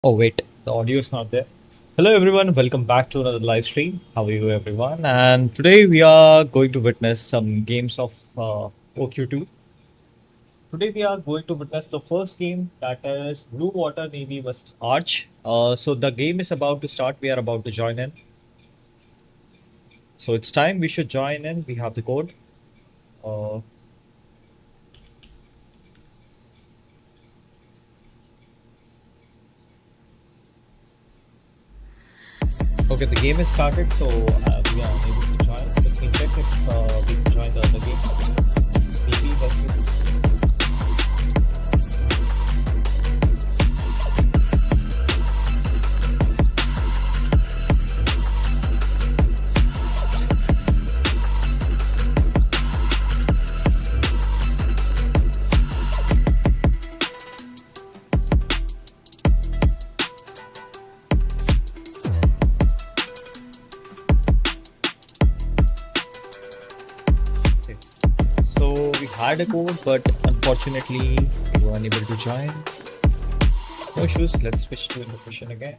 Oh wait, the audio is not there. Hello everyone, welcome back to another live stream. How are you everyone? And today we are going to witness some games of OQ2. Today we are going to witness the first game, that is Blue Water Navy versus Arch. So the game is about to start. We are about to join in. So it's time we should join in. We have the code. Uh, okay, the game is started. So we are able to join. Let me check if we can join the other game. It's Navy versus. So we had a code, but unfortunately we were unable to join. No issues. Let's switch to invitation again.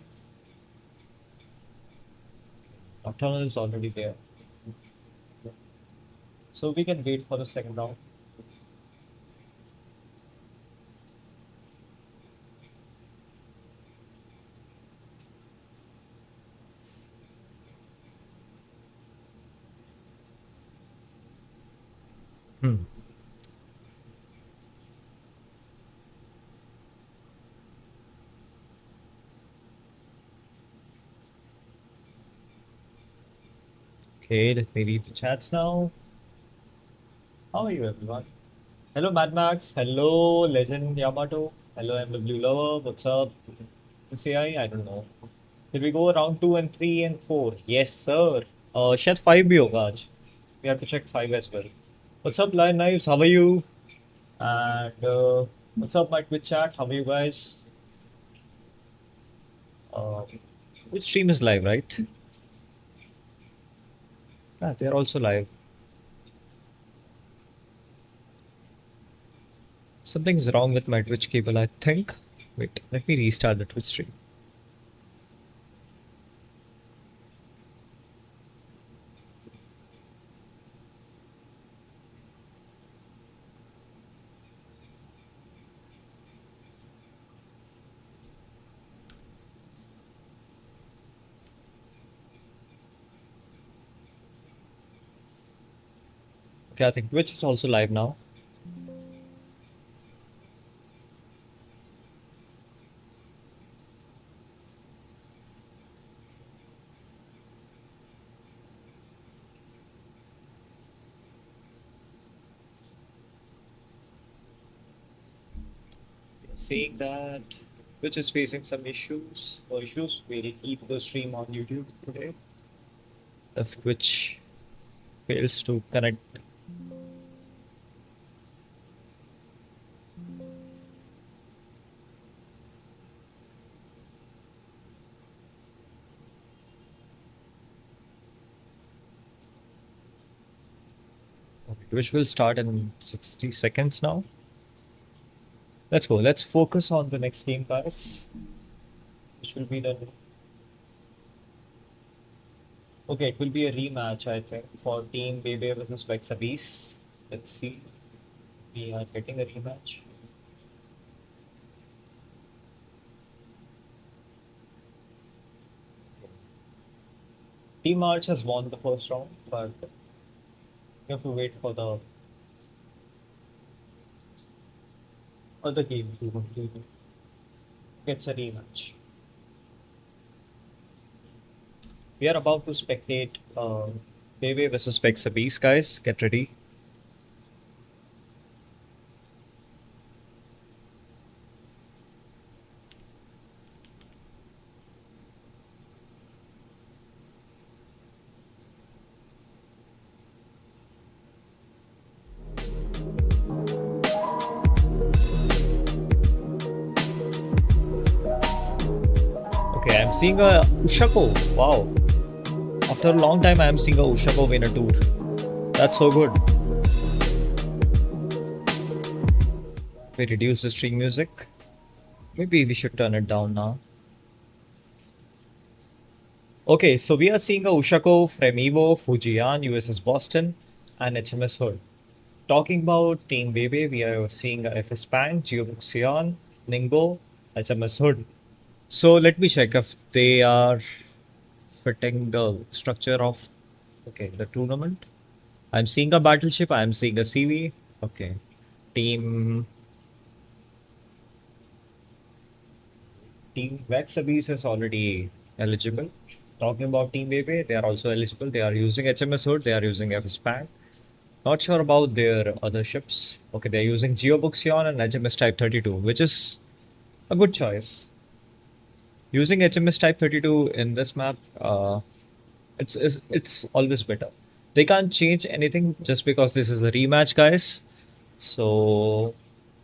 Nocturnal is already there, so we can wait for the second round. Hmm. Okay, let me read the chats now. How are you, everyone? Hello, Mad Max. Hello, Legend Yamato. Hello, MW Lover. What's up? Is this AI? I don't know. Did we go round 2 and 3 and 4? Yes, sir. Shed 5 bhi hoga aaj. We have to check 5 as well. What's up, Lion Knives? How are you? And what's up, my Twitch chat? How are you guys? Uh, which stream is live, right? Ah, they're also live. Something's wrong with my Twitch cable, I think. Wait, let me restart the Twitch stream. Okay, I think Twitch is also live now. Seeing that Twitch is facing some issues we'll keep the stream on YouTube today. If Twitch fails to connect. Okay, Twitch will start in 60 seconds now. Let's go. Let's focus on the next game, guys. Which will be the. Okay, it will be a rematch, I think, for Team Bebe versus Vex Abyss. Let's see. We are getting a rematch. Team Arch has won the first round, but we have to wait for the other game to complete. Gets a rematch. We are about to spectate Bebe versus Vex Abyss, guys. Get ready. Okay, I'm seeing a Ushako. Wow. After a long time, I am seeing a Ushako win a tour. That's so good. We reduce the string music. Maybe we should turn it down now. Okay, so we are seeing a Ushako, Fremivo, Fujian, USS Boston, and HMS Hood. Talking about Team Bebe, we are seeing a FS Pang, Geobuxion, Ningbo, HMS Hood. So let me check if they are fitting the structure of the tournament. I'm seeing a battleship, I'm seeing a CV. Okay. Team Team Vex Abyss is already eligible. Talking about Team Bebe, they are also eligible. They are using HMS Hood, they are using FS Pang. Not sure about their other ships. Okay, they're using Geobuxion and HMS Type 32, which is a good choice. Using HMS Type 32 in this map, it's always better. They can't change anything just because this is a rematch, guys. So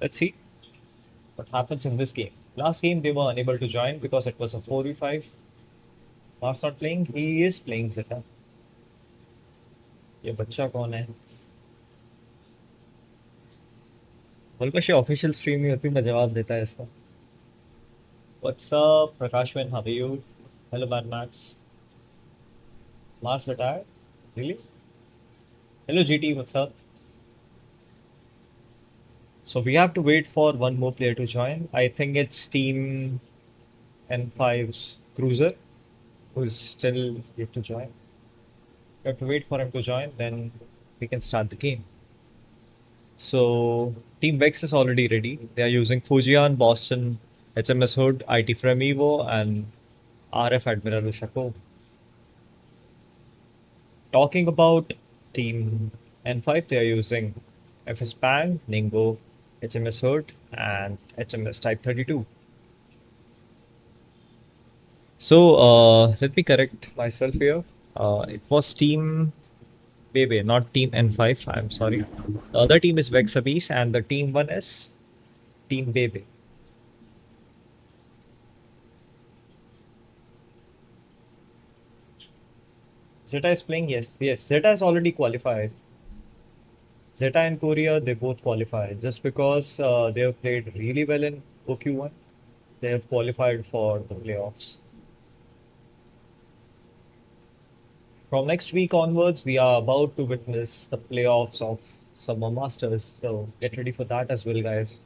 let's see what happens in this game. Last game they were unable to join because it was a 4v5. Mars not playing. He is playing Zeta. ये बच्चा कौन है? बल्कि official stream में होती मैं जवाब देता है इसका. What's up, Prakashwan? How are you? Hello, Mad Max. Mars retired? Really? Hello, GT. What's up? So we have to wait for one more player to join. I think it's Team N5's Cruiser who is still yet to join. We have to wait for him to join, then we can start the game. So Team Vex is already ready. They are using Fujian, Boston, HMS Hood, IT Frame Evo, and RF Admiral Ushako. Talking about Team N5, they are using FS Pang, Ningbo, HMS Hood, and HMS Type 32. So let me correct myself here. It was Team Bebe, not Team N5. I'm sorry. The other team is Vexabis, and the team one is Team Bebe. Zeta is playing, yes. Yes, Zeta is already qualified. Zeta and Korea, they both qualified. Just because they have played really well in OQ1, they have qualified for the playoffs. From next week onwards, we are about to witness the playoffs of Summer Masters. So get ready for that as well, guys.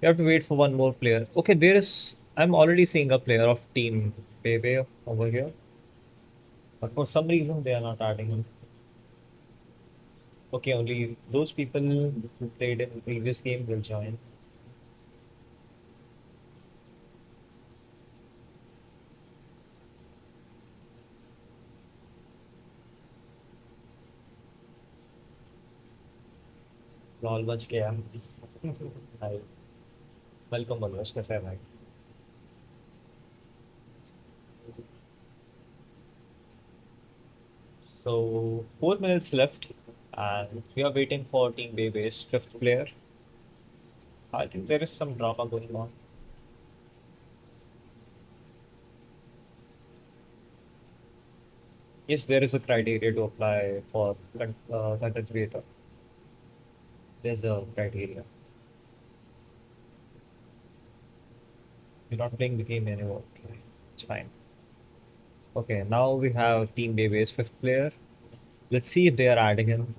We have to wait for one more player. Okay, there is. I'm already seeing a player of Team Bebe over here, but for some reason they are not adding him. Okay, only those people who played in the previous game will join. Lol बच गया. हाय, welcome Manoj, कैसा है भाई? So 4 minutes left, and we are waiting for Team Bebe's fifth player. I think there is some drama going on. Yes, there is a criteria to apply for content creator. There's a criteria. You're not playing the game anymore. Okay, it's fine. Okay, now we have Team Bebe's fifth player. Let's see if they are adding him.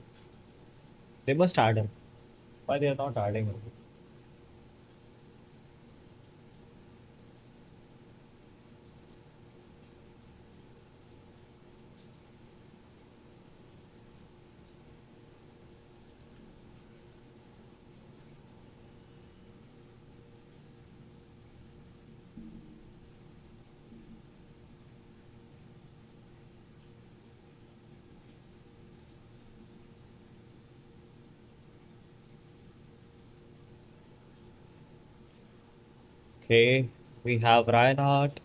They must add him. Why they are not adding him? Okay, we have Reinhardt,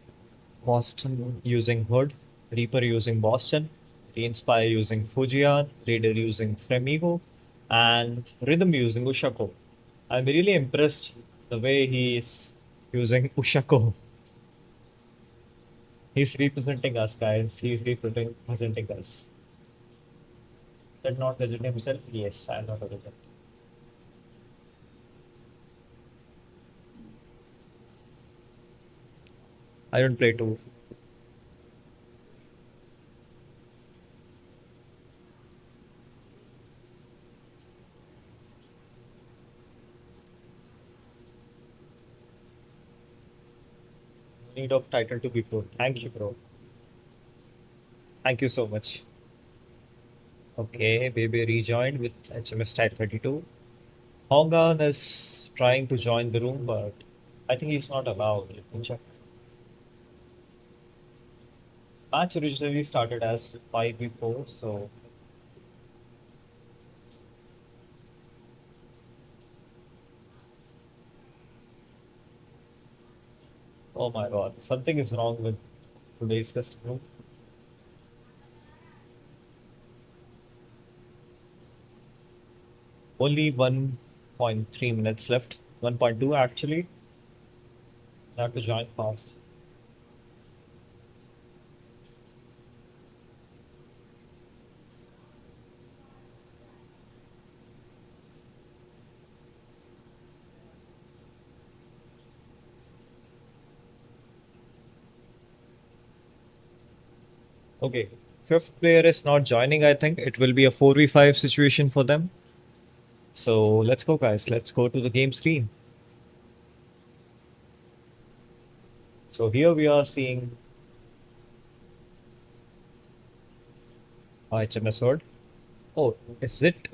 Boston using Hood, Reaper using Boston, Inspire using Fujian, Raider using Fremigo, and Rhythm using Ushako. I'm really impressed the way he is using Ushako. He's representing us, guys. He's representing us. Did not legend himself? Yes, I'm not a legend. I don't play two. need of title to be pro. Thank you, bro. Thank you so much. Okay, baby rejoined with HMS Type 32. Hongan is trying to join the room, but I think he's not allowed. Let me check. Match originally started as 5v4, so oh my god, something is wrong with today's custom room. Only 1.3 minutes left. 1.2 actually. Have to join fast. Okay, fifth player is not joining. I think it will be a 4v5 situation for them. So let's go, guys. Let's go to the game screen. So here we are seeing HMS Sword. Oh, is it?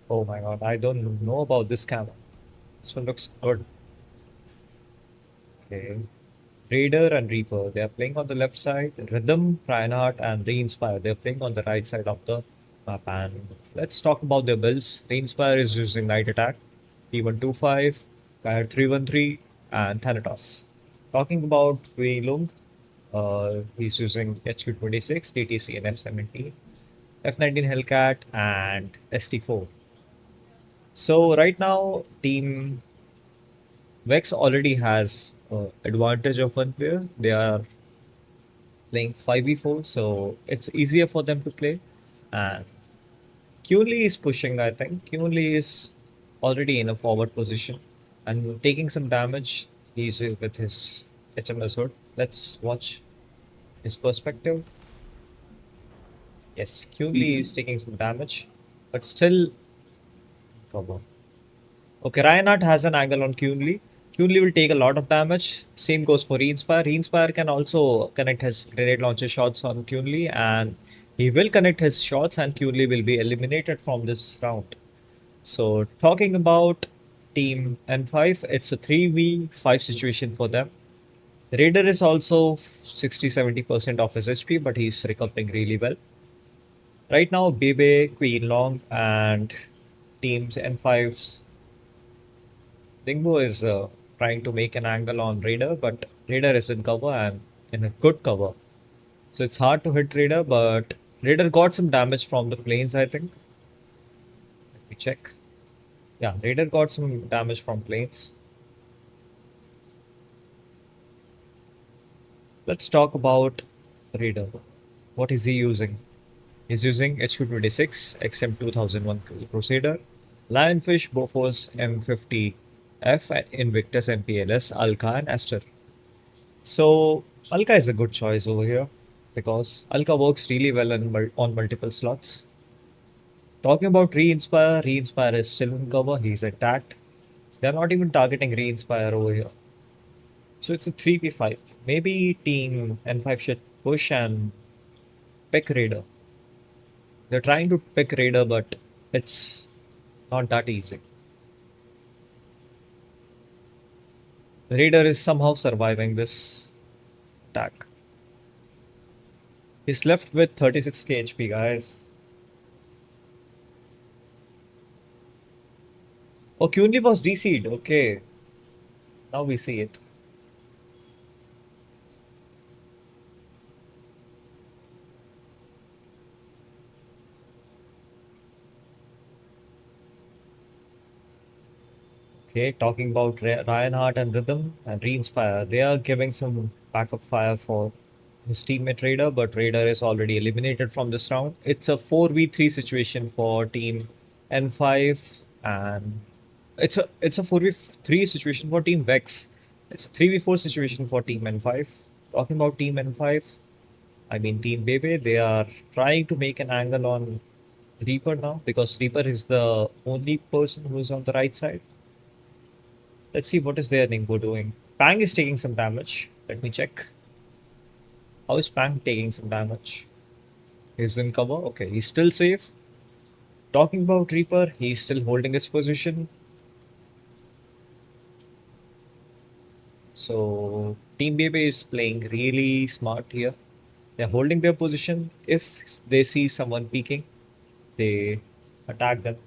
Oh my god, I don't know about this camera. This one looks good. Okay. Raider and Reaper, they are playing on the left side. Rhythm, Reinhardt, and Reinspire, they're playing on the right side of the map. And let's talk about their builds. Reinspire is using Night Attack, T125, Kair 313, and Thanatos. Talking about Wei Lung, he's using HQ26, TTC, and F17, F19 Hellcat, and ST4. So right now, Team Vex already has advantage of one player. They are playing 5v4, so it's easier for them to play. And Kunli is pushing, I think. Kunli is already in a forward position and taking some damage. He's with his HMS hood. Let's watch his perspective. Yes, Kunli is taking some damage, but still cover. Okay, Reinhardt has an angle on Kunli. Kunli will take a lot of damage. Same goes for Reinspire. Reinspire can also connect his grenade launcher shots on Kunli, and he will connect his shots, and Kunli will be eliminated from this round. So, talking about Team N5, it's a 3v5 situation for them. Raider is also 60-70% of his HP, but he's recovering really well. Right now, Bebe, Queen Long, and Teams N5's Dingbo is trying to make an angle on Raider, but Raider is in cover and in a good cover. So it's hard to hit Raider, but Raider got some damage from the planes, I think. Let me check. Yeah, Raider got some damage from planes. Let's talk about Raider. What is he using? He's using HQ26, XM2001 Crusader, Lionfish, Bofors M50F, Invictus, MPLS, Alka, and Aster. So Alka is a good choice over here because Alka works really well on multiple slots. Talking about Reinspire, Reinspire is still in cover. He's attacked. They're not even targeting Reinspire over here. So it's a 3v5. Maybe Team N5 should push and pick Raider. They're trying to pick Raider, but it's not that easy. Raider is somehow surviving this attack. He's left with 36k HP, guys. Oh, Kunli was DC'd. Okay. Now we see it. Okay, talking about Reinhardt and Rhythm and Reinspire, they are giving some backup fire for his teammate Raider, but Raider is already eliminated from this round. It's a 4v3 situation for Team N5, and it's a 4v3 situation for Team Vex. It's a 3v4 situation for Team N5. Talking about Team N5, I mean Team Bebe, they are trying to make an angle on Reaper now because Reaper is the only person who is on the right side. Let's see what is their Ningbo doing. Pang is taking some damage. Let me check. How is Pank taking some damage? He's in cover. Okay, he's still safe. Talking about Reaper, he's still holding his position. So Team Baby is playing really smart here. They're holding their position. If they see someone peeking, they attack them.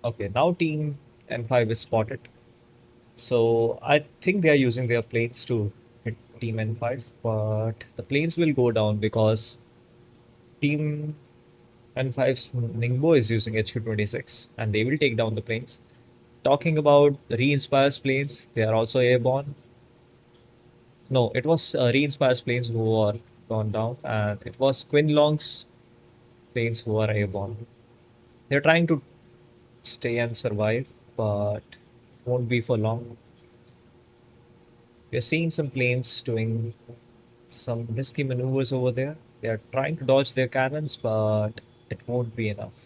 Okay, now Team N5 is spotted. So I think they are using their planes to hit Team N5, but the planes will go down because Team N5's Ningbo is using HQ-26 and they will take down the planes. Talking about Re-Inspire's planes, they are also airborne. No, it was Re-Inspire's planes who are gone down, and it was Quinlong's planes who are airborne. They're trying to stay and survive, but won't be for long. We're seeing some planes doing some risky maneuvers over there. They are trying to dodge their cannons, but it won't be enough.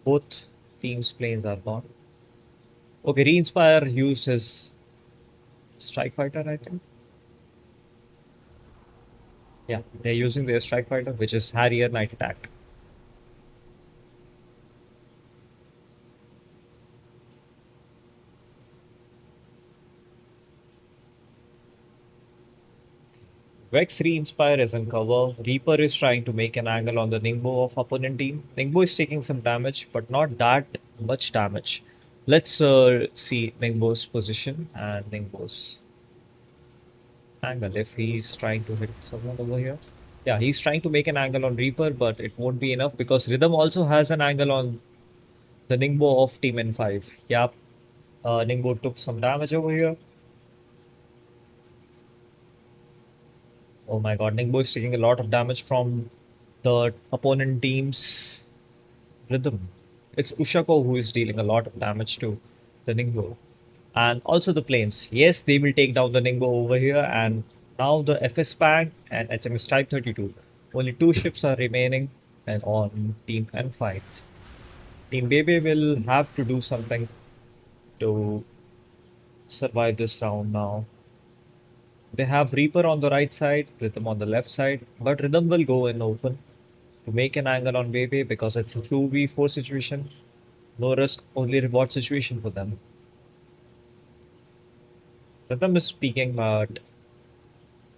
Both teams' planes are gone. Okay, Re-Inspire used his strike fighter, I think. Yeah, they're using their strike fighter, which is Harrier Night Attack. Vex Re-Inspire is in cover. Reaper is trying to make an angle on the Ningbo of opponent team. Ningbo is taking some damage, but not that much damage. Let's see Ningbo's position and Ningbo's angle if he's trying to hit someone over here. Yeah, he's trying to make an angle on Reaper, but it won't be enough because Rhythm also has an angle on the Ningbo of Team N5. Yep, Ningbo took some damage over here. Oh my god, Ningbo is taking a lot of damage from the opponent team's Rhythm. It's Ushako who is dealing a lot of damage to the Ningbo. And also the planes. Yes, they will take down the Ningbo over here. And now the FS Bang and HMS Type 32. Only 2 ships are remaining and on Team N5. Team Bebe will have to do something to survive this round now. They have Reaper on the right side, Rhythm on the left side, but Rhythm will go in open to make an angle on Bebe because it's a 2v4 situation. No risk, only reward situation for them. Rhythm is peeking, but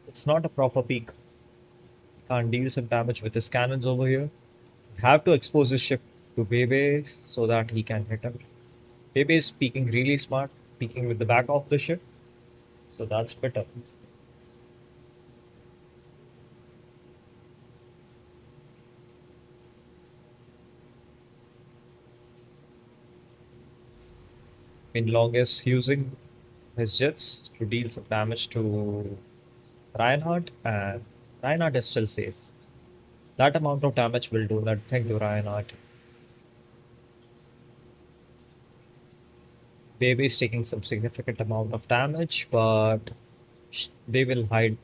it's not a proper peek. Can't deal some damage with his cannons over here. Have to expose his ship to Bebe so that he can hit him. Bebe is peeking really smart, peeking with the back of the ship. So that's better. Long is using his jets to deal some damage to Reinhardt, and Reinhardt is still safe. That amount of damage will do nothing to Reinhardt. Baby is taking some significant amount of damage, but they will hide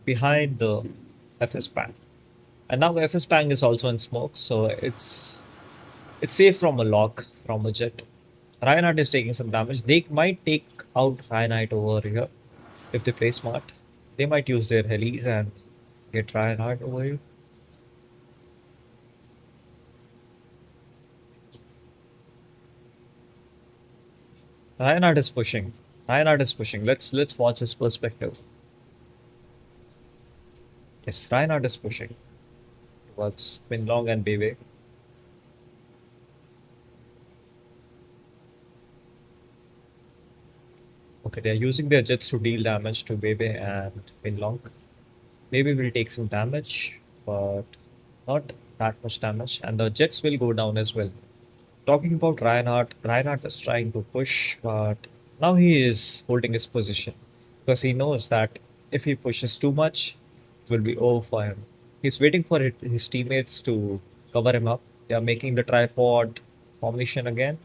behind the FS Bang. And now FS Bang is also in smoke, so it's safe from a lock from a jet. Reinhardt is taking some damage. They might take out Reinhardt over here if they play smart. They might use their helis and get Reinhardt over here. Reinhardt is pushing. Reinhardt is pushing. Let's watch his perspective. Yes, Reinhardt is pushing towards Quinlong and Bebe. Okay, they are using their jets to deal damage to Bebe and Quinlong. Bebe will take some damage, but not that much damage, and the jets will go down as well. Talking about Reinhardt, Reinhardt is trying to push, but now he is holding his position because he knows that if he pushes too much, it will be over for him. He's waiting for his teammates to cover him up. They are making the tripod formation again.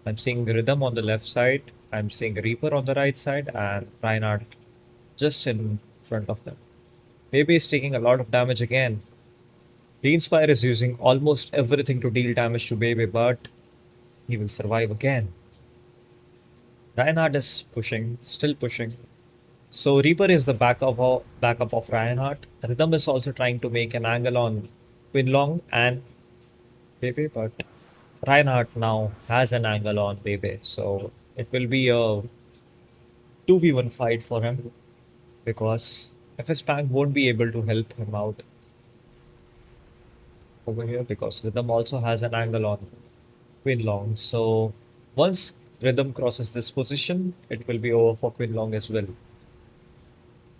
I'm seeing Rhythm on the left side. I'm seeing Reaper on the right side, and Reinhardt just in front of them. Maybe he's taking a lot of damage again. Re-Inspire is using almost everything to deal damage to Bebe, but he will survive again. Reinhardt is pushing, still pushing. So Reaper is the backup of Reinhardt. Rhythm is also trying to make an angle on Quinlong and Bebe, but Reinhardt now has an angle on Bebe. So it will be a 2v1 fight for him because FS Bank won't be able to help him out over here because Rhythm also has an angle on Quinlong. So once Rhythm crosses this position, it will be over for Quinlong as well.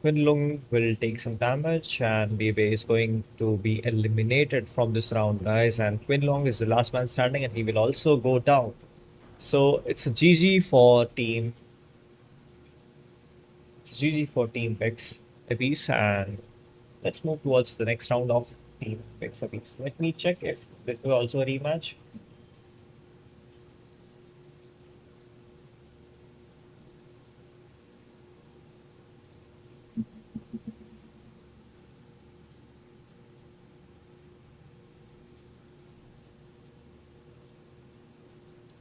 Quinlong will take some damage and Bebe is going to be eliminated from this round, guys. And Quinlong is the last man standing and he will also go down. So it's a GG for Team Pix Abyss, and let's move towards the next round of Team Pix Abyss. Let me check if this will also a rematch.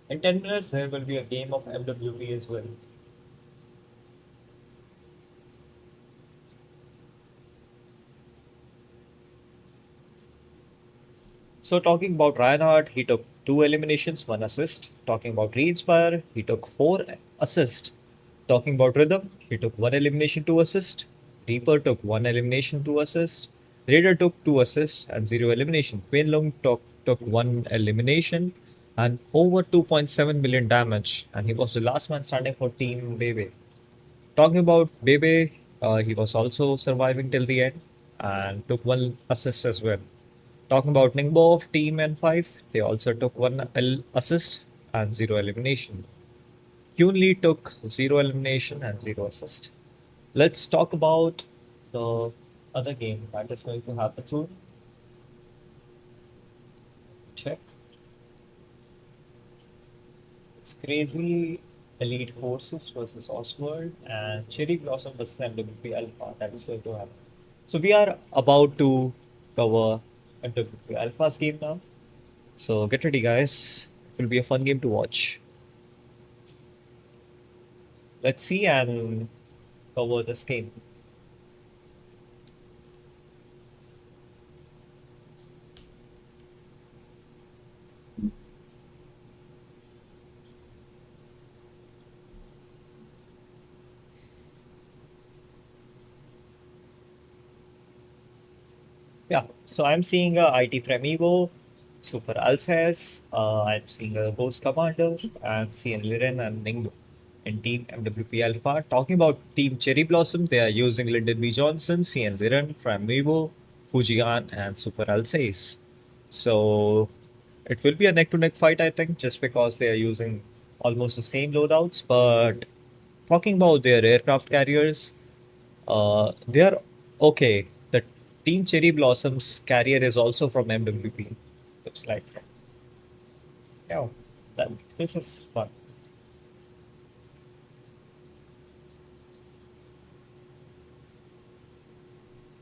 In 10 minutes, there will be a game of MWP as well. So talking about Reinhardt, he took 2 eliminations, 1 assist. Talking about Reinspire, he took 4 assists. Talking about Rhythm, he took 1 elimination, 2 assists. Reaper took 1 elimination, 2 assists. Raider took 2 assists and 0 elimination. Quinlong took 1 elimination and over 2.7 million damage. And he was the last man standing for Team Bebe. Talking about Bebe, he was also surviving till the end and took 1 assist as well. Talking about Ningbo of Team N5, they also took 1 assist and 0 elimination. Kyunli took 0 elimination and 0 assist. Let's talk about the other game that is going to happen soon. Check. It's Crazy Elite Forces versus Oswald and Cherry Blossom versus MWP Alpha that is going to happen. So we are about to cover MWP Alpha's game now. So get ready, guys. It will be a fun game to watch. Let's see and cover this game. Yeah, so I'm seeing a IT Fremigo, Super Alces, I'm seeing a Ghost Commander, and CN Liren and Ningbo in Team MWP Alpha. Talking about Team Cherry Blossom, they are using Lyndon B. Johnson, CN Liren, Fremigo, Fujian, and Super Alces. So it will be a neck to neck fight, I think, just because they are using almost the same loadouts. But talking about their aircraft carriers, they are okay. The Team Cherry Blossoms carrier is also from MWP. Looks like. Yeah, that, this is fun.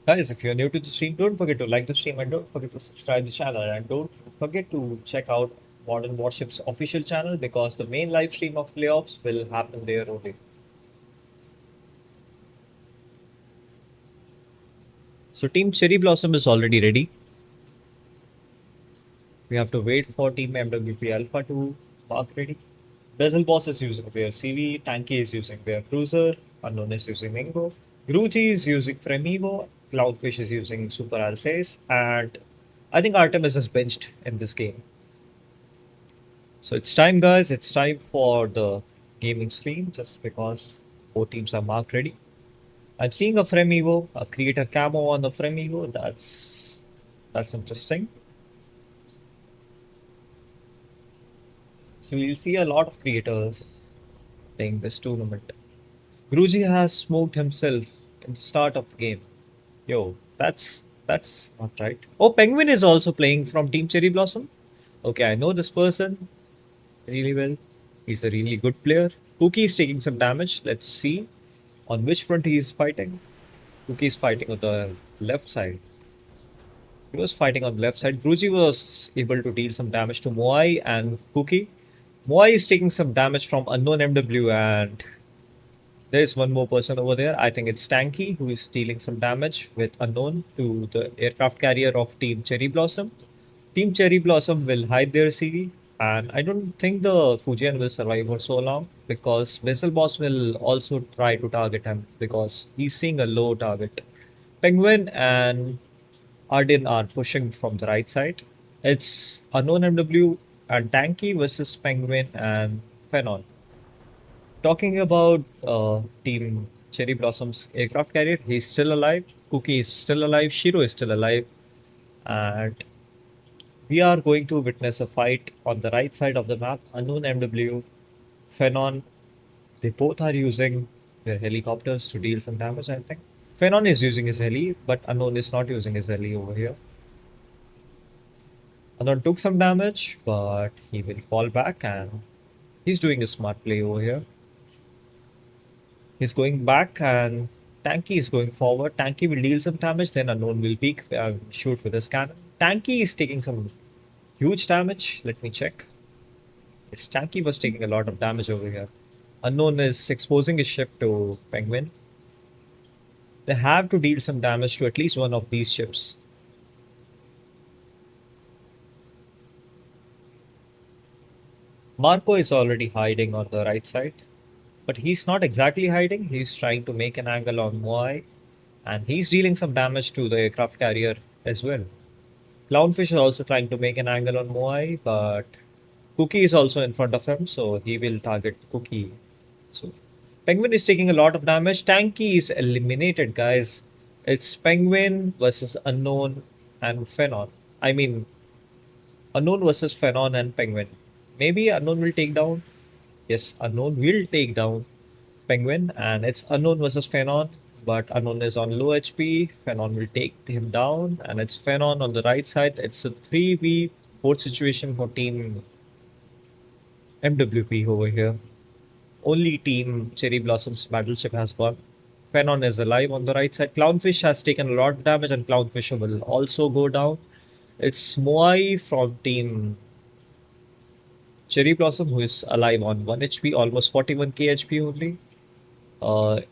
Guys, if you're new to the stream, don't forget to like the stream and don't forget to subscribe the channel and don't forget to check out Modern Warships official channel because the main live stream of playoffs will happen there only. So Team Cherry Blossom is already ready. We have to wait for Team MWP Alpha to mark ready. Bezel Boss is using their CV, Tanky is using their Cruiser, Unknown is using Mingo, Gruji is using Fremivo, Cloudfish is using Super Alsace, and I think Artemis is benched in this game. So it's time, guys. It's time for the gaming stream just because both teams are marked ready. I'm seeing a Fremivo, a creator camo on the Fremivo. That's interesting. So you'll see a lot of creators playing this tournament. Gruji has smoked himself in the start of the game. Yo, that's not right. Oh, Penguin is also playing from Team Cherry Blossom. Okay, I know this person really well. He's a really good player. Cookie is taking some damage. Let's see on which front he is fighting. Cookie is fighting on the left side. He was fighting on the left side. Gruji was able to deal some damage to Moai and Cookie. Moai is taking some damage from unknown MW, and there's one more person over there. I think it's Tanky who is dealing some damage with unknown to the aircraft carrier of Team Cherry Blossom. Team Cherry Blossom will hide their CV, and I don't think the Fujian will survive for so long because Vessel Boss will also try to target him because he's seeing a low target. Penguin and Arden are pushing from the right side. It's unknown MW and Tanky versus Penguin and Phenon. Talking about Team Cherry Blossom's aircraft carrier, he's still alive. Cookie is still alive. Shiro is still alive. And we are going to witness a fight on the right side of the map. Unknown MW, Phenon, they both are using their helicopters to deal some damage, I think. Phenon is using his heli, but Unknown is not using his heli over here. Unknown took some damage, but he will fall back and he's doing a smart play over here. He's going back and Tanky is going forward. Tanky will deal some damage, then Unknown will peek and shoot with his cannon. Tanky is taking some huge damage. Let me check. Yes, Tanky was taking a lot of damage over here. Unknown is exposing his ship to Penguin. They have to deal some damage to at least one of these ships. Marco is already hiding on the right side. But he's not exactly hiding. He's trying to make an angle on Moai. And he's dealing some damage to the aircraft carrier as well. Clownfish is also trying to make an angle on Moai, but Cookie is also in front of him, so he will target Cookie. So Penguin is taking a lot of damage. Tanky is eliminated, guys. It's Penguin versus Unknown and Phenon. I mean, Unknown versus Phenon and Penguin. Maybe Unknown will take down. Yes, Unknown will take down Penguin, and it's Unknown versus Phenon. But Unknown is on low HP. Phenon will take him down, and it's Phenon on the right side. It's a 3v4 situation for Team MWP over here. Only Team Cherry Blossom's battleship has gone. Phenon is alive on the right side. Clownfish has taken a lot of damage, and Clownfish will also go down. It's Moai from Team Cherry Blossom who is alive on 1 HP, almost 41k HP only.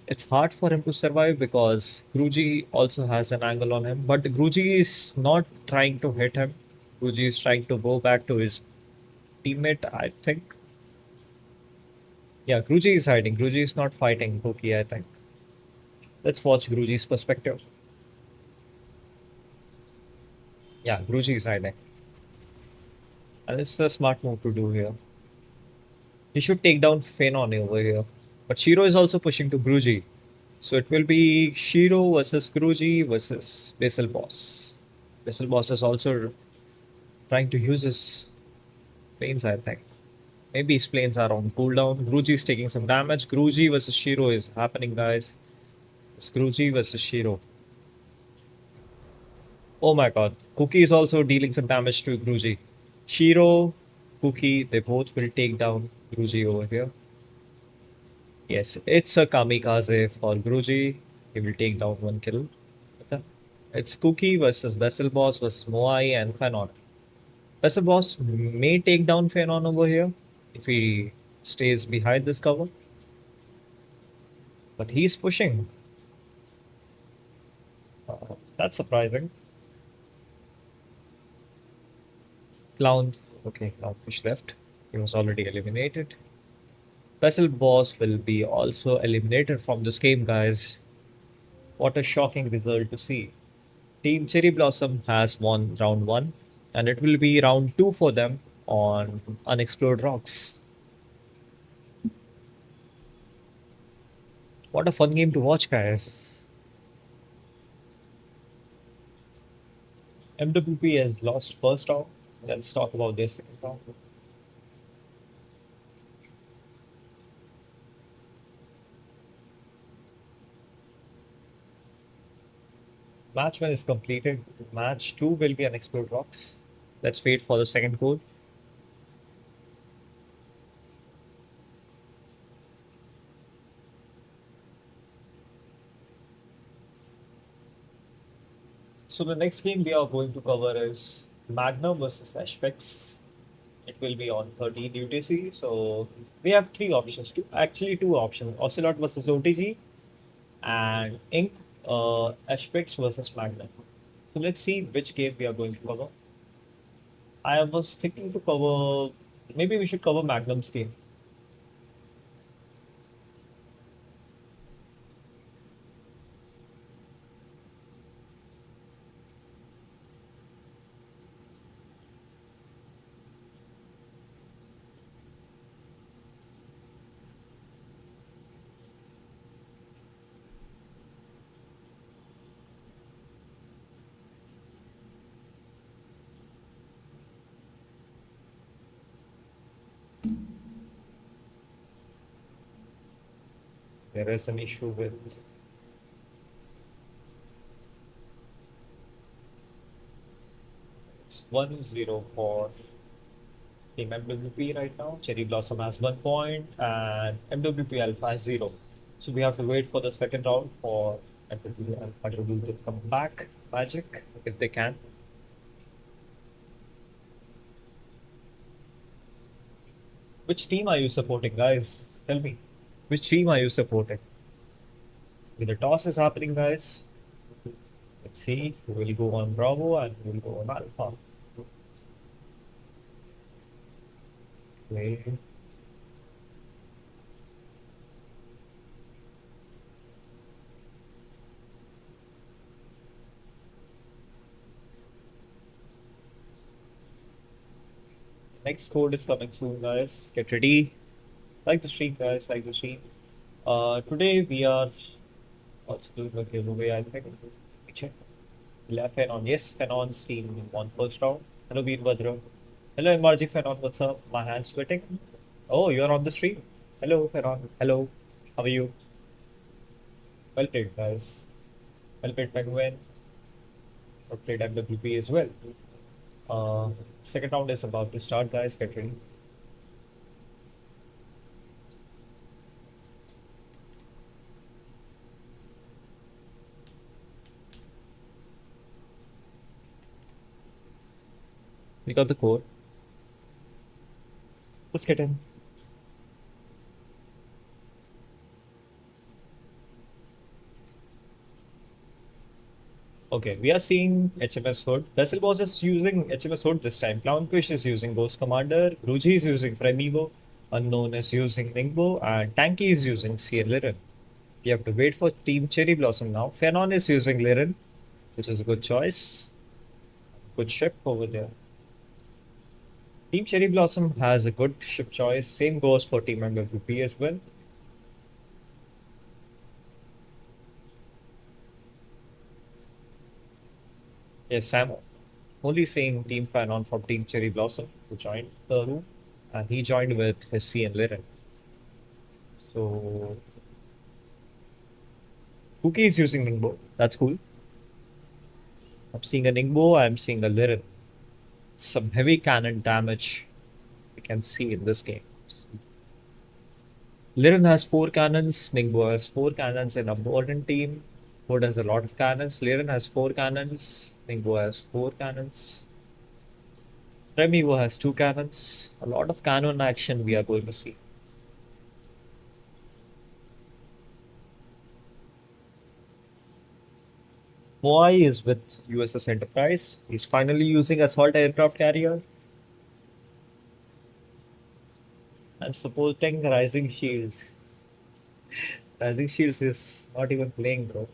It's hard for him to survive because Gruji also has an angle on him, but Gruji is not trying to hit him. Gruji is trying to go back to his teammate, I think. Yeah, Gruji is hiding. Gruji is not fighting Pookie, I think. Let's watch Gruji's perspective. Yeah, Gruji is hiding. And it's the smart move to do here. He should take down Phenon over here. But Shiro is also pushing to Gruji. So it will be Shiro versus Gruji versus Basil Boss. Basil Boss is also trying to use his planes, I think. Maybe his planes are on cooldown. Gruji is taking some damage. Gruji versus Shiro is happening, guys. It's Gruji versus Shiro. Oh my god. Cookie is also dealing some damage to Gruji. Shiro, Cookie, they both will take down Gruji over here. Yes, it's a kamikaze for Gruji. He will take down one kill. It's Cookie versus Vessel Boss versus Moai and Phenon. Vessel Boss may take down Phenon over here if he stays behind this cover. But he's pushing. That's surprising. Clownfish left. He was already eliminated. Vessel Boss will be also eliminated from this game, guys. What a shocking result to see. Team Cherry Blossom has won round 1, and it will be round 2 for them on Unexplored Rocks. What a fun game to watch, guys. MWP has lost first round. Let's talk about this second round. Match 1 is completed. Match 2 will be Unexplored Rocks. Let's wait for the second goal. So the next game we are going to cover is Magnum versus Ashpex. It will be on 13 UTC. So we have three options. Actually, two options: Ocelot versus OTG and Ink, Aspects versus Magnum. So let's see which game we are going to cover. I was thinking to cover. Maybe we should cover Magnum's game. There is an issue with it's 1-0 for Team MWP right now. Cherry Blossom has 1 point and MWP Alpha has 0. So we have to wait for the second round for MWP Alpha to come back. Magic, if they can. Which team are you supporting, guys? Tell me. Which team are you supporting? The toss is happening, guys. Let's see. We will go on Bravo and we will go on Alpha. Okay. Next code is coming soon, guys. Get ready. Like the stream, guys. Like the stream. Today we are also doing a giveaway, I think. Let me check. We'll have Fenon. Yes, Fenon's team won first round. Hello, Veerbhadra. Hello, MRG Fenon. What's up? My hand's sweating. Oh, you're on the stream. Hello, Fenon. Hello. How are you? Well played, guys. Well played, Penguin. Well played, MWP as well. Uh, Second round is about to start, guys. Get ready. We got the code. Let's get in. Okay, we are seeing HMS Hood. Vessel Boss is using HMS Hood this time. Clownfish is using Ghost Commander. Ruji is using Fremivo. Unknown is using Ningbo. And Tanky is using Seer Liren. We have to wait for Team Cherry Blossom now. Fenon is using Liren, which is a good choice. Good ship over there. Team Cherry Blossom has a good ship choice. Same goes for Team MWP as well. Yes, I'm only seeing Team Fanon from Team Cherry Blossom who joined the room, and he joined with his C and Liren. So, Cookie is using Ningbo. That's cool. I'm seeing a Ningbo, I'm seeing a Liren. Some heavy cannon damage we can see in this game. Liren has 4 cannons, Ningbo has 4 cannons in a modern team. Wood has a lot of cannons. Liren has 4 cannons. Ningbo has 4 cannons. Remivo has 2 cannons. A lot of cannon action we are going to see. Moai is with USS Enterprise. He's finally using assault aircraft carrier. I'm supporting Rising Shields. Rising Shields is not even playing, bro.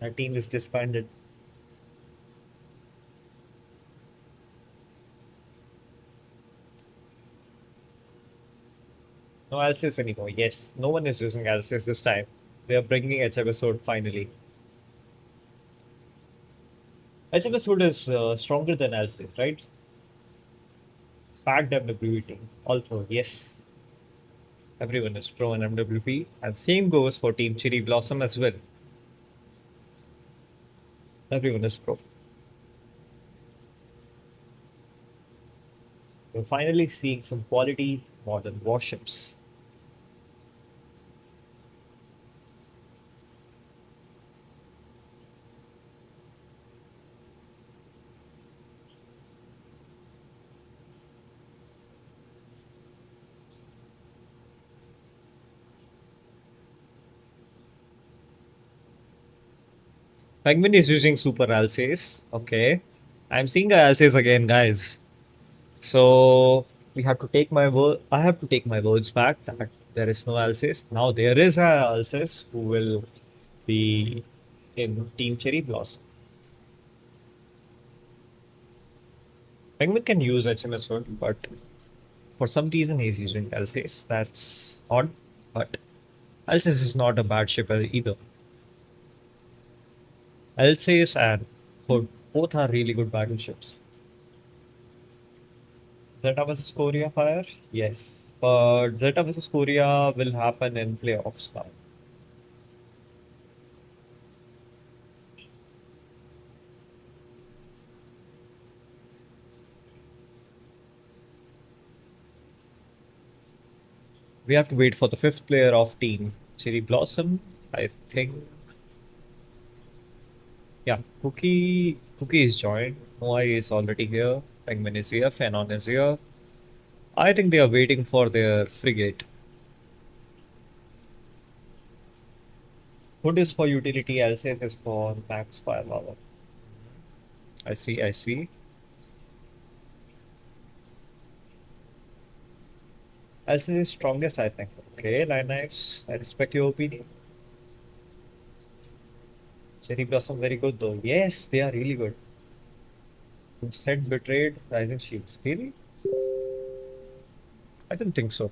That team is disbanded. No Alces anymore. Yes, no one is using Alces this time. They are bringing H episode finally. H episode is stronger than Alces, right? Packed MWT. Also, yes. Everyone is pro in MWP. And same goes for Team Cherry Blossom as well. Everyone is pro. We're finally seeing some quality modern warships. Penguin is using Super Alsace. Okay. I'm seeing a Alsace again, guys. So we have to take my word. I have to take my words back that there is no Alsace. Now there is a Alsace who will be in Team Cherry Blossom. Penguin can use HMS Hood, but for some reason he's using Alsace. That's odd, but Alsace is not a bad ship either. Alsace and Hood both are really good battleships. Zeta vs Korea Fire? Yes. But Zeta vs Korea will happen in playoffs now. We have to wait for the fifth player of Team Cherry Blossom. I think. Yeah, Cookie is joined. Moai is already here. Penguin is here. Phenon is here. I think they are waiting for their frigate. Hood is for utility, Alsace is for max firepower. I see, I see. Alsace is strongest, I think. Okay, Line Knives, I respect your opinion. Cherry Blossom, very good though. Yes, they are really good. Set Betrayed, Rising Shields. Really? I don't think so.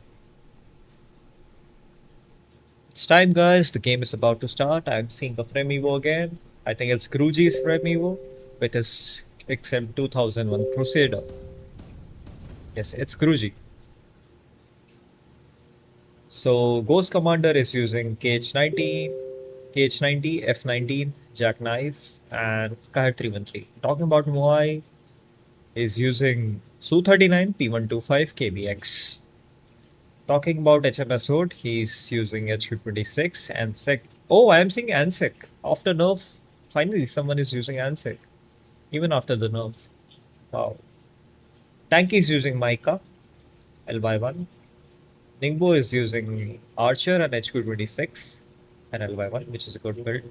It's time, guys. The game is about to start. I'm seeing a Fremivo again. I think it's Gruji's Fremivo with his XM 2001 Crusader. Yes, it's Gruji. So Ghost Commander is using KH-90, KH-90, F-19, Jackknife, and Kahir 313. Talking about Moai, is using Su-39, P125, KBX. Talking about HMS Hood, he's using HQ-26, ANSEC. Oh, I am seeing ANSEC. After nerf, finally someone is using ANSEC. Even after the nerf. Wow. Tank is using Micah, LY1. Ningbo is using Archer and HQ-26 and LY1, which is a good build.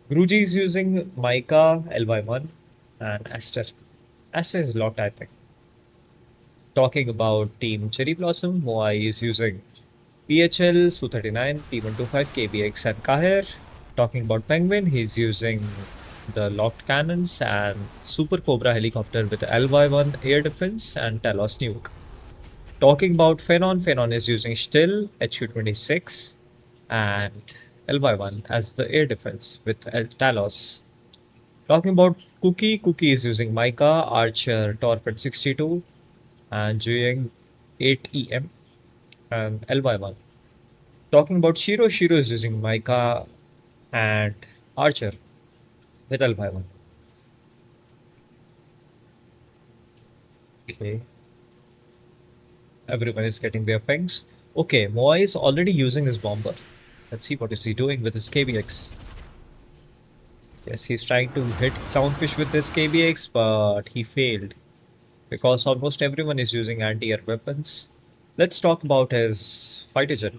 Gruji is using Micah, LY1 and Aster. Aster is locked, I think. Talking about Team Cherry Blossom, Moai is using PHL, Su-39, P125, KBX and Kahir. Talking about Penguin, he's using the locked cannons and Super Cobra helicopter with LY1 air defense and Talos nuke. Talking about Phenon, Phenon is using Still, HQ-26 and LY1 as the air defense with Talos. Talking about Cookie, Cookie is using Micah, Archer, Torped 62 and Juyang 8EM and LY1. Talking about Shiro, Shiro is using Micah and Archer with LY1. Okay. Everyone is getting their pings. Okay, Moai is already using his bomber. Let's see what is he doing with his KBX. Yes, he's trying to hit Clownfish with his KBX, but he failed. Because almost everyone is using anti-air weapons. Let's talk about his fighter jet.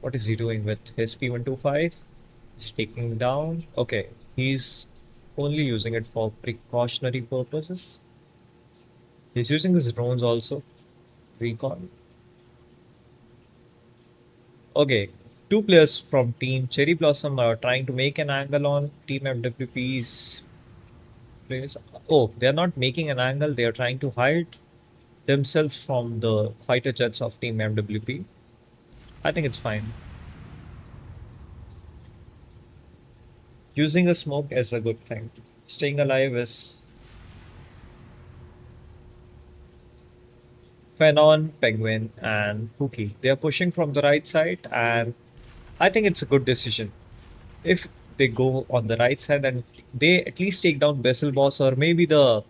What is he doing with his P125? Is he taking it down? Okay, he's only using it for precautionary purposes. He's using his drones also. Recon. Okay, two players from Team Cherry Blossom are trying to make an angle on Team MWP's players. Oh, they're not making an angle, they are trying to hide themselves from the fighter jets of Team MWP. I think it's fine. Using a smoke is a good thing. Staying alive is Phenon, Penguin, and Pookie. They are pushing from the right side, and I think it's a good decision. If they go on the right side and they at least take down Vessel Boss or maybe the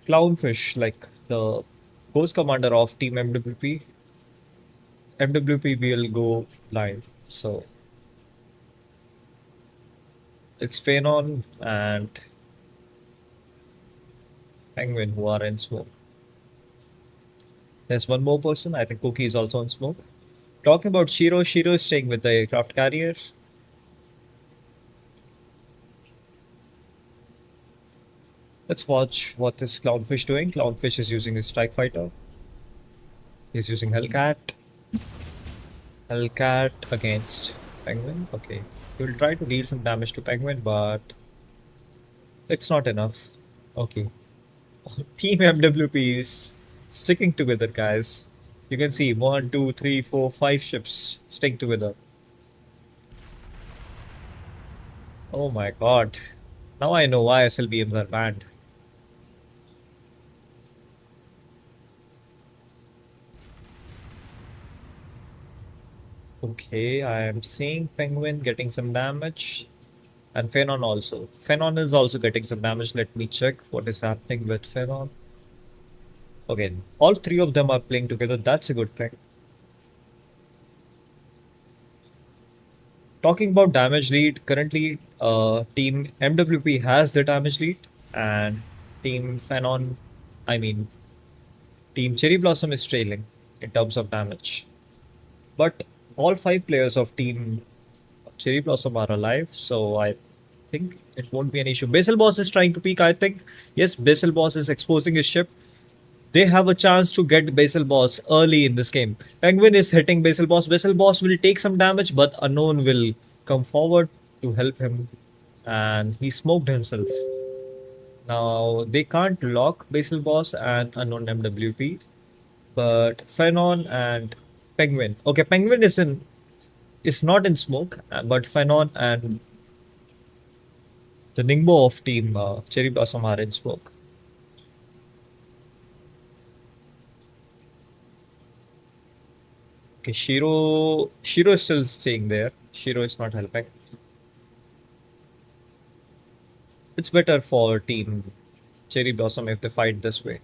Clownfish, like the Ghost Commander of Team MWP, MWP will go blind. So it's Phenon and Penguin who are in smoke. There's one more person. I think Cookie is also in smoke. Talking about Shiro, Shiro is staying with the aircraft carrier. Let's watch what is Clownfish doing. Clownfish is using his Strike Fighter. He's using Hellcat. Hellcat against Penguin. Okay. He will try to deal some damage to Penguin, but it's not enough. Okay. Team MWP is sticking together, guys. You can see 1, 2, 3, 4, 5 ships stick together. Oh my god. Now I know why SLBMs are banned. Okay, I am seeing Penguin getting some damage. And Phenon also. Phenon is also getting some damage. Let me check what is happening with Phenon. Okay, all three of them are playing together. That's a good thing. Talking about damage lead, currently Team MWP has the damage lead, and Team Phenon, I mean, Team Cherry Blossom is trailing in terms of damage. But all five players of Team Cherry Blossom are alive, so I think it won't be an issue. Basil Boss is trying to peek, I think. Yes, Basil Boss is exposing his ship. They have a chance to get Basil Boss early in this game. Penguin is hitting Basil Boss. Basil Boss will take some damage, but Unknown will come forward to help him. And he smoked himself. Now, they can't lock Basil Boss and Unknown MWP, but Phenon and Penguin. Okay, Penguin is not in smoke, but Phenon and the Ningbo of Team Cherry Blossom are in smoke. Okay, Shiro is still staying there. Shiro is not helping. It's better for Team Cherry Blossom if they fight this way.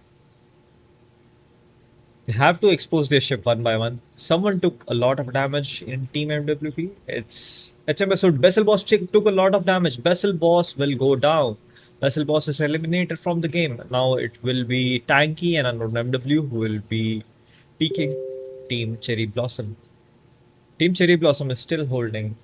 They have to expose their ship one by one. Someone took a lot of damage in Team MWP. It's HMS Hood. Vessel Boss took a lot of damage. Vessel Boss will go down. Vessel Boss is eliminated from the game. Now it will be Tanky and Unknown MW who will be peeking Team Cherry Blossom. Team Cherry Blossom is still holding.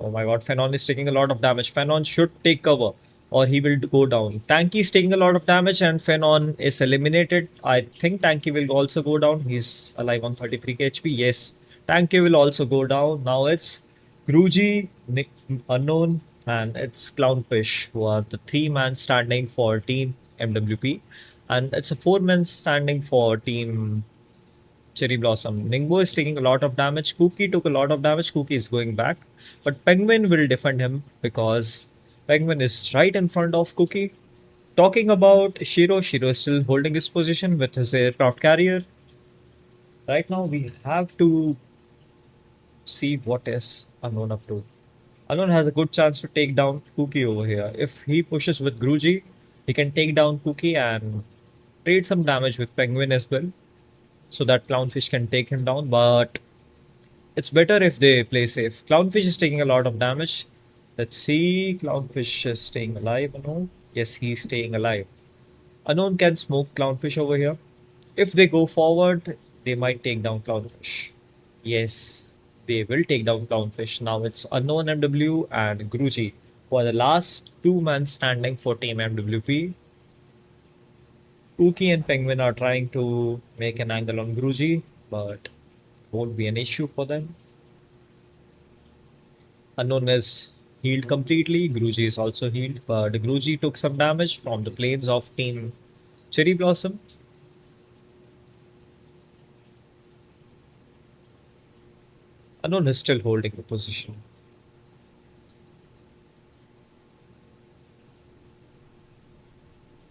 Oh my god, Phenon is taking a lot of damage. Phenon should take cover or he will go down. Tanky is taking a lot of damage and Phenon is eliminated. I think Tanky will also go down. He's alive on 33 HP. Yes, Tanky will also go down. Now it's Gruji, Nick, Unknown, and it's Clownfish who are the three-man standing for Team MWP. And it's a four-man standing for Team Cherry Blossom. Ningbo is taking a lot of damage. Cookie took a lot of damage. Cookie is going back. But Penguin will defend him because Penguin is right in front of Cookie. Talking about Shiro, Shiro is still holding his position with his aircraft carrier. Right now, we have to see what is Unknown up to. Unknown has a good chance to take down Cookie over here. If he pushes with Gruji, he can take down Cookie and trade some damage with Penguin as well, so that Clownfish can take him down, but it's better if they play safe. Clownfish is taking a lot of damage. Let's see, Clownfish is staying alive, Unknown. Yes, he's staying alive. Unknown can smoke Clownfish over here. If they go forward, they might take down Clownfish. Yes, they will take down Clownfish. Now it's Unknown MW and Gruji who are the last two men standing for Team MWP. Uki and Penguin are trying to make an angle on Gruji, but won't be an issue for them. Unknown is healed completely. Gruji is also healed, but Gruji took some damage from the planes of Team Cherry Blossom. Unknown is still holding the position.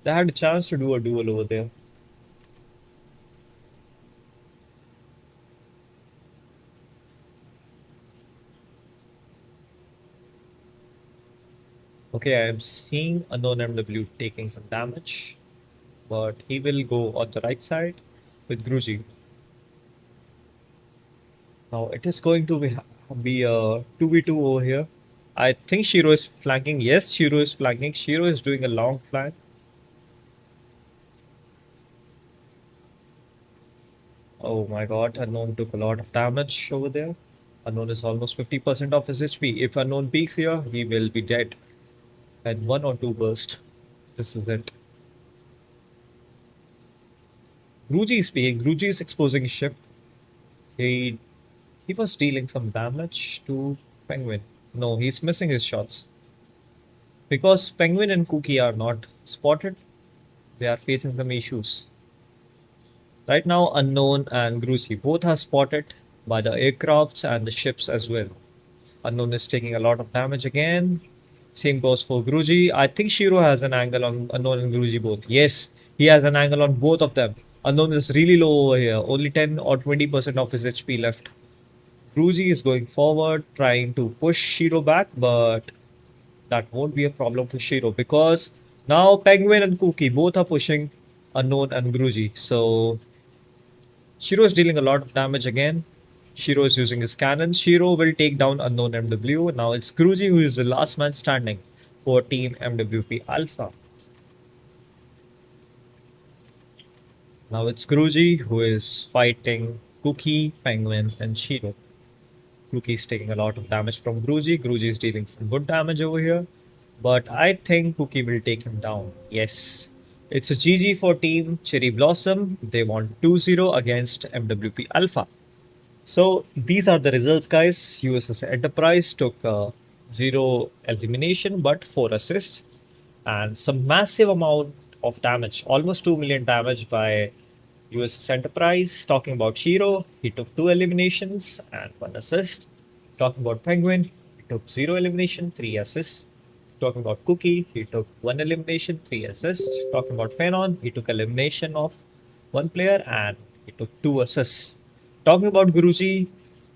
They had a chance to do a duel over there. Okay, I am seeing Unknown MW taking some damage, but he will go on the right side with Gruji. Now it is going to be a 2v2 over here. I think Shiro is flanking. Yes, Shiro is flanking. Shiro is doing a long flank. Oh my god, Unknown took a lot of damage over there. Unknown is almost 50% of his HP. If Unknown peaks here, he will be dead. And one or two burst. This is it. Gruji is peeking. Gruji is exposing his ship. He he was dealing some damage to Penguin. No, he's missing his shots. Because Penguin and Cookie are not spotted, they are facing some issues. Right now, Unknown and Gruji both are spotted by the aircrafts and the ships as well. Unknown is taking a lot of damage again. Same goes for Gruji. I think Shiro has an angle on Unknown and Gruji both. Yes, he has an angle on both of them. Unknown is really low over here. Only 10 or 20% of his HP left. Gruji is going forward, trying to push Shiro back, but that won't be a problem for Shiro because now Penguin and Cookie both are pushing Unknown and Gruji. So Shiro is dealing a lot of damage again. Shiro is using his cannons. Shiro will take down Unknown MW. Now it's Gruji who is the last man standing for Team MWP Alpha. Now it's Gruji who is fighting Cookie, Penguin, and Shiro. Cookie is taking a lot of damage from Gruji. Gruji is dealing some good damage over here. But I think Cookie will take him down. Yes. It's a GG for Team Cherry Blossom. They won 2-0 against MWP Alpha. So these are the results, guys. USS Enterprise took 0 elimination but 4 assists and some massive amount of damage, almost 2 million damage by USS Enterprise. Talking about Shiro, he took 2 eliminations and 1 assist. Talking about Penguin, he took 0 elimination, 3 assists. Talking about Cookie, he took 1 elimination, 3 assists. Talking about Phenon, he took elimination of 1 player and he took 2 assists. Talking about Guruji,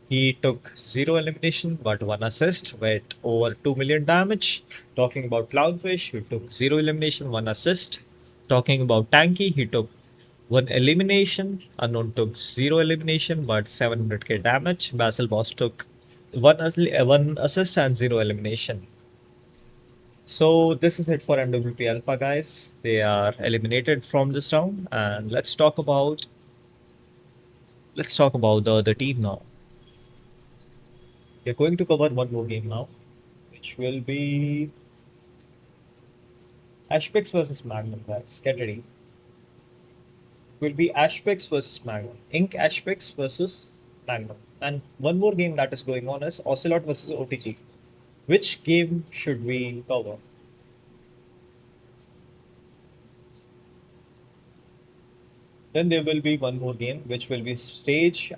he took 0 elimination but 1 assist with over 2 million damage. Talking about Cloudfish, he took 0 elimination, 1 assist. Talking about Tanky, he took 1 elimination. Unknown took 0 elimination but 700k damage. Basil Boss took 1 assist and 0 elimination. So this is it for MWP Alpha, guys. They are eliminated from this round, and let's talk about the other team now. We're going to cover one more game now, which will be Ashpix versus Magnum, guys. Get ready. Will be Ashpix versus Magnum. Ink Ashpix versus Magnum. And one more game that is going on is Ocelot versus OTG. Which game should we cover? Then there will be one more game, which will be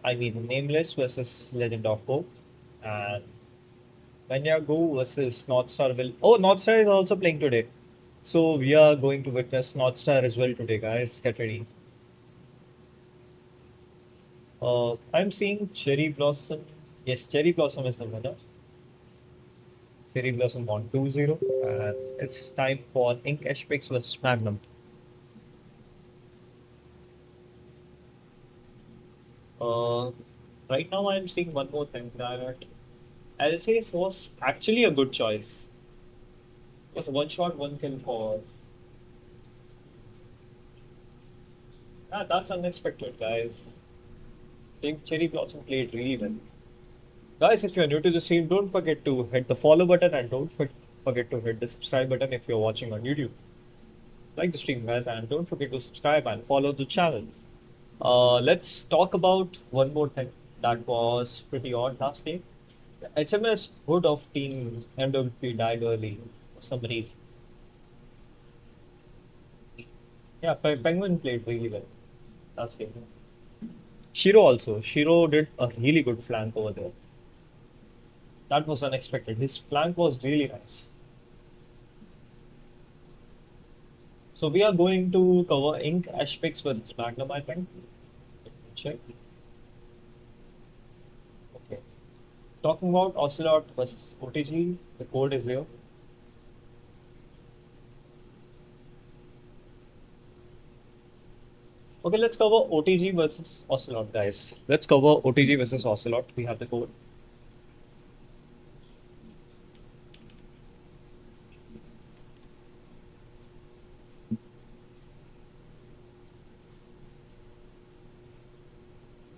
Nameless versus Legend of Hope. And Go versus Northstar will. Oh, Northstar is also playing today. So we are going to witness Northstar as well today, guys. Get ready. I'm seeing Cherry Blossom. Yes, Cherry Blossom is the winner. Cherry Blossom won 2-0. And it's time for Ink Ashpix versus Magnum. Right now I'm seeing one more thing that LCS was actually a good choice. It was a one shot, one kill for. Yeah, that's unexpected, guys. Team Cherry Blossom played really well. Guys, if you're new to the stream, don't forget to hit the follow button and don't forget to hit the subscribe button if you're watching on YouTube. Like the stream, guys, and don't forget to subscribe and follow the channel. Let's talk about one more thing that was pretty odd last game. HMS Hood of Team MWP died early for some reason. Yeah, Penguin played really well last game. Shiro also. Shiro did a really good flank over there. That was unexpected. His flank was really nice. So we are going to cover Ink Ashpix versus Magnum, I think. Let me check. Okay. Talking about Ocelot versus OTG, the code is here. Okay, let's cover OTG versus Ocelot, guys. Let's cover OTG versus Ocelot. We have the code.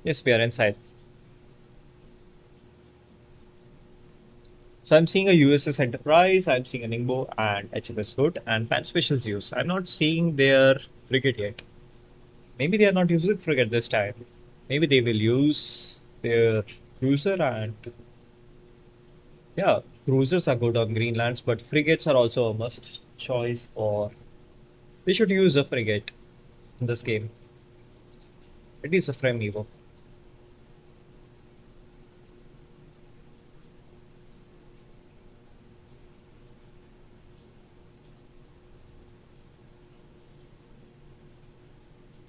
Yes, we are inside. So I'm seeing a USS Enterprise, I'm seeing an Ningbo and HMS Hood and Pan Special Zeus. I'm not seeing their frigate yet. Maybe they are not using frigate this time. Maybe they will use their cruiser and yeah, cruisers are good on Greenlands, but frigates are also a must choice for. They should use a frigate in this game. It is a frame Evo.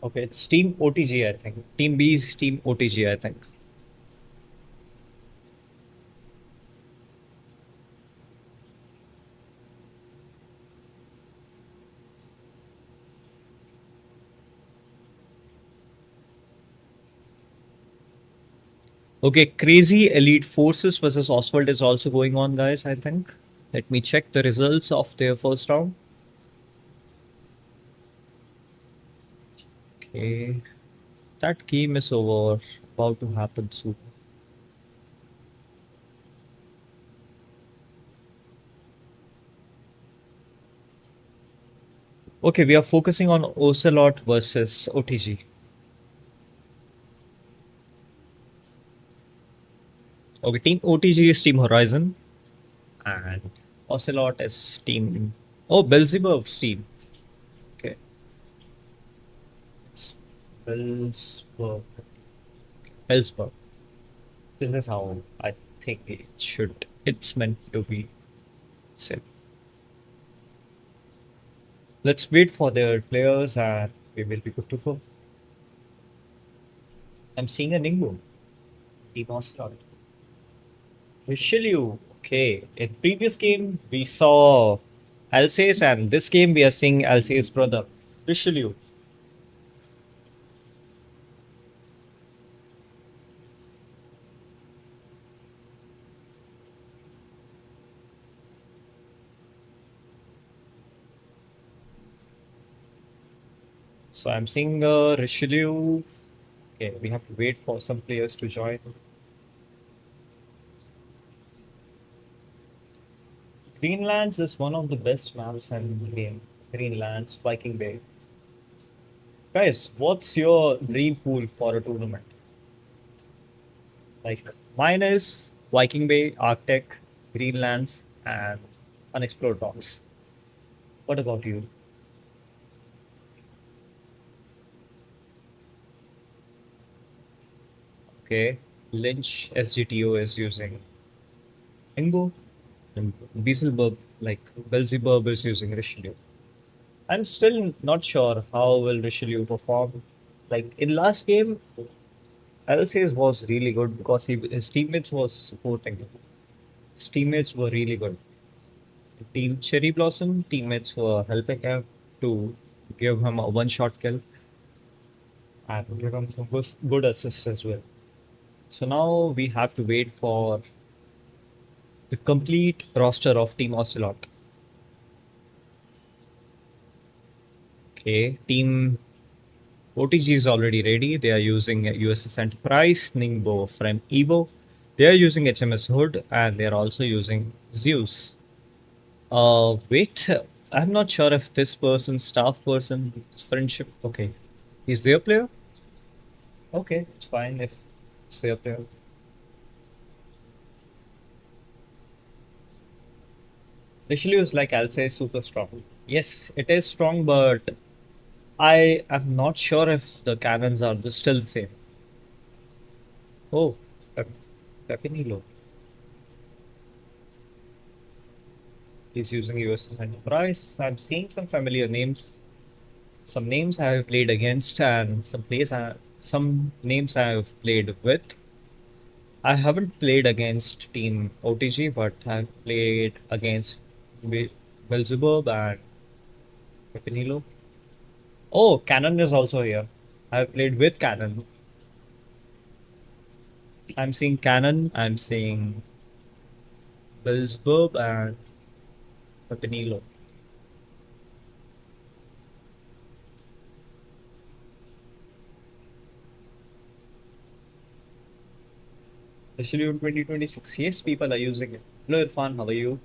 Okay, it's Team OTG, I think. Team B's Team OTG, I think. Okay, Crazy Elite Forces versus Oswald is also going on, guys, I think. Let me check the results of their first round. Okay. That game is over. About to happen soon. Okay, we are focusing on Ocelot versus OTG. Okay, Team OTG is Team Horizon. And Ocelot is Team. Oh, Beelzebub's team. Okay. It's Beelzebub. Beelzebub. This is how I think it should. It's meant to be said. Let's wait for their players and we will be good to go. I'm seeing a Ningbo. Team Ocelot. Richelieu. Okay. In previous game we saw Alsace and this game we are seeing Alsace's brother. Richelieu. So I'm seeing Richelieu. Okay, we have to wait for some players to join. Greenlands is one of the best maps in the game. Greenlands, Viking Bay. Guys, what's your dream pool for a tournament? Like mine is Viking Bay, Arctic, Greenlands, and unexplored docks. What about you? Okay, Lynch SGTO is using Ingo, and Beelzebub is using Richelieu. I'm still not sure how will Richelieu perform. Like in last game, Alsace was really good because his teammates was supporting him. His teammates were really good. Team Cherry Blossom teammates were helping him to give him a one-shot kill and give him some good assists as well. So now we have to wait for the complete roster of Team Ocelot. Okay, Team OTG is already ready. They are using USS Enterprise, Ningbo from Evo. They are using HMS Hood and they are also using Zeus. Wait, I'm not sure if this person, staff person, friendship. Okay, is their player? Okay, it's fine if it's their player. Richelieu is like I'll say super strong. Yes, it is strong, but I am not sure if the cannons are still the same. Oh, Pep- Pepinillo. He's using USS Enterprise. I'm seeing some familiar names. Some names I have played against, and some names I have played with. I haven't played against Team OTG, but I've played against Be- Beelzebub and Pepinillo. Oh, Cannon is also here. I've played with Cannon. I'm seeing Cannon, I'm seeing Beelzebub and Pepinillo. Especially in 2026. Yes, people are using it. Hello, Irfan. How are you?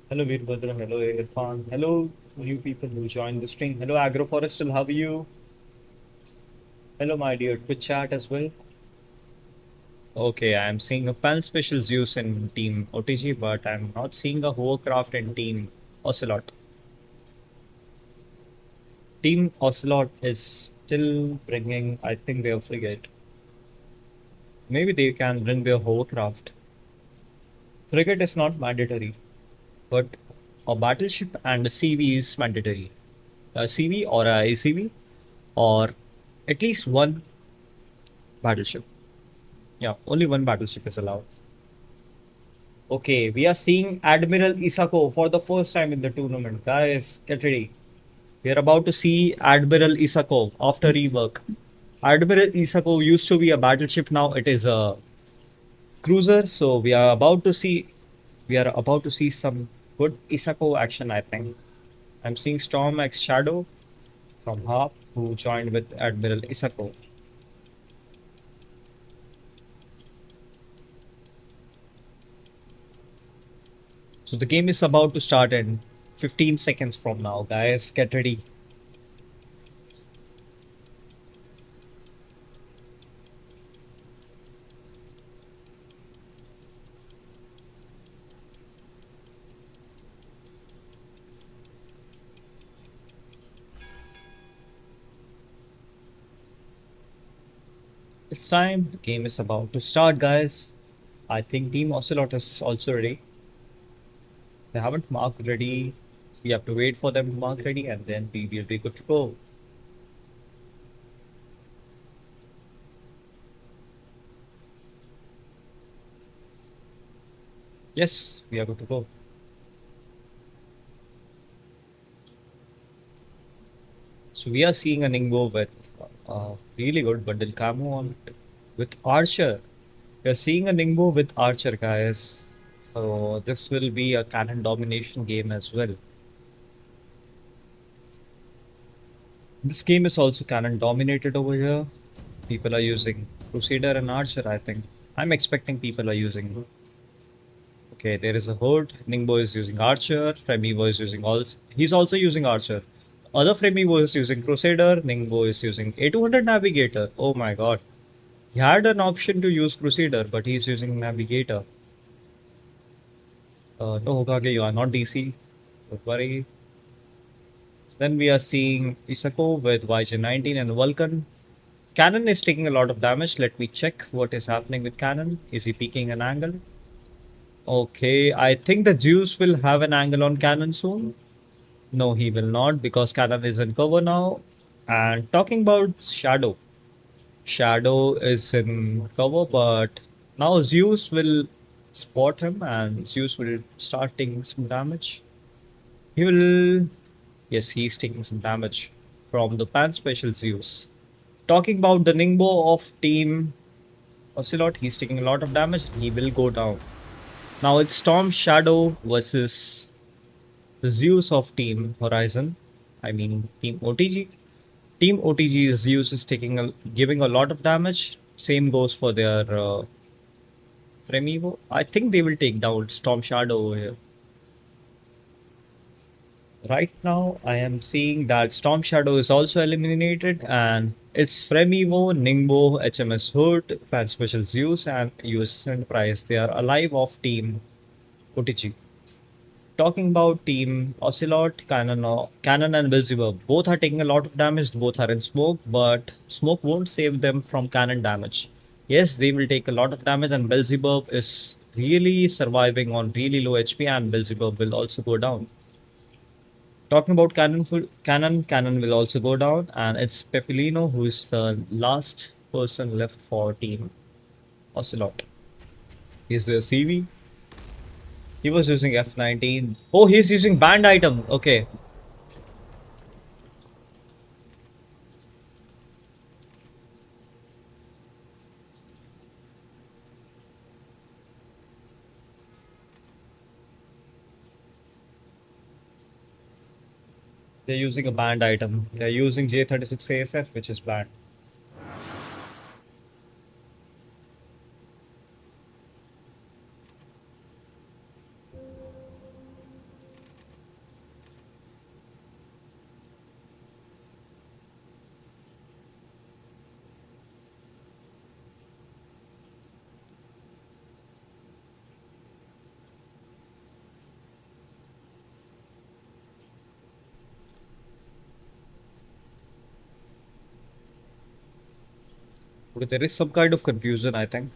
Hello, Veerbhadra. Hello, Irfan. Hello, new people who joined the stream. Hello, Agroforestal. How are you? Hello, my dear Twitch chat as well. Okay, I'm seeing a pan special Zeus in Team OTG, but I'm not seeing a hovercraft in Team Ocelot. Team Ocelot is still bringing, I think, their frigate. Maybe they can bring their hovercraft. Frigate is not mandatory, but a battleship and a CV is mandatory. A CV or a ACV or at least one battleship. Yeah, only one battleship is allowed. Okay, we are seeing Admiral Isako for the first time in the tournament. Guys, get ready. We are about to see Admiral Isako after rework. Admiral Isako used to be a battleship, now it is a cruiser. So we are about to see some good Isako action, I think. I'm seeing Storm X Shadow from Harp who joined with Admiral Isako. So the game is about to start in 15 seconds from now, guys. Get ready. It's time. The game is about to start, guys. I think Team Ocelot is also ready. They haven't marked ready. We have to wait for them to mark ready and then we will be good to go. Yes, we are good to go. So we are seeing a Ningbo with really good bundle camo on it with Archer. We are seeing a Ningbo with Archer, guys. So this will be a cannon domination game as well. This game is also cannon dominated over here. People are using Crusader and Archer, I think. I'm expecting people are using. Okay, there is a Hood. Ningbo is using Archer. Fremivo is using also. He's also using Archer. Other Fremivo is using Crusader. Ningbo is using A200 Navigator. Oh my god. He had an option to use Crusader, but he's using Navigator. No, Hokage, you are not DC. Don't worry. Then we are seeing Isako with YG19 and Vulcan. Cannon is taking a lot of damage. Let me check what is happening with Cannon. Is he peeking an angle? Okay, I think the Zeus will have an angle on Cannon soon. No, he will not because Cannon is in cover now. And talking about Shadow. Shadow is in cover, but now Zeus will spot him and Zeus will start taking some damage. He will. Yes, he's taking some damage from the Pan Special Zeus. Talking about the Ningbo of Team Ocelot, he's taking a lot of damage. He will go down. Now it's Storm Shadow versus the Zeus of Team Horizon. I mean Team OTG. Team OTG Zeus is giving a lot of damage. Same goes for their Fremivo. I think they will take down Storm Shadow over here. Right now, I am seeing that Storm Shadow is also eliminated, and it's Fremivo, Ningbo, HMS Hood, Fan Special Zeus, and US Enterprise. They are alive of Team OTG. Talking about Team Ocelot, Cannon and Beelzebub, both are taking a lot of damage, both are in smoke, but smoke won't save them from cannon damage. Yes, they will take a lot of damage, and Beelzebub is really surviving on really low HP, and Beelzebub will also go down. Talking about Cannon will also go down, and it's Pepilino who is the last person left for Team Ocelot. He's the CV. He was using F19. Oh, he's using banned item. Okay. They're using a banned item. They're using J36 ASF, which is banned. Okay, there is some kind of confusion, I think.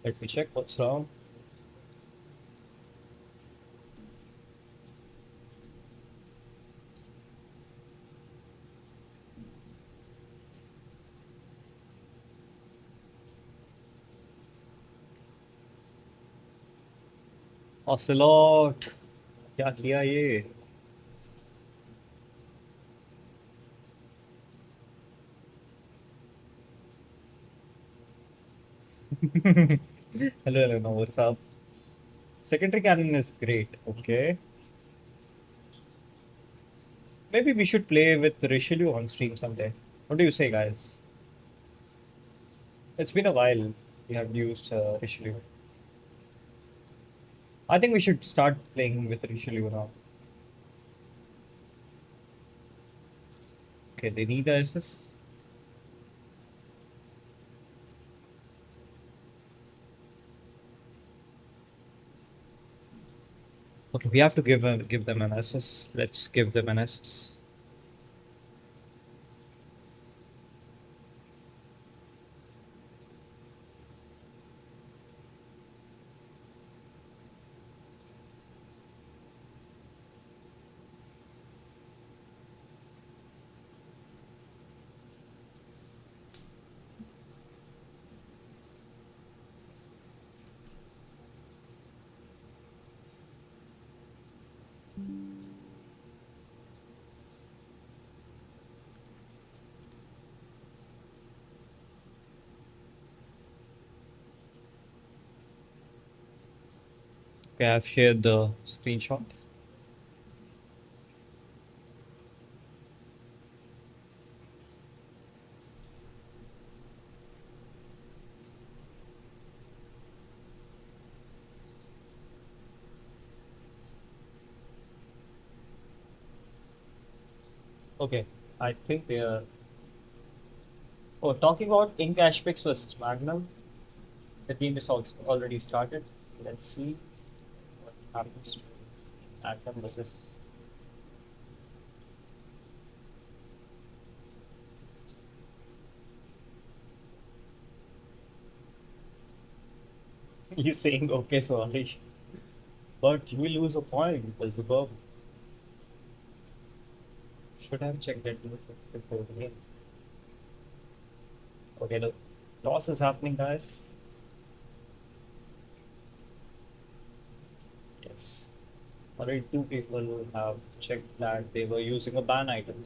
Let me check what's wrong. Ocelot, क्या किया ये? Hello, no, what's up? Secondary cannon is great. Okay, maybe we should play with Richelieu on stream someday. What do you say, guys? It's been a while we have used Richelieu. I think we should start playing with Richelieu now. Okay, they need assist. Okay, we have to give them an assist. Let's give them an assist. Okay, I've shared the screenshot. Okay, I think they are. Oh, talking about Ink Ashpix versus Magnum, the game is also already started. Let's see what happens to Magnum versus. He's saying okay, sorry, but you will lose a point, Beelzebub. Should have checked it before the game. Okay, the toss is happening, guys. Yes. Already two people have checked that they were using a ban item.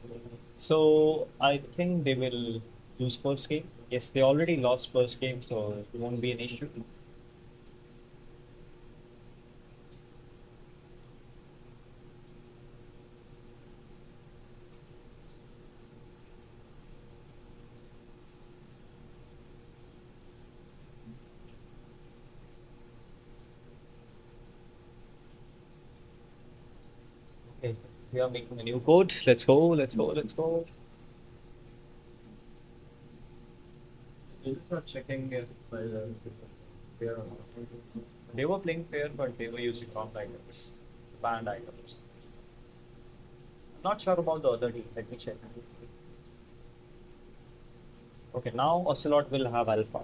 So I think they will lose first game. Yes, they already lost first game, so it won't be an issue. Okay, we are making a new code. Let's go, let's go, let's go. Just not checking if fair or not. They were playing fair, but they were using wrong items, banned items. I'm not sure about the other team. Let me check. Okay, now Ocelot will have alpha.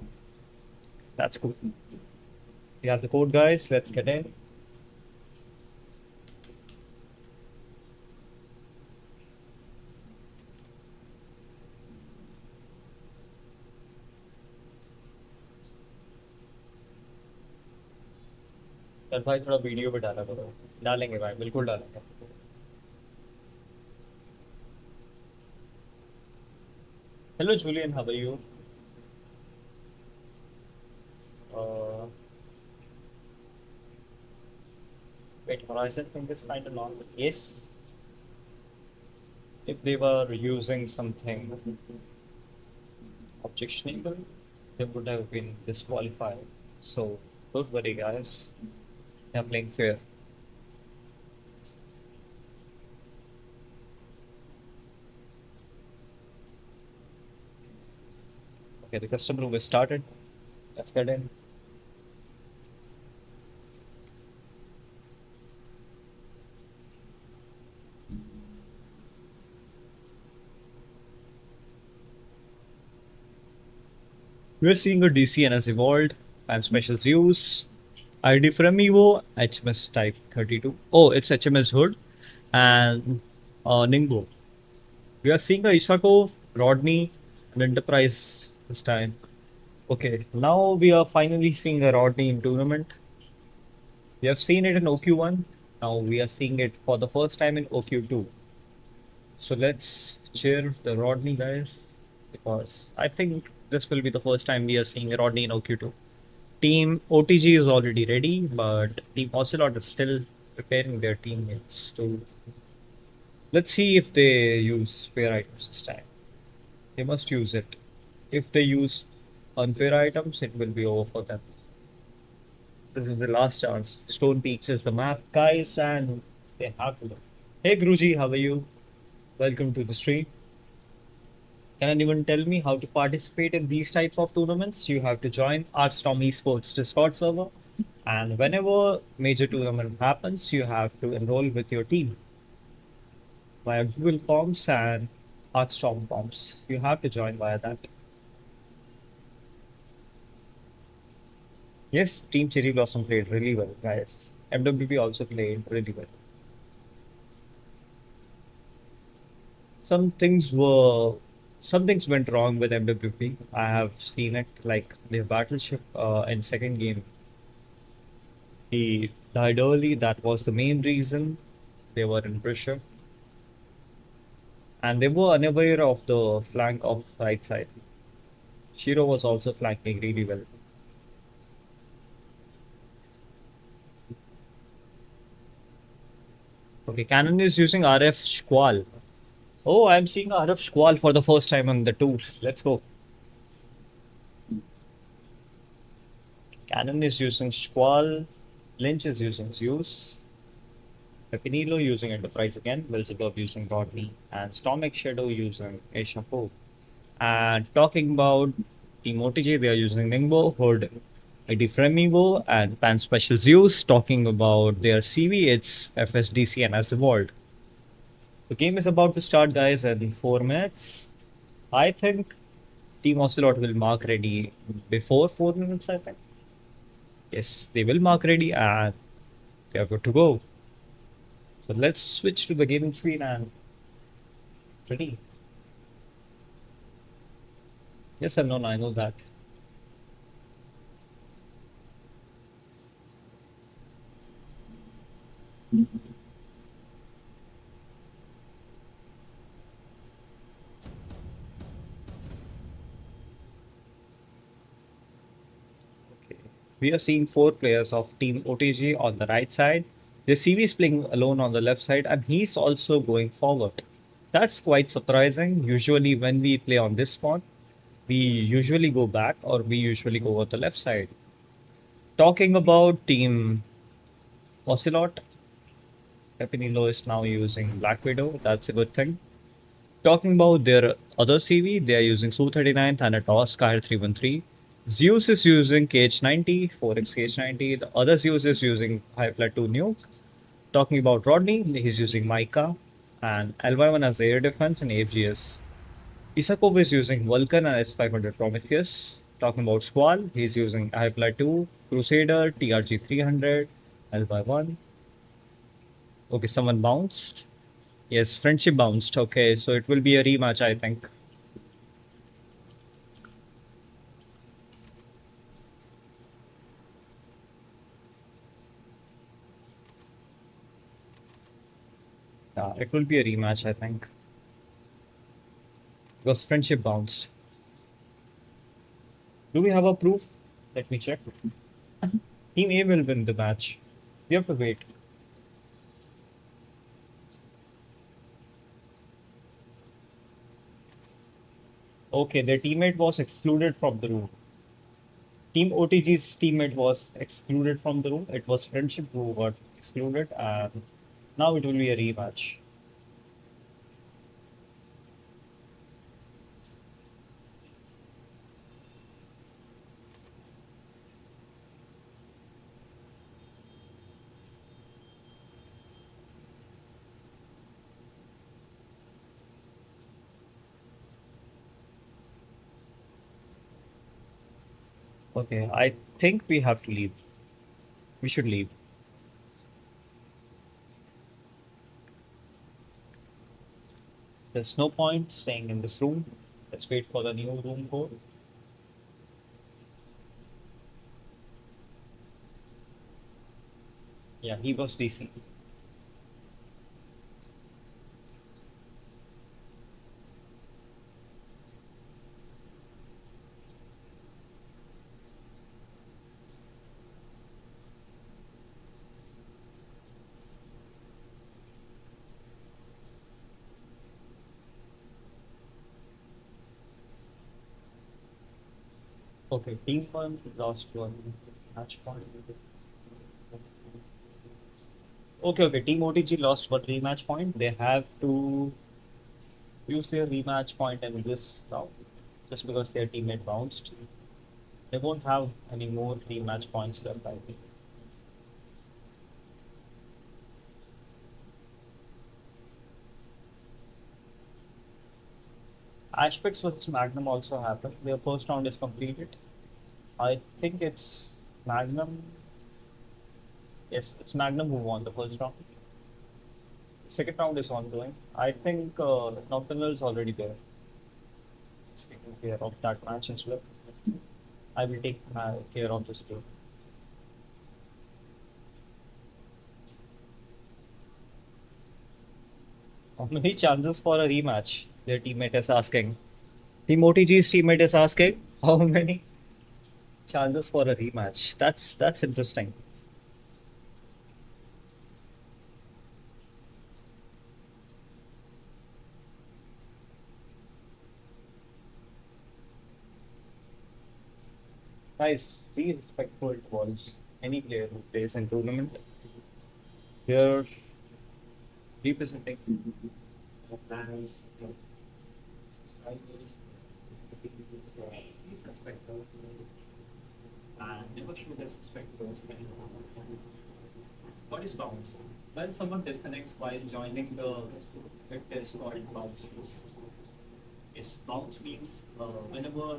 That's cool. We have the code, guys. Let's get in. चल भाई थोड़ा video भी डाला करो डालेंगे भाई बिल्कुल डालेंगे hello Julian how are you wait horizon thing is kind of long but yes if they were using something objectionable they would have been disqualified so don't worry guys they're playing fair. Okay, the custom room is started. Let's get in. We're seeing a DCN as evolved and specials use. ID from Evo, HMS Type 32. Oh, it's HMS Hood and Ningbo. We are seeing a Isako, Rodney, and Enterprise this time. Okay, now we are finally seeing a Rodney in tournament. We have seen it in OQ1. Now we are seeing it for the first time in OQ2. So let's cheer the Rodney guys because I think this will be the first time we are seeing a Rodney in OQ2. Team OTG is already ready, but Team Ocelot is still preparing their teammates to. Let's see if they use fair items this time. They must use it. If they use unfair items, it will be over for them. This is the last chance. Stone Peaks is the map, guys, and they have to look. Hey Guruji, how are you? Welcome to the stream. Can anyone tell me how to participate in these type of tournaments? You have to join Artstorm Esports Discord server, and whenever major tournament happens, you have to enroll with your team via Google Forms and Artstorm Forms. You have to join via that. Yes, Team Cherry Blossom played really well, guys. MWP also played really well. Some things were, some things went wrong with MWP. I have seen it, like their battleship in second game. He died early. That was the main reason they were in pressure, and they were unaware of the flank of right side. Shiro was also flanking really well. Okay, Cannon is using RF Squall. Oh, I'm seeing RF Squall for the first time on the tour. Let's go. Cannon is using Squall. Lynch is using Zeus. Pepinilo using Enterprise again. Belzebub using Rodney. And Stormic Shadow using Aishapo. And talking about Team OTG, they are using Ningbo, Hood, ID Fremivo, and Pan Special Zeus. Talking about their CV, it's FSDC and as evolved. The game is about to start, guys, in 4 minutes. I think Team Ocelot will mark ready before 4 minutes, I think. Yes, they will mark ready and they are good to go. So let's switch to the gaming screen and ready. Yes and no, I know that. Okay. We are seeing 4 players of Team OTG on the right side. The CV is playing alone on the left side and he's also going forward. That's quite surprising. Usually when we play on this spot, we usually go back or we usually go on the left side. Talking about Team Ocelot, Pepinillo is now using Black Widow. That's a good thing. Talking about their other CV, they are using Su-39 Thanatos Sky 313. Zeus is using KH-90, 4x KH-90. The other Zeus is using Highflat 2 Nuke. Talking about Rodney, he's using Micah. And LY1 has air defense and AFGS. Isakov is using Vulcan and S500 Prometheus. Talking about Squall, he's using Highflat 2, Crusader, TRG 300, LY1. Okay, someone bounced. Yes, friendship bounced. Okay, so it will be a rematch, I think. Yeah, it will be a rematch, I think. Because friendship bounced. Do we have a proof? Let me check. Team A will win the match. We have to wait. Okay, their teammate was excluded from the room. Team OTG's teammate was excluded from the room. It was Friendship who got excluded, and now it will be a rematch. Okay, I think we have to leave. We should leave. There's no point staying in this room. Let's wait for the new room code. Yeah, he was DC. Okay, team one lost one match point. Okay, team OTG lost one rematch point. They have to use their rematch point in this round just because their teammate bounced. They won't have any more rematch points left, I think. Aspects versus Magnum also happened. Their first round is completed. I think it's Magnum. Yes, it's Magnum who won the first round. Second round is ongoing. I think Nocturnal is already there. It's taking care of that match as well. I will take care of this game. How many chances for a rematch? Their teammate is asking. Team OTG's teammate is asking how many chances for a rematch. That's interesting. Guys, be respectful towards any player who plays in tournament. They're representing the plans. Please respect them and never show disrespect towards anyone. What is bounce? When someone disconnects while joining the it is called bounce. Yes, bounce means whenever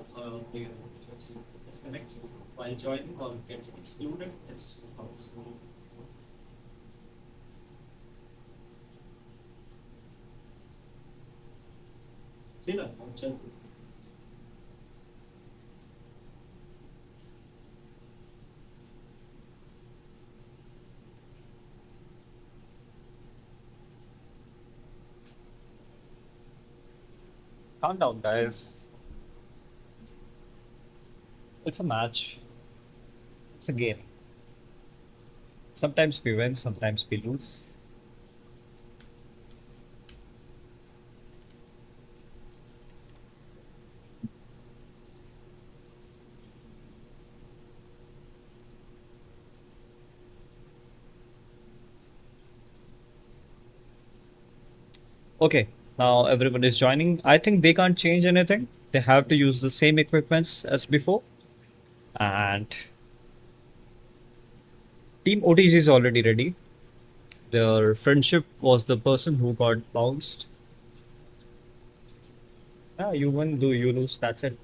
player just disconnects while joining or gets excluded, it's bounce. See that? Calm down, guys. It's a match. It's a game. Sometimes we win, sometimes we lose. Okay, now everyone is joining. I think they can't change anything. They have to use the same equipments as before. And Team OTG is already ready. Their friendship was the person who got bounced. Yeah, you win, do you lose? That's it.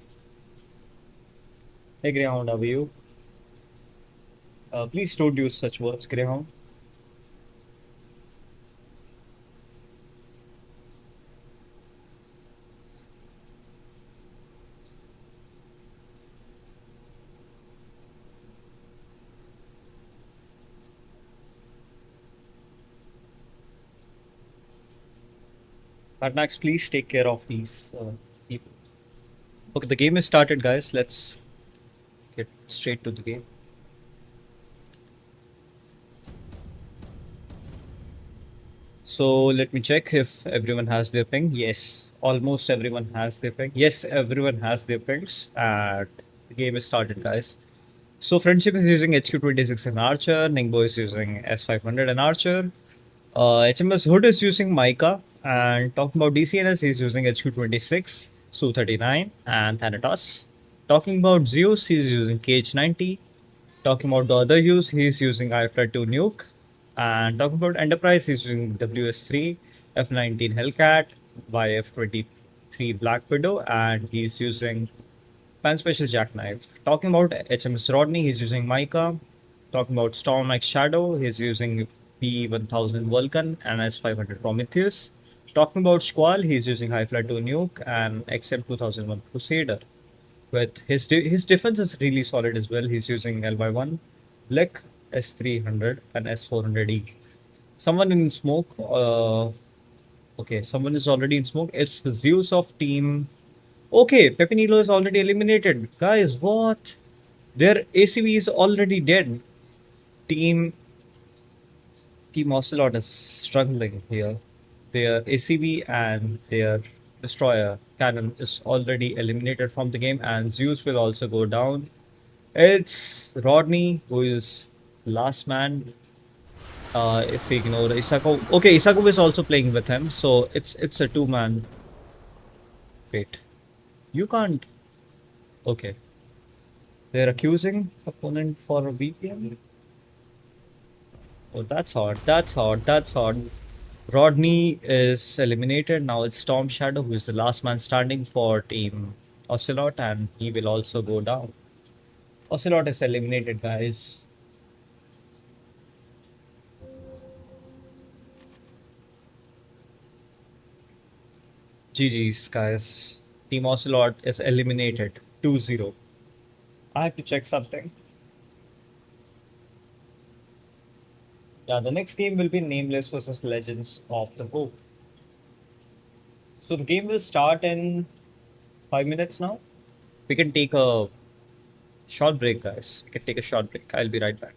Hey, Greyhound, how are you? Please don't use such words, Greyhound. But Max, please take care of these people. Okay, the game is started, guys. Let's get straight to the game. So let me check if everyone has their ping. Yes, almost everyone has their ping. Yes, everyone has their pings. And the game is started, guys. So Friendship is using HQ26 and Archer. Ningbo is using S500 and Archer. HMS Hood is using Mica. And talking about DCNS, he's using HQ26, Su-39, and Thanatos. Talking about Zeus, he's using KH90. Talking about the other use, he's using IFR 2 Nuke. And talking about Enterprise, he's using WS3, F19 Hellcat, YF23 Black Widow, and he's using Pan Special Jackknife. Talking about HMS Rodney, he's using Mica. Talking about Storm X Shadow, he's using P1000 Vulcan and S500 Prometheus. Talking about Squall, he's using High Flight 2 Nuke and XM2001 Crusader. With his defense is really solid as well. He's using LY1, Lek S300 and S400E. Someone in smoke. Okay, someone is already in smoke. It's the Zeus of team. Okay, Pepinillo is already eliminated. Guys, what? Their ACV is already dead. Team Team Ocelot is struggling here. Their ACV and their destroyer cannon is already eliminated from the game, and Zeus will also go down. It's Rodney who is last man. If we ignore Isako, okay, Isako is also playing with him, so it's a two-man. Wait, you can't. Okay, they're accusing opponent for a VPN. Oh, that's hard. That's hard. That's hard. Rodney is eliminated. Now it's Storm Shadow who is the last man standing for Team Ocelot, and he will also go down. Ocelot is eliminated, guys. GG's, guys. Team Ocelot is eliminated 2-0. I have to check something. Yeah, the next game will be Nameless versus Legends of the Hope. So the game will start in 5 minutes now. We can take a short break, guys. We can take a short break. I'll be right back.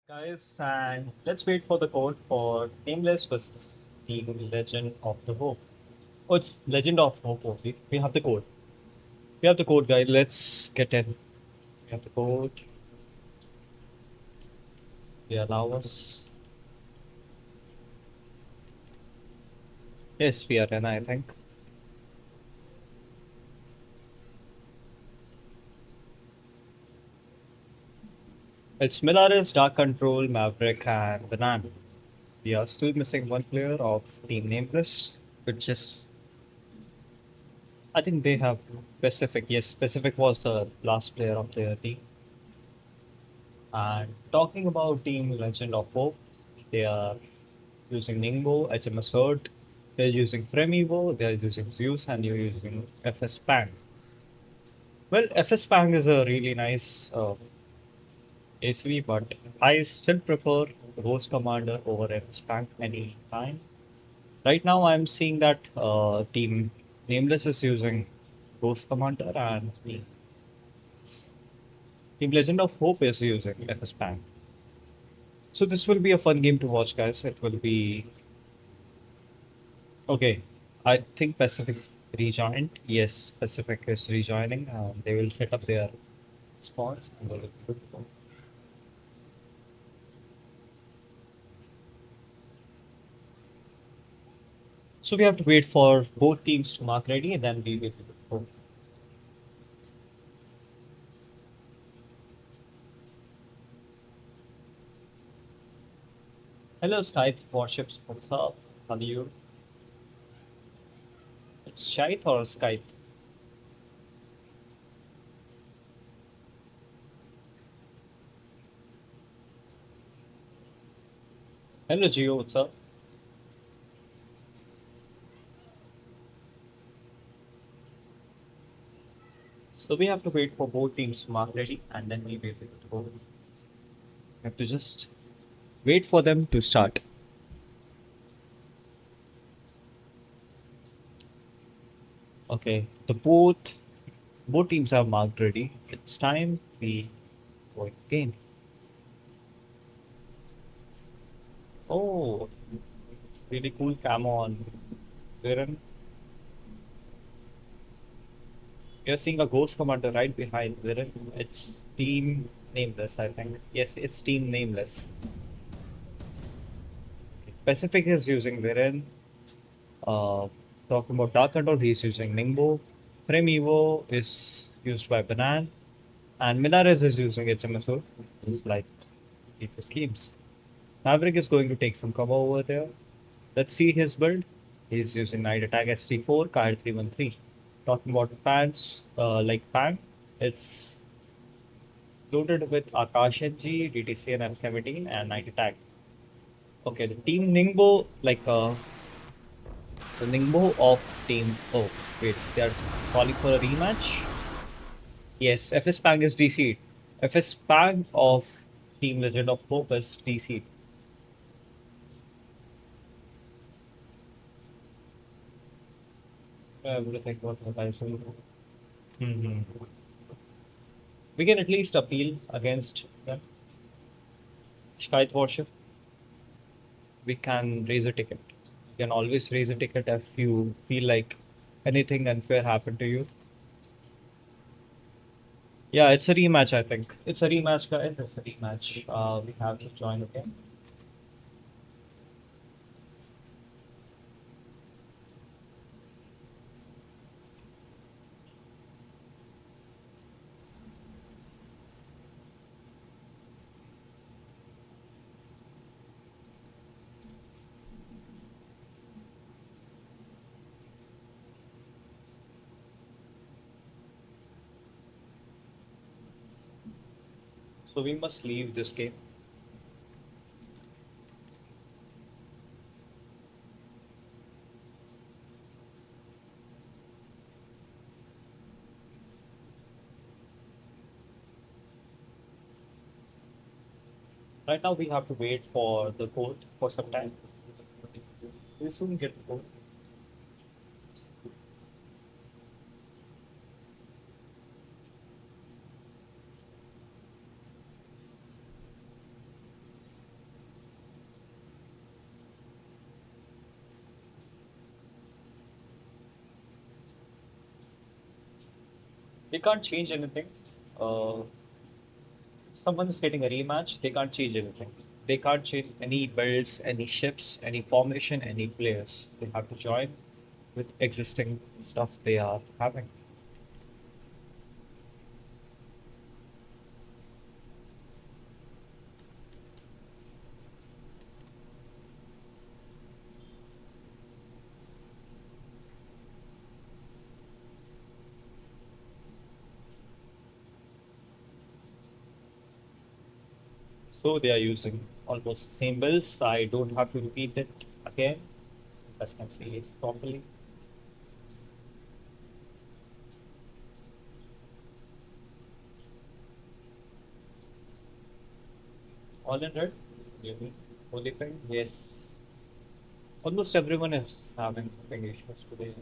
Guys, and let's wait for the code for Nameless versus Team Legend of the Hope. Oh, it's Legend of Hope only. We have the code. We have the code, guys. Let's get in. We have the code. They allow us. Yes, we are in, I think. It's Milaris, Dark Control, Maverick, and Banan. We are still missing one player of Team Nameless, which is, I think they have Pacific. Yes, Pacific was the last player of their team. And talking about Team Legend of Hope, they are using Ningbo, HMS Hurt, they're using Fremevo, they're using Zeus, and you're using FS Pang. Well, FS Pang is a really nice ACV, but I still prefer Ghost Commander over FS Pang any time. Right now, I'm seeing that Team Nameless is using Ghost Commander and Team Legend of Hope is using FS Pang. So this will be a fun game to watch, guys. It will be okay. I think Pacific rejoined. Yes, Pacific is rejoining. They will set up their spawns. And they will be good to go. So we have to wait for both teams to mark ready, and then we will go. Hello, Scythe Warships. What's up? How are you? It's Scythe or Skype? Hello, Geo. What's up? So we have to wait for both teams to mark ready, and then we will be able to go. We have to just wait for them to start. Okay, the both teams have marked ready. It's time we go again. Oh, really cool camo on Viren. You're seeing a Ghost Commander right behind Viren. It's Team Nameless, I think. Yes, it's Team Nameless. Pacific is using Viren. Uh, Talking about Dark Control, he's using Ningbo. Frame Evo is used by Banan. And Minares is using HMSO. It's like keep his schemes. Maverick is going to take some cover over there. Let's see his build. He's using Night Attack ST4, card 313. Talking about pants, like Pan, it's loaded with Akash NG, DTC and F17 and Night Attack. Okay, the team Ningbo, like the Ningbo of team. Oh, wait, they are calling for a rematch? Yes, FS Pang is DC'd. FS Pang of Team Legend of Hope is DC'd. Everything what I say. Mhm. We can at least appeal against them. Skype Warship. We can raise a ticket. You can always raise a ticket if you feel like anything unfair happened to you. Yeah, it's a rematch, I think. It's a rematch, guys. It's a rematch. We have to join again. So we must leave this game. Right now, we have to wait for the code for some time. We'll soon get the code. They can't change anything. Someone is getting a rematch, they can't change anything. They can't change any builds, any ships, any formation, any players. They have to join with existing stuff they are having. So they are using almost the same builds. I don't have to repeat it again. You guys can see it properly. All in red. Holy ping. Yes. Almost everyone is having ping issues today.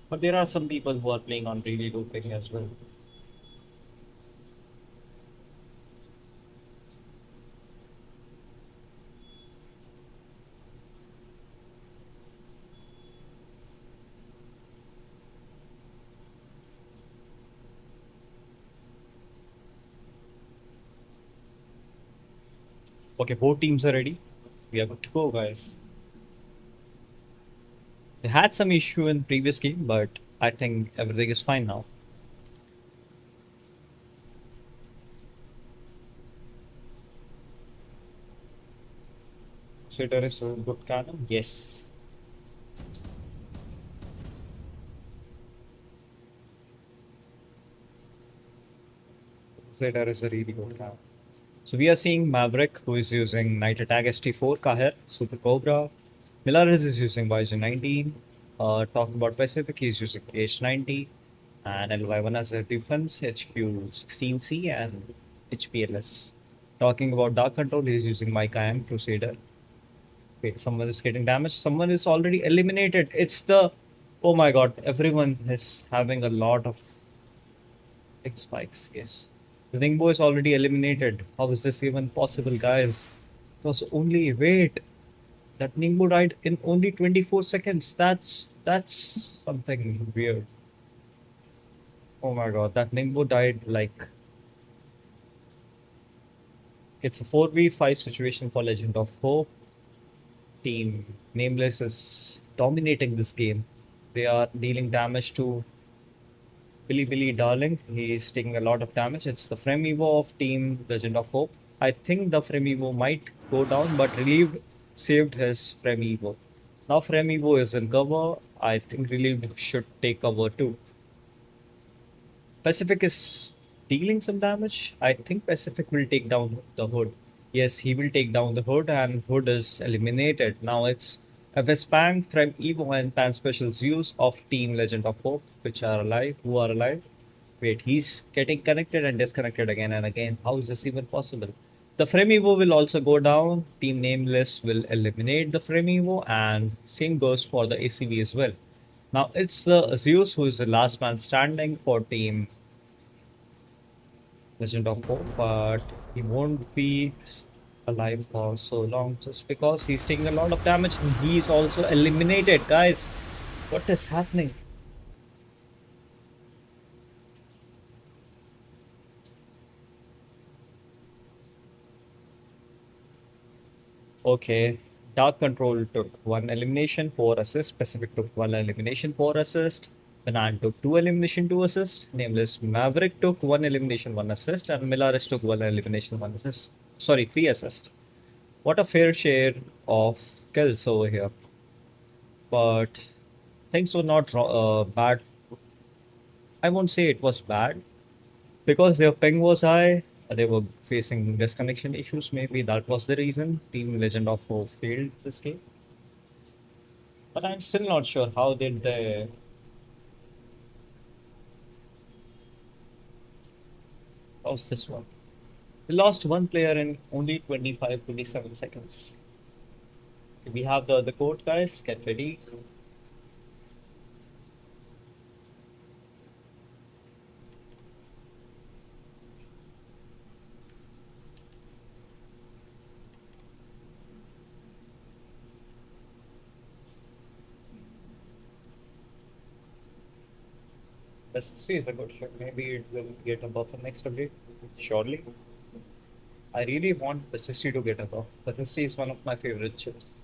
But there are some people who are playing on really low ping as well. Okay, both teams are ready. We are good to go, guys. They had some issue in previous game, but I think everything is fine now. So there is a good cannon. Yes. So there is a really good cannon. So we are seeing Maverick, who is using Night Attack ST4, Kahir, Super Cobra. Milaris is using Ryzen 19. Talking about Pacific, he's using H90. And LY1 as a defense, HQ16C and HPLS. Talking about Dark Control, he's using Micah M Crusader. Wait, someone is getting damaged. Someone is already eliminated. It's the. Oh my god, everyone is having a lot of big spikes. Yes. The Ningbo is already eliminated. How is this even possible, guys? It was only. Wait. That Ningbo died in only 24 seconds. That's something weird. Oh my god, that Ningbo died like. It's a 4v5 situation for Legend of Hope. Team Nameless is dominating this game. They are dealing damage to Billy Darling. He is taking a lot of damage. It's the Fremivo of Team Legend of Hope. I think the Fremivo might go down, but Relieved saved his Fremivo. Now Fremivo is in cover. I think Relieved should take cover too. Pacific is dealing some damage. I think Pacific will take down the Hood. Yes, he will take down the Hood, and Hood is eliminated. Now it's Vespang, Frem Evo, and Pan Special Zeus of Team Legend of Hope, which are alive, who are alive. Wait, he's getting connected and disconnected again and again. How is this even possible? The Fremivo will also go down. Team Nameless will eliminate the Fremivo, and same goes for the ACV as well. Now it's the Zeus who is the last man standing for Team Legend of Hope, but he won't be alive for so long just because he's taking a lot of damage and he's also eliminated. Guys, what is happening? Okay, Dark Control took 1 elimination, 4 assists. Pacific took 1 elimination, 4 assists. Banan took 2 elimination, 2 assists. Nameless Maverick took 1 elimination, 1 assist. And Milaris took 1 elimination, 1 assist. Sorry, 3 assists. What a fair share of kills over here. But things were not bad. I won't say it was bad because their ping was high. They were facing disconnection issues. Maybe that was the reason Team Legend of Hope failed this game. But I'm still not sure how did they. How's this one? We lost one player in only 25, 27 seconds. Okay, we have the other code, guys. Get ready. SSC is a good ship. Maybe it will get a buff in next update. Surely. I really want SSC to get a buff. SSC is one of my favorite chips.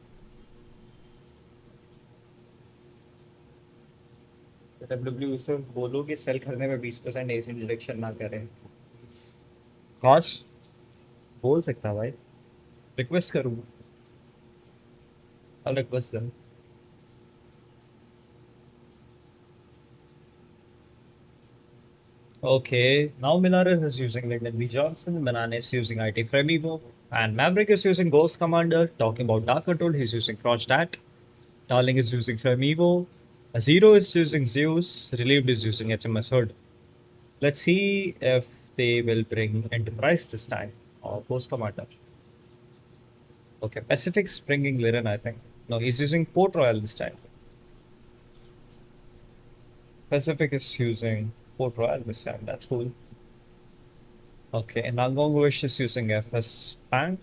W से बोलो कि cell करने में 20% AC deduction ना करें काश बोल सकता भाई रिक्वेस्ट करूँ I'll request them. Okay, now Minaris is using Lyndon B. Johnson, Manan is using IT Fremivo, and Maverick is using Ghost Commander. Talking about Dark Control, he's using Kronstadt. Darling is using Fremivo. Zero is using Zeus. Relieved is using HMS Hood. Let's see if they will bring Enterprise this time or Ghost Commander. Okay, Pacific is bringing Liren, I think. No, he's using Port Royal this time. Pacific is using Port Royal this time. That's cool. Okay, and Nangong is using FS Bank.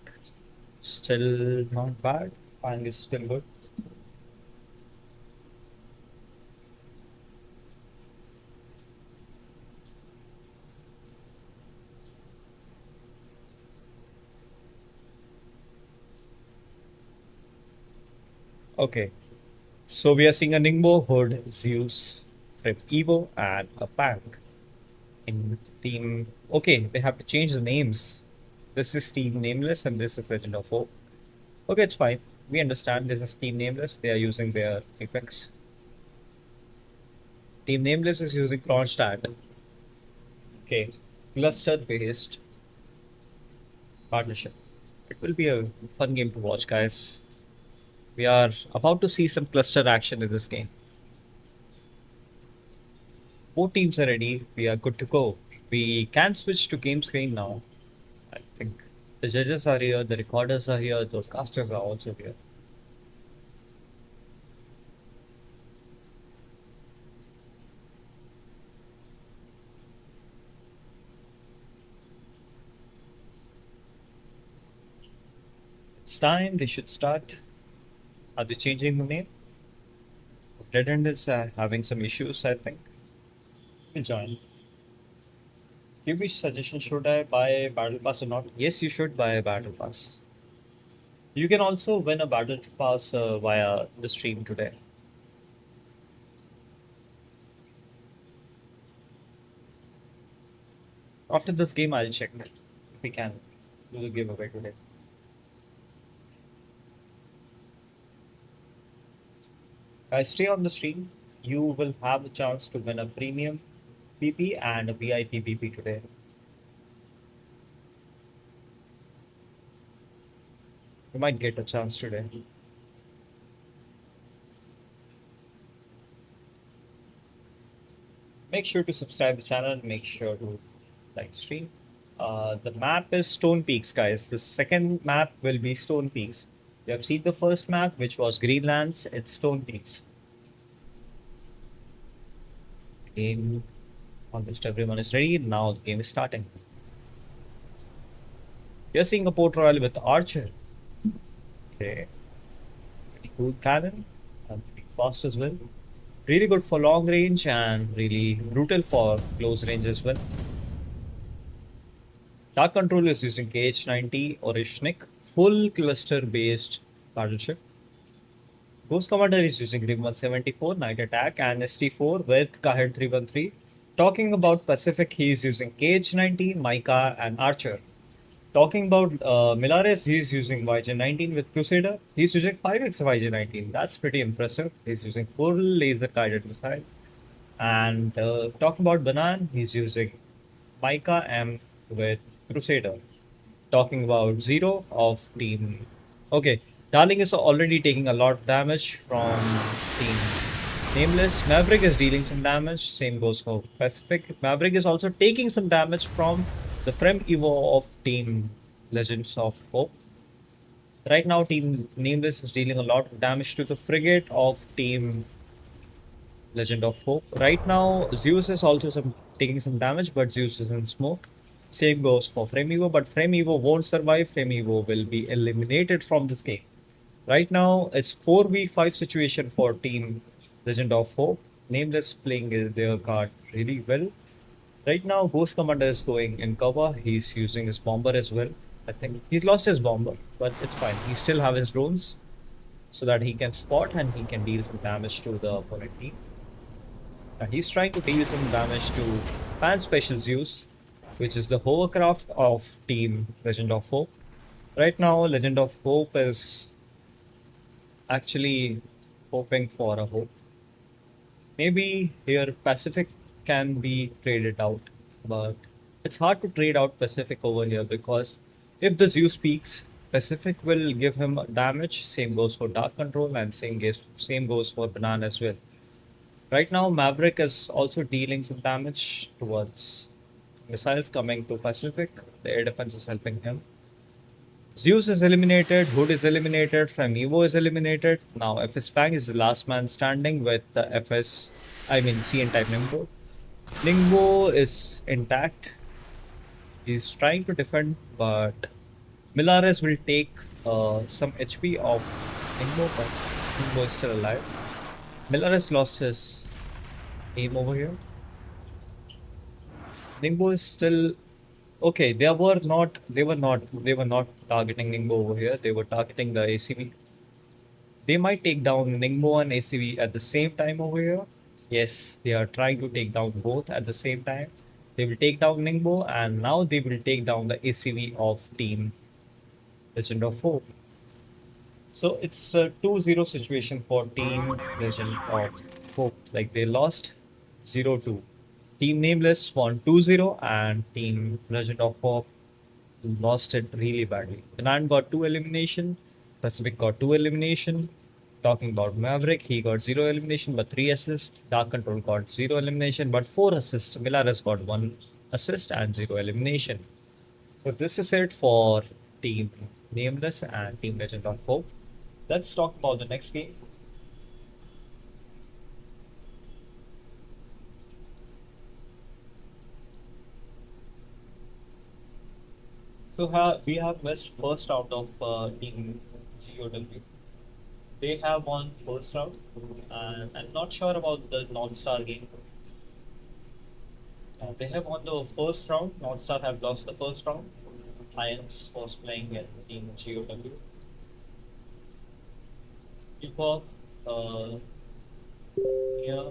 Still not bad. Bank is still good. Okay, so we are seeing a Ningbo, Hood, Zeus, Flip Evo, and a Bank in team. Okay, they have to change the names. This is Team Nameless and this is Legend of Hope. Okay, it's fine. We understand this is Team Nameless. They are using their effects. Team Nameless is using Kronstadt. Okay, cluster based partnership. It will be a fun game to watch, guys. We are about to see some cluster action in this game. Both teams are ready. We are good to go. We can switch to game screen now. I think the judges are here, the recorders are here, the casters are also here. It's time, they should start. Are they changing the name? Red End is having some issues, I think. We'll join. Give me suggestion, should I buy a battle pass or not? Yes, you should buy a battle pass. You can also win a battle pass via the stream today. After this game, I'll check if we can do the giveaway today. Guys, stay on the stream. You will have a chance to win a premium PP and a VIP PP today. You might get a chance today. Make sure to subscribe the channel. Make sure to like the stream. The map is Stone Peaks, guys. The second map will be Stone Peaks. You have seen the first map, which was Greenlands. It's Stone Peaks. Game almost everyone is ready. Now the game is starting. You're seeing a Port Royal with Archer. Okay. Pretty cool cannon. And pretty fast as well. Really good for long range and really brutal for close range as well. Dark Control is using KH-90 or Ishnik, full cluster based battleship. Ghost Commander is using Rim 174, Night Attack, and ST4 with Kahed 313. Talking about Pacific, he is using KH-90, Micah, and Archer. Talking about Milares, he's using YJ-19 with Crusader. He's using 5x YJ-19. That's pretty impressive. He's using full laser guided missile. And talking about Banan, he's using Micah M with Crusader. Talking about Zero of Team. Okay, Darling is already taking a lot of damage from Team Nameless. Maverick is dealing some damage. Same goes for Pacific. Maverick is also taking some damage from the Frem Evo of Team Legends of Hope. Right now, Team Nameless is dealing a lot of damage to the frigate of Team Legend of Hope. Right now, Zeus is also taking some damage, but Zeus is in smoke. Same goes for Frame Evo, but Frame Evo won't survive. Frame Evo will be eliminated from this game. Right now, it's 4v5 situation for Team Legend of Hope. Nameless playing their card really well. Right now, Ghost Commander is going in cover. He's using his bomber as well. I think he's lost his bomber, but it's fine. He still have his drones so that he can spot and he can deal some damage to the opponent team. He's trying to deal some damage to Pan Special Zeus, which is the hovercraft of Team Legend of Hope. Right now, Legend of Hope is actually hoping for a hope. Maybe here Pacific can be traded out, but it's hard to trade out Pacific over here because if the Zeus peaks, Pacific will give him damage. Same goes for Dark Control and same goes for Banana as well. Right now, Maverick is also dealing some damage towards missiles coming to Pacific. The air defense is helping him. Zeus is eliminated, Hood is eliminated, Evo is eliminated. Now FS Bang is the last man standing with the CN type Nimbo. Ningbo is intact. He's trying to defend, but Milares will take some HP off Ningbo, but Ningbo is still alive. Milares lost his aim over here. Ningbo is still okay. They were not targeting Ningbo over here. They were targeting the ACV. They might take down Ningbo and ACV at the same time over here. Yes, they are trying to take down both at the same time. They will take down Ningbo and now they will take down the ACV of Team Legend of Hope. So it's a 2-0 situation for Team Legend of Hope. Like they lost 0-2. Team Nameless won 2-0 and Team Legend of Hope lost it really badly. Banan got 2 elimination, Pacific got 2 elimination. Talking about Maverick, he got 0 elimination but 3 assists. Dark Control got 0 elimination but 4 assists. Milares got 1 assist and 0 elimination. So this is it for Team Nameless and Team Legend of Hope. Let's talk about the next game. So we have missed first round of Team GOW. They have won first round, and I'm not sure about the non-star game. They have won the first round. Non-star have lost the first round. Lions was playing at Team GOW. Peacock, here,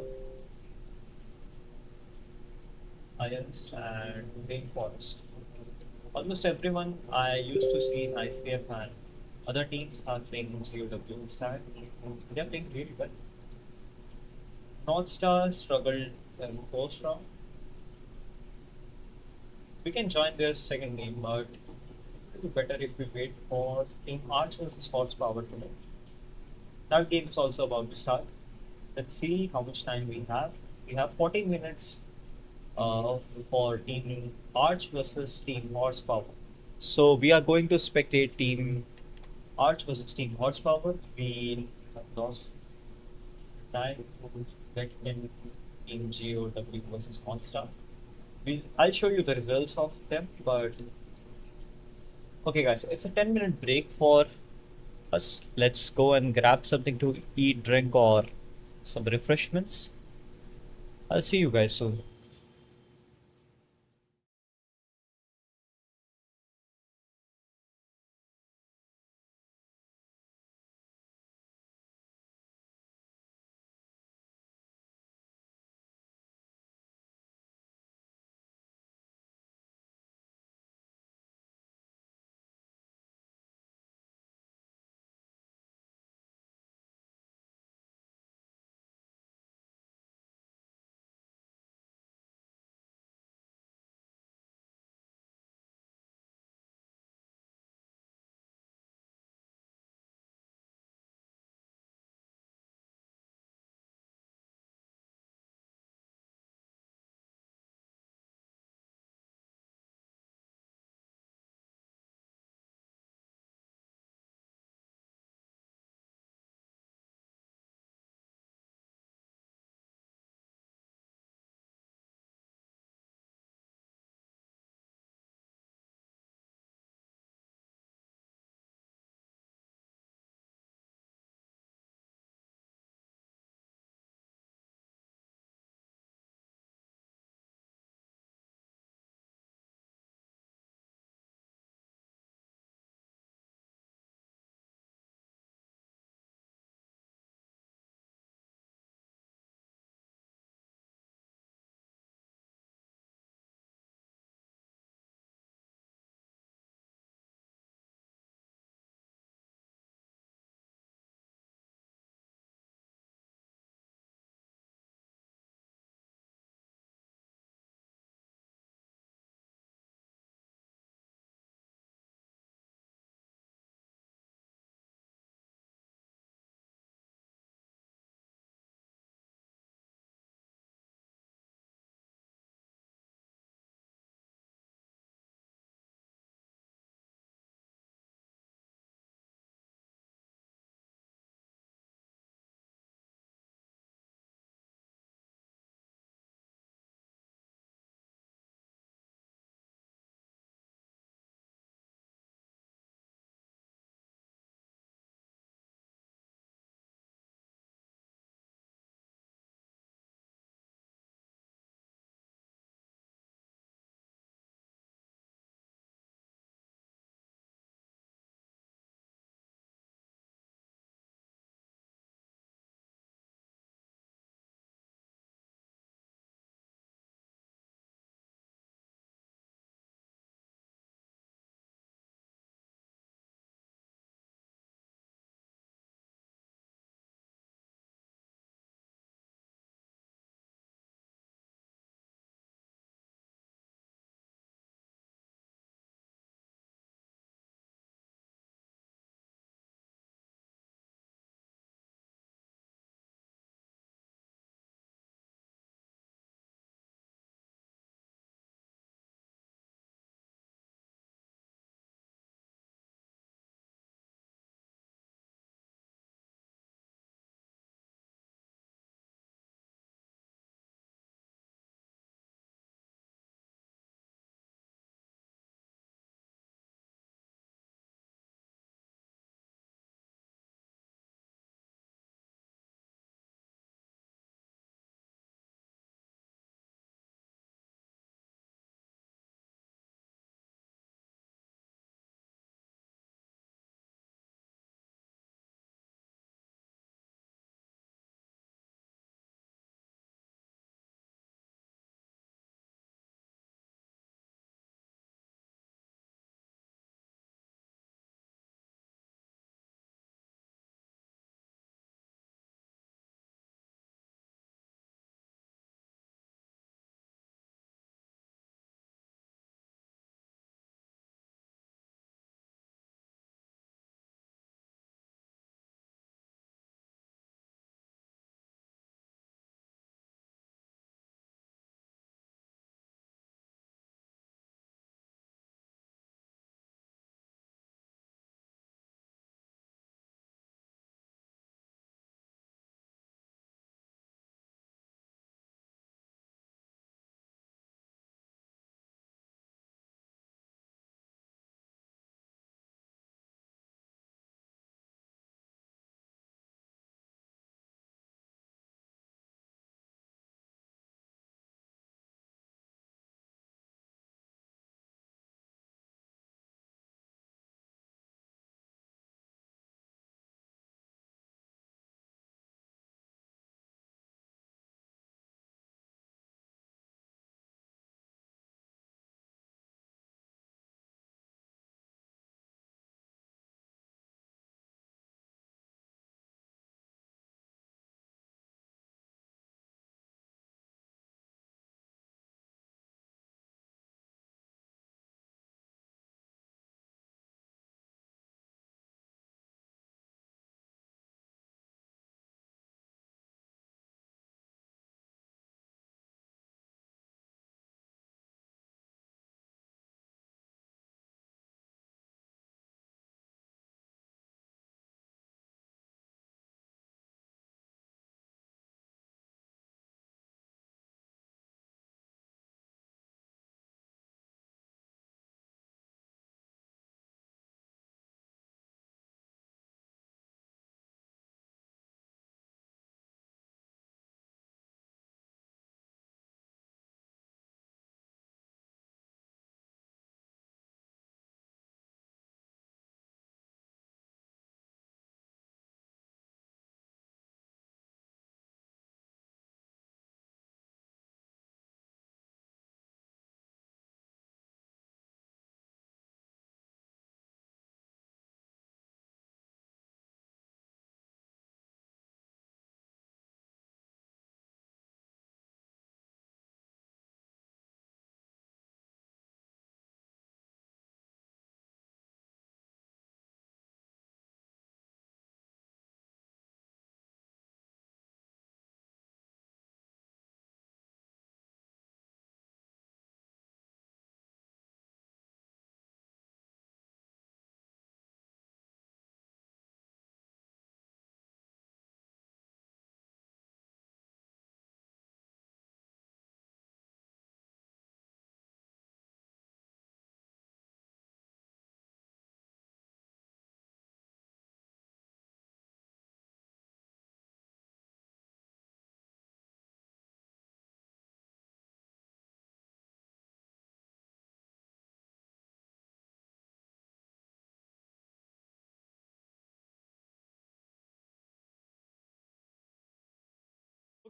Lions and Rainforest. Almost everyone I used to see in ICF and other teams are playing in GOW style. They're playing really well. Non-star struggled in first round. We can join their second game, but it would be better if we wait for Team Arch versus Horsepower today. That game is also about to start. Let's see how much time we have. We have 14 minutes for Team Arch versus Team Horsepower. So we are going to spectate Team Arch versus Team Horsepower. We have lost time that in Team GOW versus Monster. I'll show you the results of them, but okay, guys, it's a 10-minute break for us. Let's go and grab something to eat, drink, or some refreshments. I'll see you guys soon.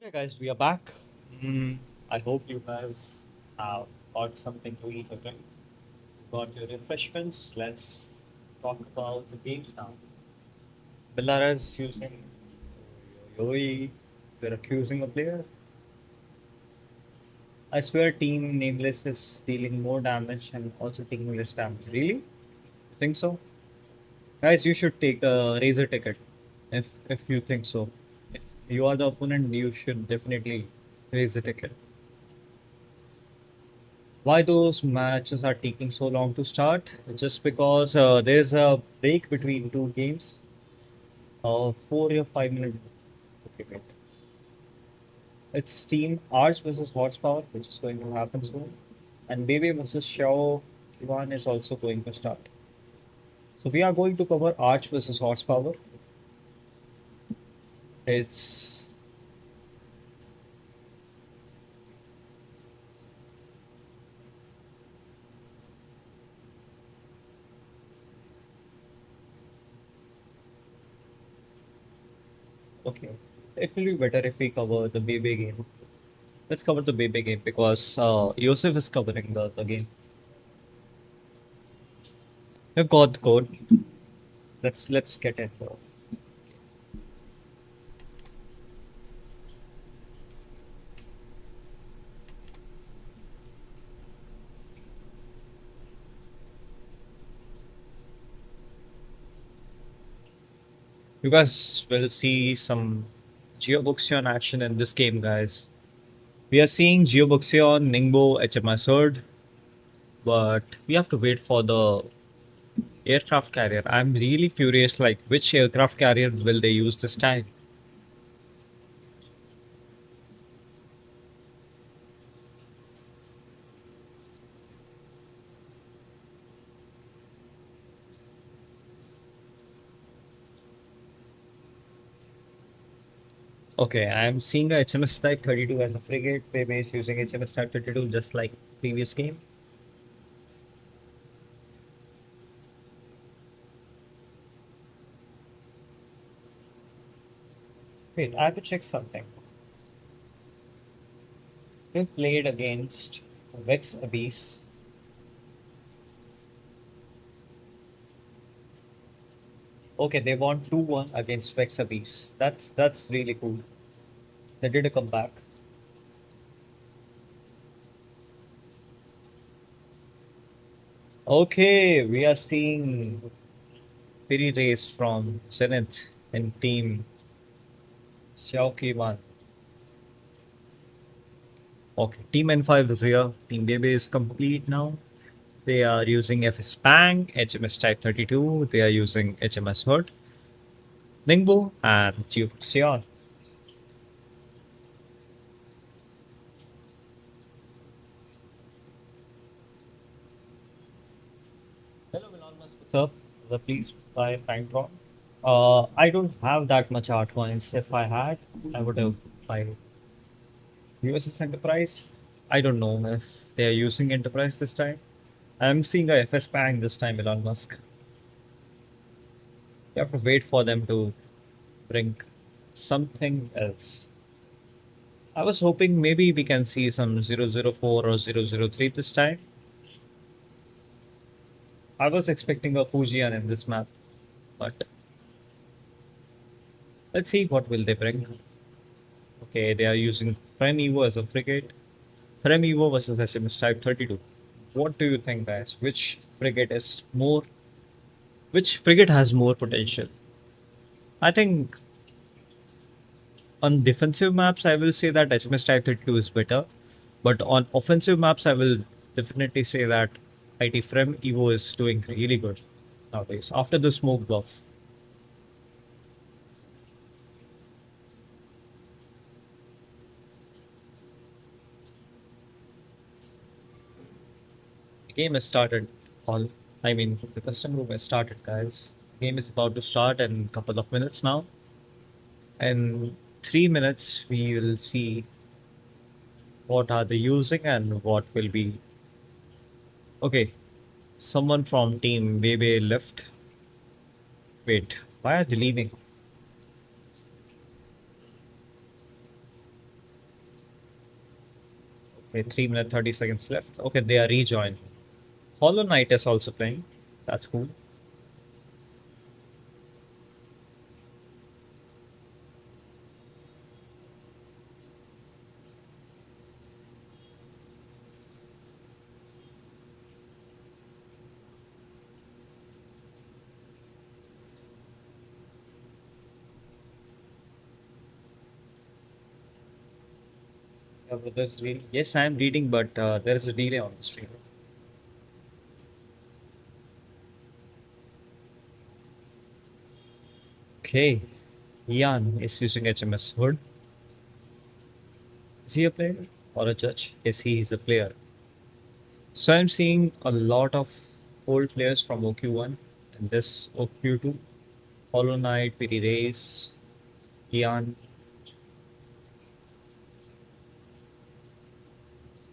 Okay, guys, we are back. I hope you guys have got something to eat or drink. Got your refreshments. Let's talk about the games now. Billara is using Yoi. They're accusing a player. I swear, Team Nameless is dealing more damage and also taking less damage. Really? You think so? Guys, you should take a razor ticket if you think so. If you are the opponent, you should definitely raise a ticket. Why those matches are taking so long to start? Just because there's a break between two games, 4 or 5 minute. Okay, wait. It's Team Arch versus Horsepower, which is going to happen soon, and Bebe versus Xiao Huion is also going to start. So we are going to cover Arch versus Horsepower. It's okay. It will be better if we cover the Bebe game. Let's cover the Bebe game because Yosef is covering the game. You got the code. Let's get it. You guys will see some Geobuxion action in this game, guys. We are seeing Geobuxion, Ningbo, HMS Herd, but we have to wait for the aircraft carrier. I'm really curious, like, which aircraft carrier will they use this time? Okay, I'm seeing a HMS Type 32 as a frigate. Maybe is using HMS Type 32 just like previous game. Wait, I have to check something. We played against Vex Abyss. Okay, they won 2-1 against Vex Abyss. That's really cool. They did a comeback. Okay, we are seeing Piri race from Zenith and Team Xiaoqi 1. Okay, Team N5 is here. Team Bebe is complete now. They are using FS Pang, HMS Type 32. They are using HMS Hood, Ningbo, and Xion. Hello, Elon Musk. What's up? Please buy Pang Tron. I don't have that much art coins. If I had, I would have buy USS Enterprise. I don't know if they are using Enterprise this time. I'm seeing a FS Pang this time, Elon Musk. You have to wait for them to bring something else. I was hoping maybe we can see some 004 or 003 this time. I was expecting a Fujian in this map, but let's see what will they bring. Okay, they are using Frem Evo as a frigate. Frem Evo versus SMS Type 32. What do you think, guys? Which frigate has more potential? I think on defensive maps, I will say that HMS Type 32 is better. But on offensive maps, I will definitely say that IT Frem Evo is doing really good nowadays after the smoke buff. The game has started. All I mean, the custom room has started, guys. Game is about to start in a couple of minutes now. In 3 minutes, we will see what are they using and what will be. Okay, someone from Team Bebe left. Wait, why are they leaving? Okay, 3 minutes 30 seconds left. Okay, they are rejoined. Hollow Knight is also playing. That's cool. Yeah, but yes, I am reading, but there is a delay on the stream. Okay, Ian is using HMS Hood. Is he a player or a judge? Yes, he is a player. So I'm seeing a lot of old players from OQ1 and this OQ2. Hollow Knight, Pity Race, Ian.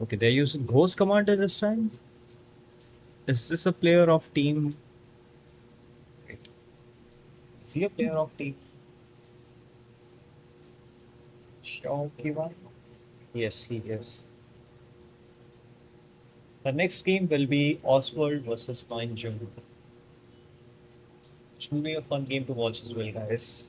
Okay, they're using Ghost Commander this time. Is this a player of team? Wait, is he a player of team? Shokiwan? Yes, he is. The next game will be Oswald versus Nine Jung. Should be a fun game to watch as well, guys.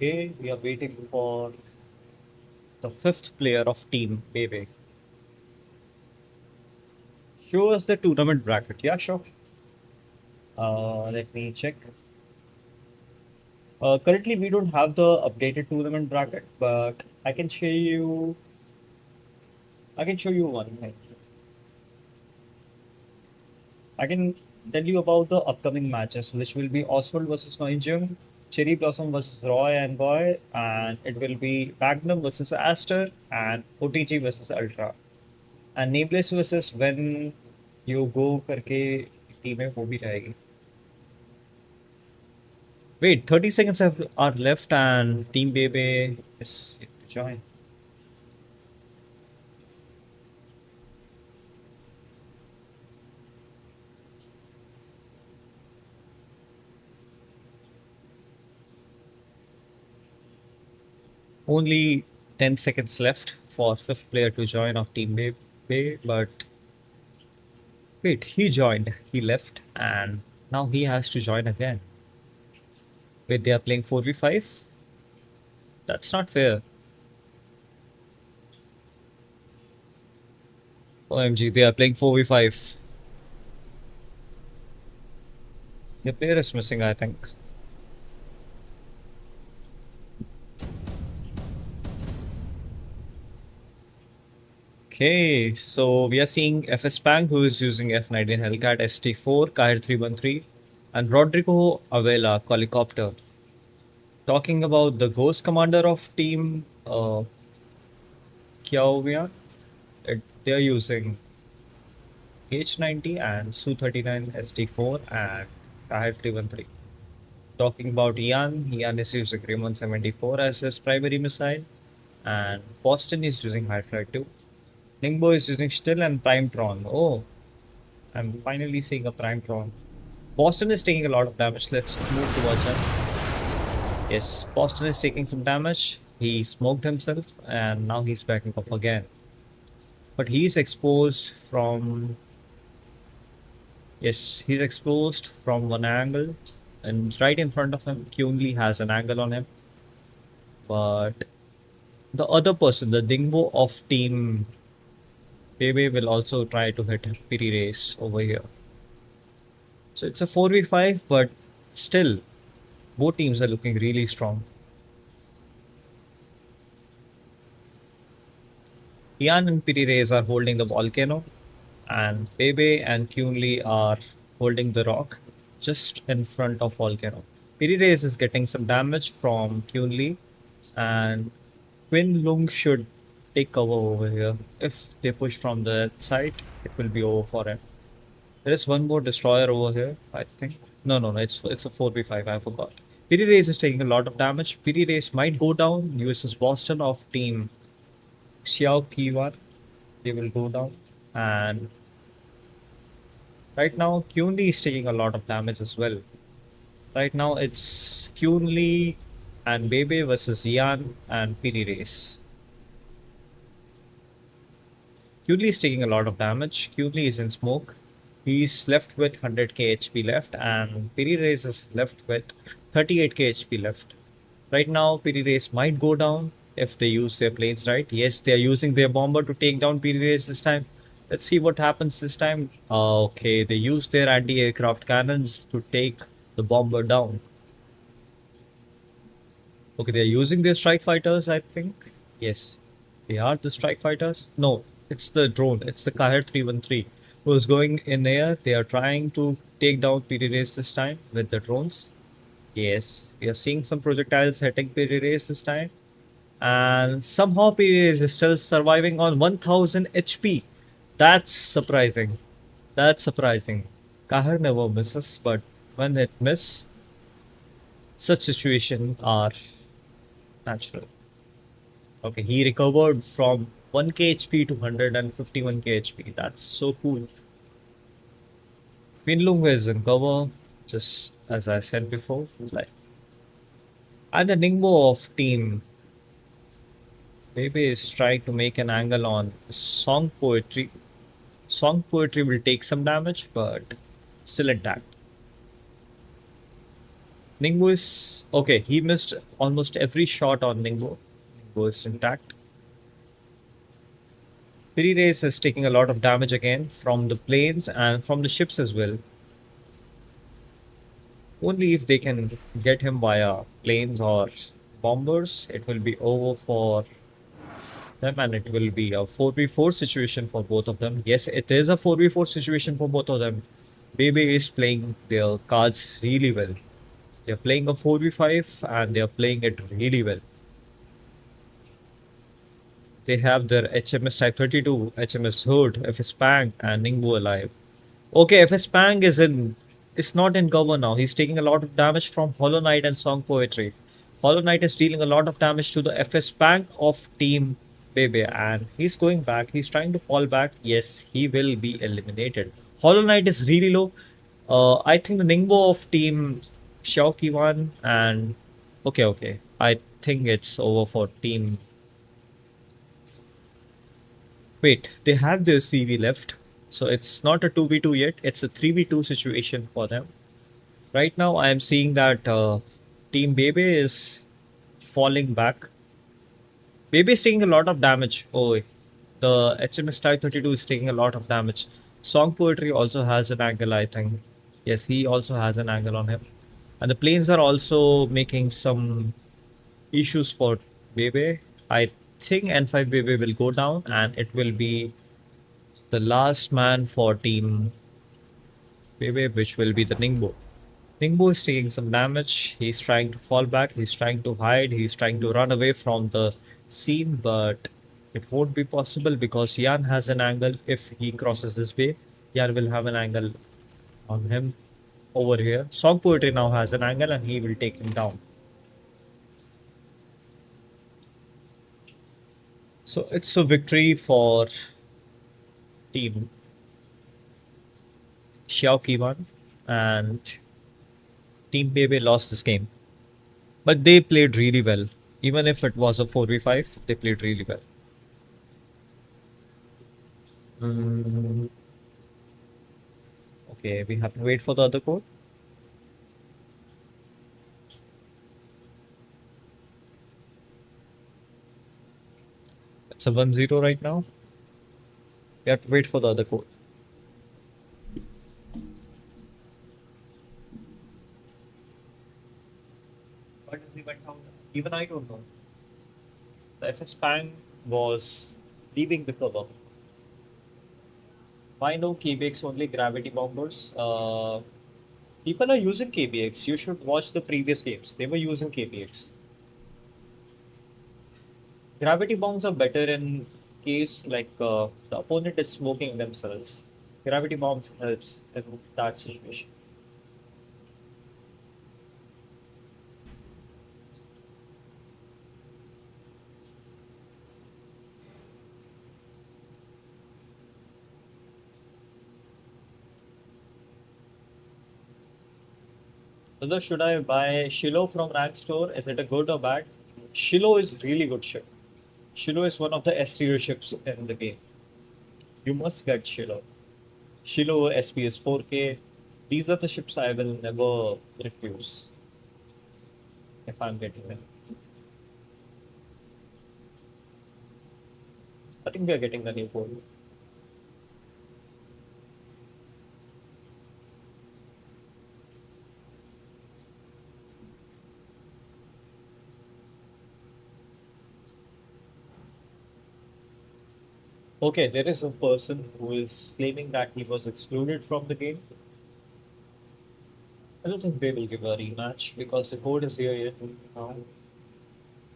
Okay, we are waiting for the fifth player of Team Bebe. Show us the tournament bracket. Yeah, sure. Let me check. Currently, we don't have the updated tournament bracket, but I can show you. I can show you one. I can tell you about the upcoming matches, which will be Oswald versus Noinjung, Cherry Blossom versus Roy and Boy, and it will be Magnum versus Aster, and OTG versus Ultra. And Nameless versus when you go करके team है वो भी रहेगी. Wait, 30 seconds are left and Team Bebe is yet to join. Only 10 seconds left for fifth player to join of Team Bebe, but wait, he joined, he left, and now he has to join again. Wait, they are playing 4v5? That's not fair. OMG, they are playing 4v5. The player is missing, I think. Okay, so we are seeing FS Pang who is using F19 Hellcat ST4, Kair 313, and Rodrigo Avela Helicopter. Talking about the Ghost Commander of Team Huion, they're using H90 and Su-39 SD4 and Kair 313. Talking about Ian is using Raymond 74 as his primary missile, and Boston is using High Flight 2. Ningbo is using Still and Primetron. Oh, I'm finally seeing a Primetron. Boston is taking a lot of damage. Let's move towards him. Yes, Boston is taking some damage. He smoked himself and now he's backing up again. But he's exposed from... Yes, he's exposed from one angle. And right in front of him, Kyungli has an angle on him. But the other person, the Dingbo of Team Bebe, will also try to hit Piri Race over here. So it's a 4v5, but still, both teams are looking really strong. Ian and Piri Reyes are holding the volcano, and Bebe and Kunli are holding the rock just in front of volcano. Piri Reyes is getting some damage from Kunli, and Quinn Lung should take cover over here. If they push from the side, it will be over for him. There is one more destroyer over here, I think. No, it's a 4v5, I forgot. Piri Reyes is taking a lot of damage. Piri Reyes might go down. USS Boston of team Xiao Kiwan. They will go down. And right now, Kunli is taking a lot of damage as well. Right now, it's Kunli and Bebe versus Yan and Piri Reyes. Kunli is taking a lot of damage. Kunli is in smoke. He's left with 100k HP left, and Piri Reyes is left with 38k HP left. Right now, Piri Reyes might go down if they use their planes right. Yes, they are using their bomber to take down Piri Reyes this time. Let's see what happens this time. Okay, they use their anti-aircraft cannons to take the bomber down. Okay, they're using their strike fighters, I think. Yes, they are the strike fighters. No, it's the drone. It's the Kahir 313 who is going in air. They are trying to take down Piri Reyes this time with the drones. Yes, we are seeing some projectiles hitting Piri Reyes this time. And somehow Piri Reyes is still surviving on 1000 HP. That's surprising. That's surprising. Kahir never misses, but when it misses, such situations are natural. Okay, he recovered from 1k HP to 151k HP. That's so cool. Minlung is in cover, just as I said before. Like, and the Ningbo of team maybe is trying to make an angle on song poetry. Song poetry will take some damage, but still intact. Ningbo is okay. He missed almost every shot on Ningbo. Ningbo is intact. Piri Reyes is taking a lot of damage again from the planes and from the ships as well. Only if they can get him via planes or bombers, it will be over for them, and it will be a 4v4 situation for both of them. Yes, it is a 4v4 situation for both of them. Bebe is playing their cards really well. They're playing a 4v5 and they're playing it really well. They have their HMS Type 32, HMS Hood, FS Pang, and Ningbo alive. Okay, FS Pang is not in cover now. He's taking a lot of damage from Hollow Knight and Song Poetry. Hollow Knight is dealing a lot of damage to the FS Pang of Team Bebe, and he's going back. He's trying to fall back. Yes, he will be eliminated. Hollow Knight is really low. I think the Ningbo of Team Xiaoqi won, and okay. I think it's over for Team. Wait, they have their CV left. So it's not a 2v2 yet, it's a 3v2 situation for them. Right now, I am seeing that Team Bebe is falling back. Bebe is taking a lot of damage. Oh, the HMS Type 32 is taking a lot of damage. Song Poetry also has an angle, I think. Yes, he also has an angle on him. And the planes are also making some issues for Bebe. I think N5 Bebe will go down and it will be the last man for Team Bebe, which will be the Ningbo. Ningbo is taking some damage. He's trying to fall back. He's trying to hide. He's trying to run away from the scene, but it won't be possible because Yan has an angle. If he crosses this way, Yan will have an angle on him over here. Song Poetry now has an angle and he will take him down. So it's a victory for Team Xiao Kiwan, and Team Bebe lost this game. But they played really well. Even if it was a 4v5, they played really well. Okay, we have to wait for the other code. It's a 1-0 right now. We have to wait for the other code. What does he went out? Even I don't know. The FS Pang was leaving the cover. Why no KBX only gravity bombers? People are using KBX. You should watch the previous games. They were using KBX. Gravity bombs are better in case like the opponent is smoking themselves. Gravity bombs helps in that situation. Whether should I buy Shiloh from Rank Store? Is it a good or bad? Shiloh is really good ship. Shiloh is one of the S tier ships in the game. You must get Shiloh. Shiloh SPS 4K. These are the ships I will never refuse if I'm getting them. I think we are getting the new code. Okay, there is a person who is claiming that he was excluded from the game. I don't think they will give a rematch because the code is here yet.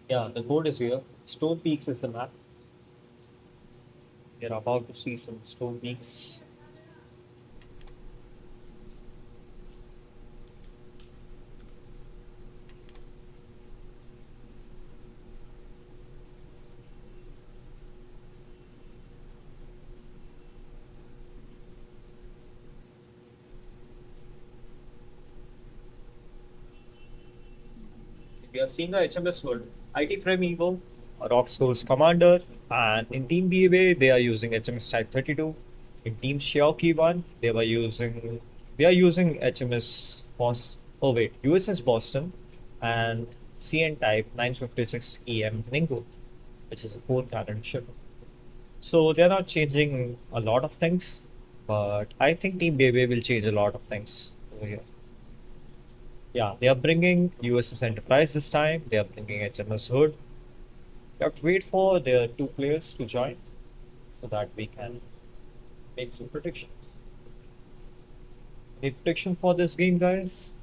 Yeah, the code is here. Stone Peaks is the map. We're about to see some Stone Peaks. We are seeing the HMS World. IT Frame Evo, Rockscore's Commander, and in Team BA they are using HMS Type 32. In Team Xiaoqi 1, we are using HMS oh wait, USS Boston and CN Type 956 EM Ningbo, which is a 4 cannon ship. So they're not changing a lot of things, but I think Team BB will change a lot of things over here. Yeah, they are bringing USS Enterprise this time. They are bringing HMS Hood. We have to wait for their 2 players to join so that we can make some predictions. Any prediction for this game, guys?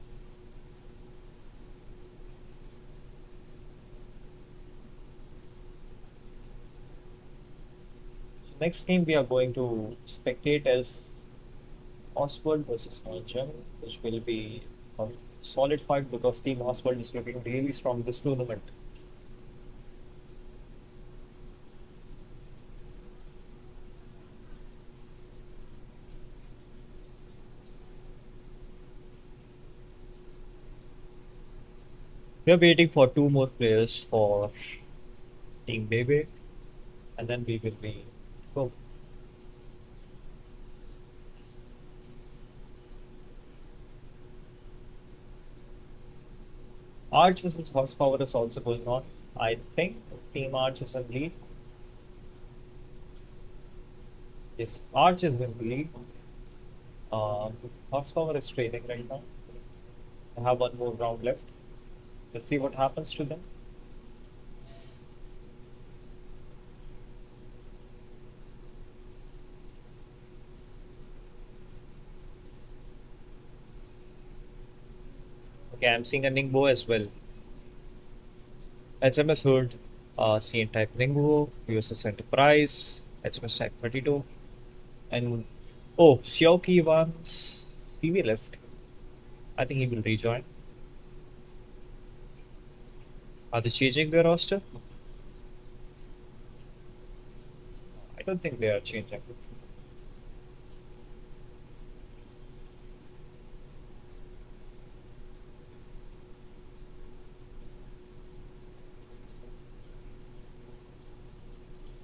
So next game we are going to spectate is Oswald versus Nightreign, which will be a solid fight because Team Oswald is looking really strong this tournament. We are waiting for 2 more players for Team Bebe, and then we will be go. Arch versus Horsepower is also going on. I think Team Arch is in lead. Yes, Arch is in lead. Horsepower is trailing right now. I have 1 more round left. Let's see what happens to them. Okay, I'm seeing a Ningbo as well. HMS Hood, CN type Ningbo, USS Enterprise, HMS type 32, and oh, Xiaoqi wants CV left. I think he will rejoin. Are they changing their roster? I don't think they are changing.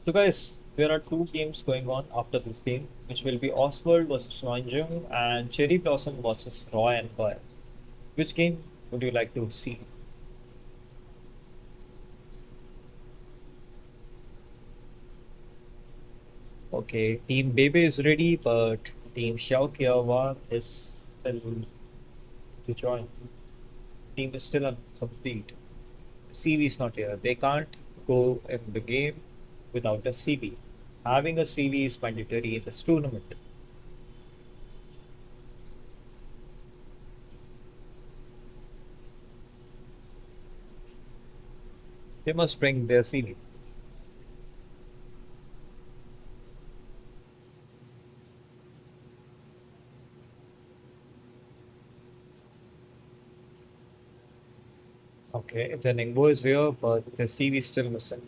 So guys, there are 2 games going on after this game, which will be Oswald versus Swanjung and Cherry Blossom versus Roy and Boyle. Which game would you like to see? Okay, Team Bebe is ready, but Team Xiaoqiawan is still to join. Team is still incomplete. CV is not here. They can't go in the game without a CB. Having a CV is mandatory in this tournament. They must bring their CV. Okay, the Ningbo is here, but the CV is still missing.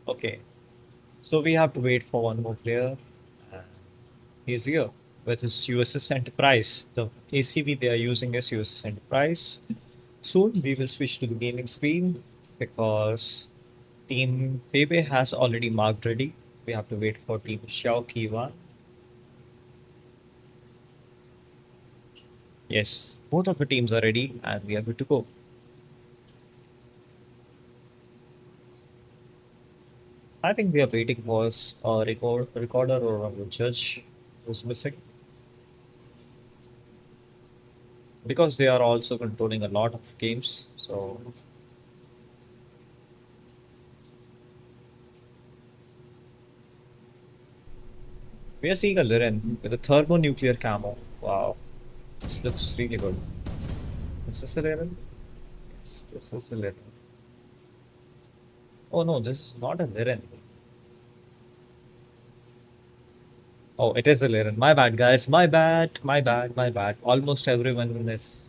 Okay, so we have to wait for one more player. And he's here with his USS Enterprise. The ACV they are using is USS Enterprise. Soon we will switch to the gaming screen because Team Pepe has already marked ready. We have to wait for Team Xiao Kiwan. Yes, both of the teams are ready and we are good to go. I think we are waiting for a recorder or a judge who's missing because they are also controlling a lot of games. So we are seeing a Liren with a thermonuclear camo. Wow, this looks really good. Is this a Liren? Yes, this is a Liren. Oh no, this is not a Liren. Oh, it is a Liren. My bad, guys. My bad. My bad. My bad. Almost everyone is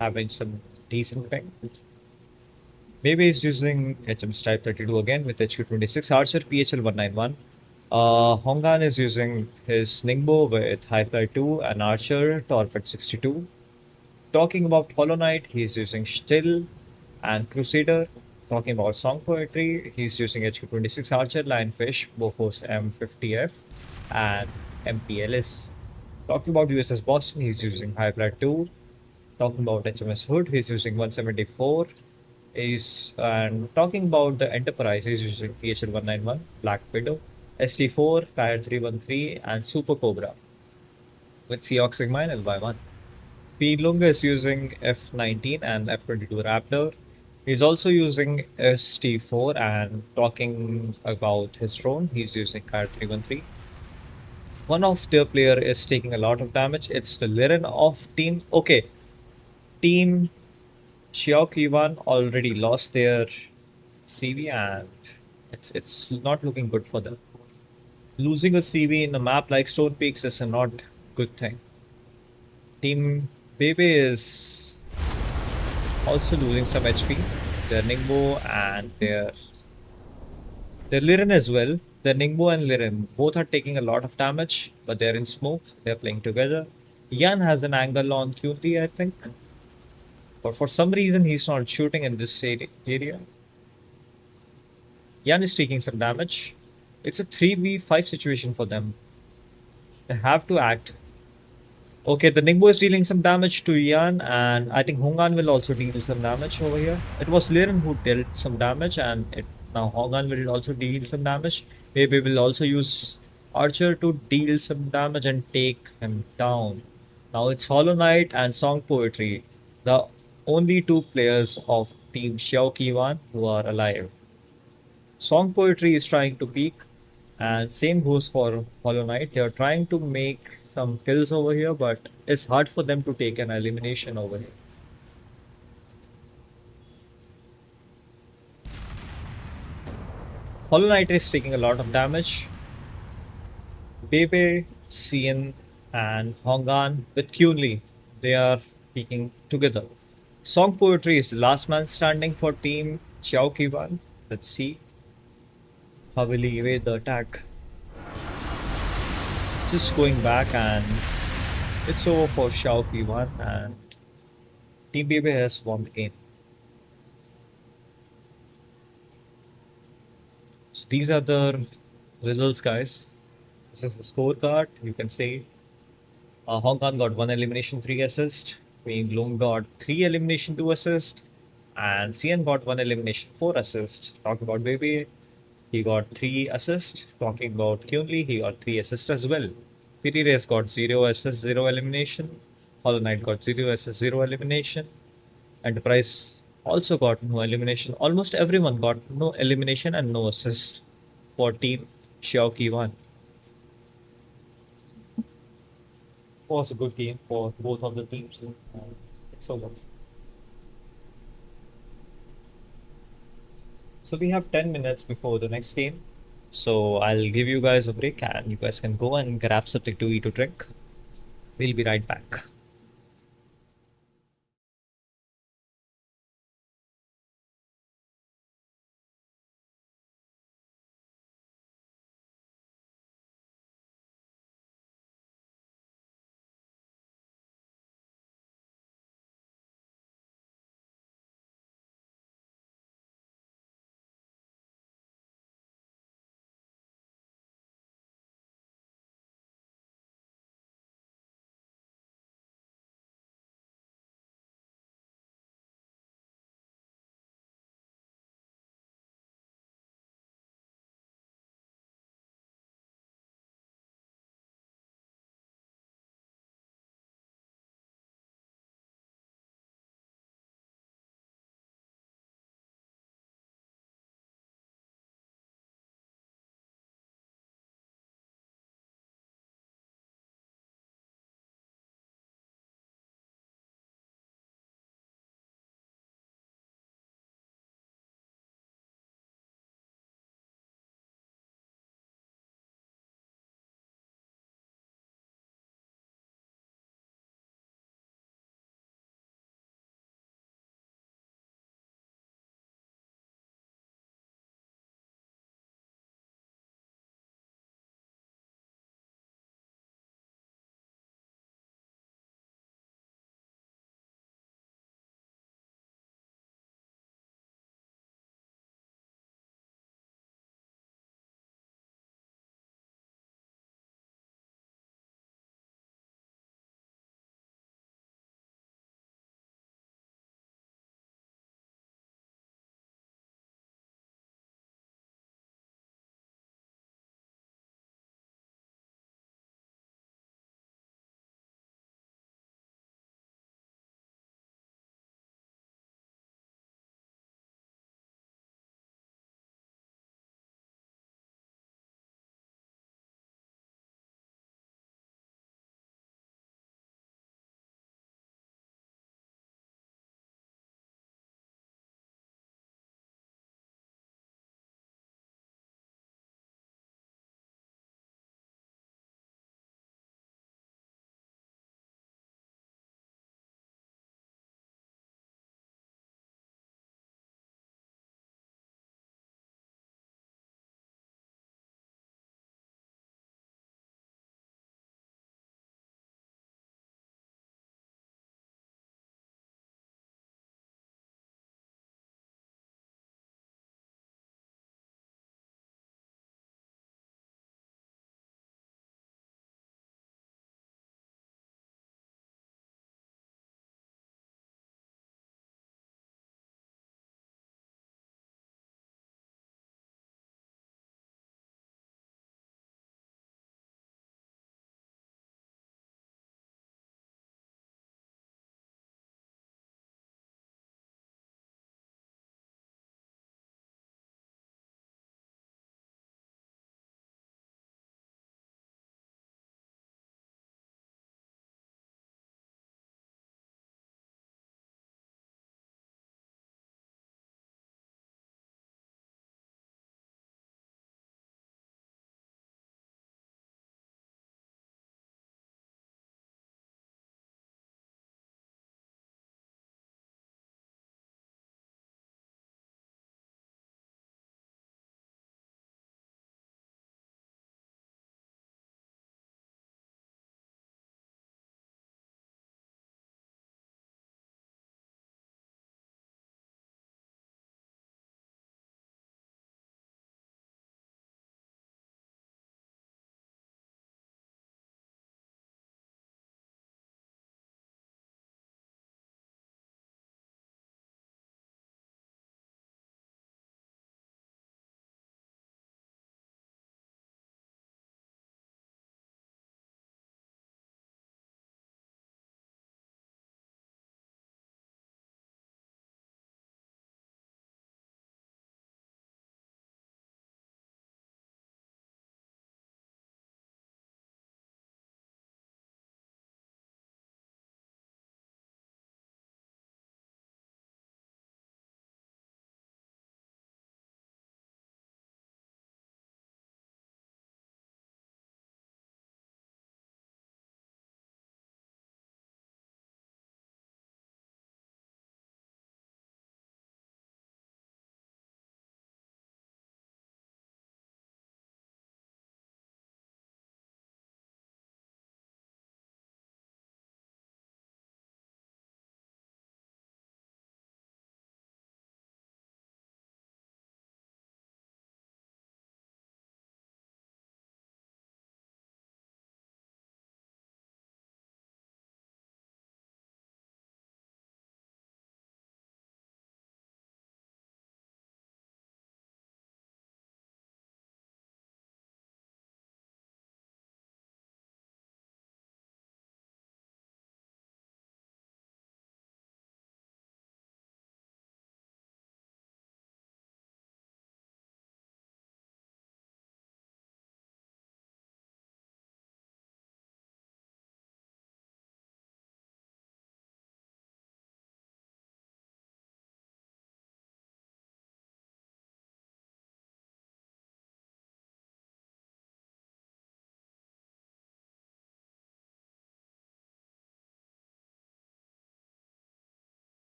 having some decent ping. Maybe he's using HMS Type 32 again with HQ26 Archer PHL 191. Hongan is using his Ningbo with Hi-Fi 2 and Archer Torped 62. Talking about Hollow Knight, he's using Still and Crusader. Talking about song poetry, he's using HQ26 Archer, Lionfish, Bofors M50F, and MPLS. Talking about USS Boston, he's using High Flat 2. Talking about HMS Hood, he's using 174. Is and talking about the Enterprise, he's using PHL 191, Black Widow, SD4, Fire 313, and Super Cobra with Seahawk Sigma and LY1. P. Lunga is using F19 and F22 Raptor. He's also using ST4 and talking about his drone, he's using Fire 313. One of their player is taking a lot of damage. It's the Liren of team. Okay, team Xiao Kiwan already lost their CV and it's not looking good for them. Losing a CV in a map like Stone Peaks is a not good thing. Team Bebe is also losing some HP. Their Ningbo and their Liren as well. Their Ningbo and Liren both are taking a lot of damage, but they're in smoke. They're playing together. Yan has an angle on QT, I think. But for some reason, he's not shooting in this area. Yan is taking some damage. It's a 3v5 situation for them. They have to act. Okay, the Ningbo is dealing some damage to Yan, and I think Hongan will also deal some damage over here. It was Liren who dealt some damage, and now Hongan will also deal some damage. Maybe will also use Archer to deal some damage and take him down. Now it's Hollow Knight and Song Poetry, the only two players of Team Xiao Kiwan who are alive. Song Poetry is trying to peek, and same goes for Hollow Knight. They are trying to make some kills over here, but it's hard for them to take an elimination over here. Hollow Knight is taking a lot of damage. Bebe, Cien, and Hongan with Kunli, they are peaking together. Song Poetry is the last man standing for Team Xiao Kiwan. Let's see how will he evade the attack. Just going back and it's over for Xiao P1 and Team Bebe has won the game. these are the results, guys. This is the scorecard. You can see Hong Kong got 1 elimination, 3 assists. Wayne Bloom got 3 elimination, 2 assists. And CN got 1 elimination, 4 assists. Talk about Baby. He got 3 assists. Talking about Kyunli, he got 3 assists as well. Pity Race got 0 assists, 0 elimination. Hollow Knight got 0 assists, 0 elimination. Enterprise also got no elimination. Almost everyone got no elimination and no assist for team Xiaoqi 1. Was a good game for both of the teams. It's over. So we have 10 minutes before the next game. So I'll give you guys a break and you guys can go and grab something to eat or drink. We'll be right back.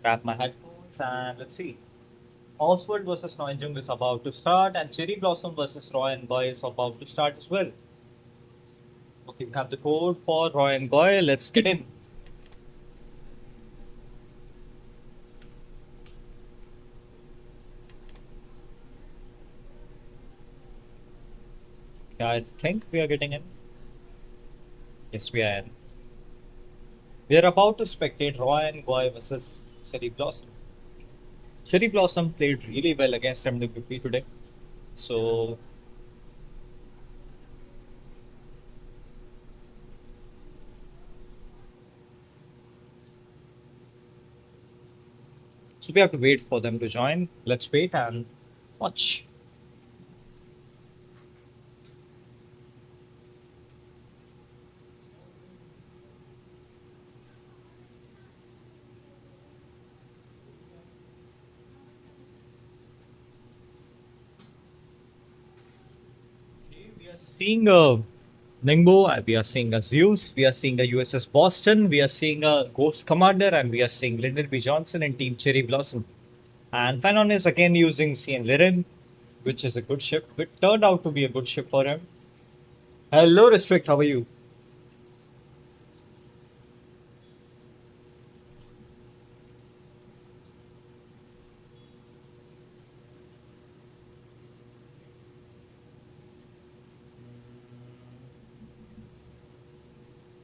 grab my headphones and let's see. Oswald versus Noinjung is about to start, and Cherry Blossom versus Roy and Goy is about to start as well. Okay, we have the code for Roy and Goy. Let's get in. I think we are getting in. Yes, we are in. We are about to spectate Roy and Goy versus Cherry Blossom. Cherry Blossom played really well against MWP today. So we have to wait for them to join. Let's wait and watch. We are seeing a Ningbo, we are seeing a Zeus, we are seeing a USS Boston, we are seeing a Ghost Commander, and we are seeing Lyndon B. Johnson and Team Cherry Blossom. And Fanon is again using CN Lirin, which is a good ship. It turned out to be a good ship for him. Hello, Restrict, how are you?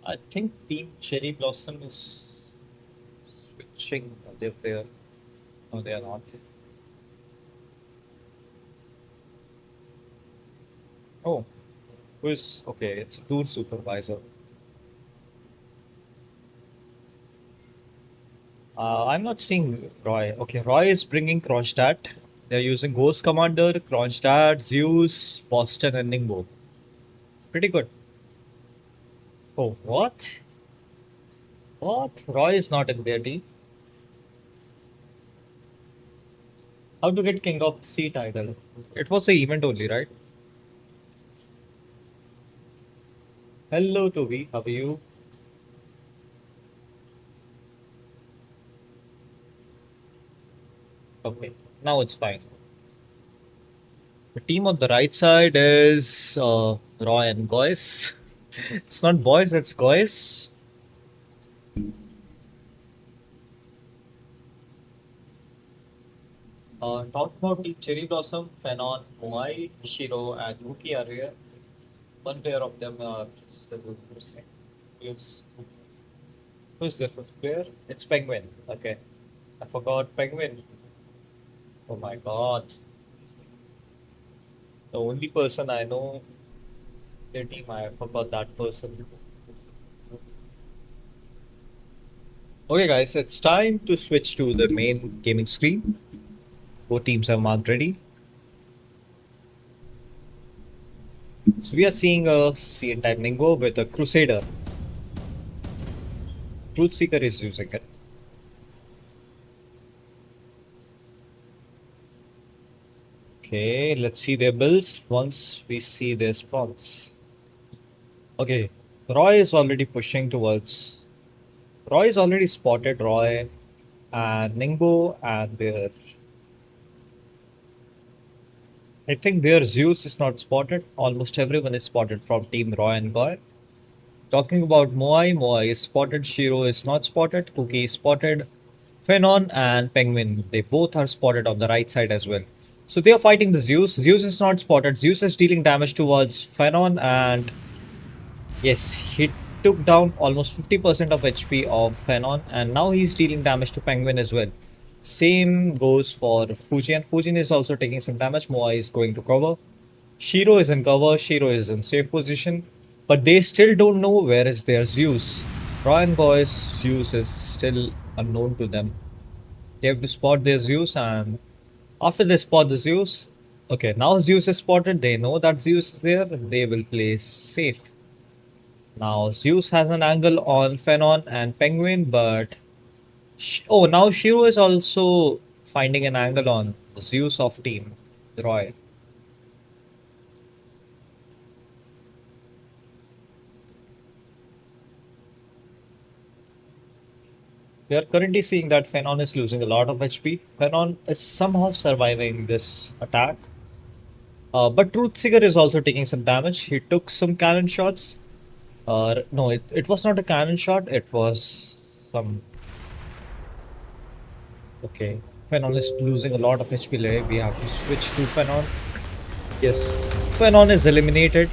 I think Team Cherry Blossom is switching their player. No, they are not. Oh, who is okay? It's a tour supervisor. I'm not seeing Roy. Okay, Roy is bringing Kronstadt. They're using Ghost Commander, Kronstadt, Zeus, Boston, and Ningbo. Pretty good. Oh, what? What? Roy is not in their team. How to get King of the Sea title? It was the event only, right? Hello, Toby. How are you? Okay, now it's fine. The team on the right side is Roy and Goyce. It's not boys, it's Goyce. Talk about Team Cherry Blossom, Fanon, Moai, Shiro, and Nuke are here. One pair of them are still missing. Yes. Who's the fifth player? It's Penguin. Okay. I forgot Penguin. Oh my god. The only person I know their team, I forgot that person. Okay, guys, it's time to switch to the main gaming screen. Both teams are marked ready. So we are seeing a CN type Ningo with a Crusader. Truth Seeker is using it. Okay, let's see their builds once we see their spawns. Okay, Roy is already pushing towards. Roy is already spotted Roy and Ningbo and their. I think their Zeus is not spotted. Almost everyone is spotted from Team Roy and Goy. Talking about Moai, Moai is spotted. Shiro is not spotted. Cookie is spotted. Phenon and Penguin, they both are spotted on the right side as well. So they are fighting the Zeus. Zeus is not spotted. Zeus is dealing damage towards Phenon, and yes, he took down almost 50% of HP of Phenon, and now he's dealing damage to Penguin as well. Same goes for Fujian. Fujian is also taking some damage. Moa is going to cover. Shiro is in cover. Shiro is in safe position. But they still don't know where is their Zeus. Ryan Boy's Zeus is still unknown to them. They have to spot their Zeus, and after they spot the Zeus, okay, now Zeus is spotted. They know that Zeus is there. They will play safe. Now Zeus has an angle on Phenon and Penguin, but oh, now Shiro is also finding an angle on Zeus of Team Roy. We are currently seeing that Phenon is losing a lot of HP. Phenon is somehow surviving this attack. But Truthseeker is also taking some damage. He took some cannon shots. No, it was not a cannon shot. It was some. Okay. Phenon is losing a lot of HP. We have to switch to Phenon. Yes. Phenon is eliminated.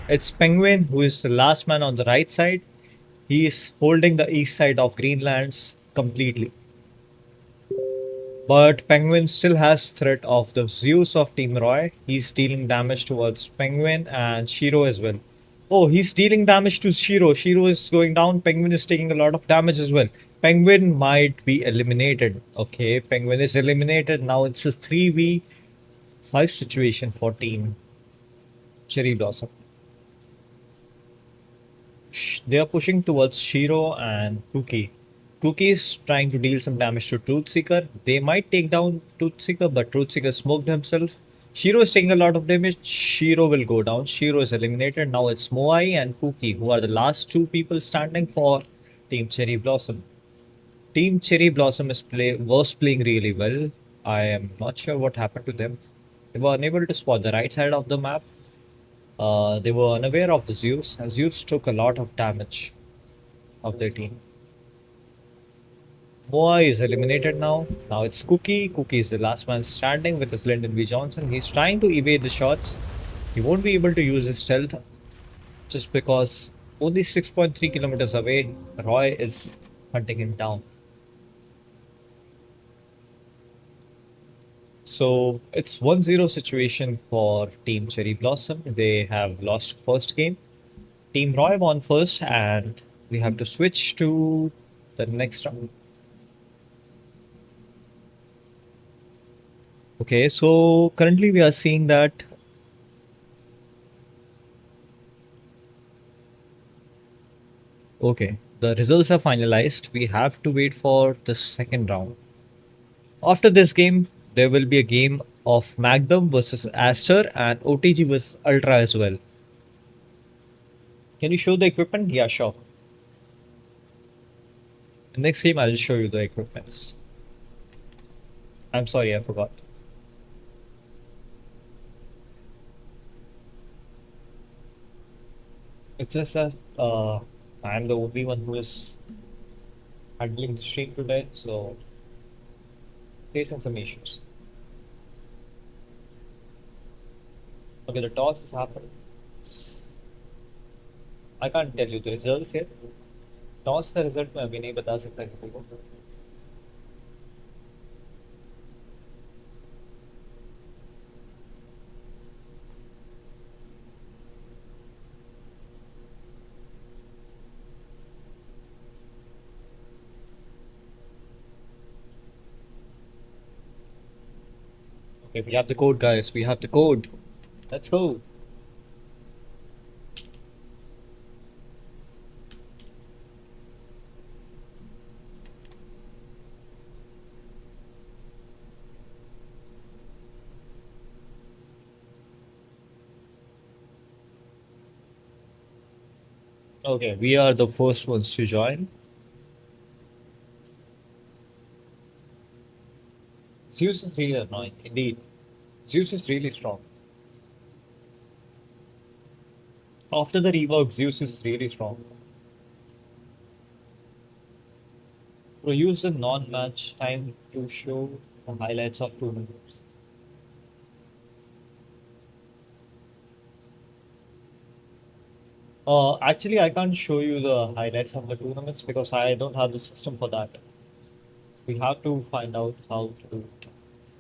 It's Penguin who is the last man on the right side. He is holding the east side of Greenlands completely. But Penguin still has threat of the Zeus of Team Roy. He's dealing damage towards Penguin and Shiro as well. Oh, he's dealing damage to Shiro. Shiro is going down. Penguin is taking a lot of damage as well. Penguin might be eliminated. Okay, Penguin is eliminated. Now it's a 3v5 situation for Team Cherry Blossom. They are pushing towards Shiro and Cookie. Cookie is trying to deal some damage to Truthseeker. They might take down Truthseeker, but Truthseeker smoked himself. Shiro is taking a lot of damage. Shiro will go down. Shiro is eliminated. Now it's Moai and Cookie, who are the last two people standing for Team Cherry Blossom. Team Cherry Blossom was playing really well. I am not sure what happened to them. They were unable to spot the right side of the map. They were unaware of the Zeus, and Zeus took a lot of damage of their team. Moa is eliminated now. Now it's Cookie. Cookie is the last man standing with his Lyndon V. Johnson. He's trying to evade the shots. He won't be able to use his stealth just because only 6.3 kilometers away, Roy is hunting him down. So it's 1-0 situation for Team Cherry Blossom. They have lost first game. Team Roy won first, and we have to switch to the next round. Okay, so currently we are seeing that okay, the results are finalized. We have to wait for the second round. After this game, there will be a game of Magnum versus Aster and OTG versus Ultra as well. Can you show the equipment? Yeah, sure. The next game, I'll show you the equipments. I'm sorry, I forgot. It's just that I'm the only one who is handling the stream today, so facing some issues. Okay, the toss has happened. I can't tell you the results yet. Toss का result मैं अभी नहीं बता सकता किसी को. Okay, we have the code, guys. We have the code. Let's go. Okay, we are the first ones to join. Zeus is really annoying, indeed. Zeus is really strong. After the rework, Zeus is really strong. So use the non-match time to show the highlights of tournaments. Actually, I can't show you the highlights of the tournaments because I don't have the system for that. We have to find out how to do it.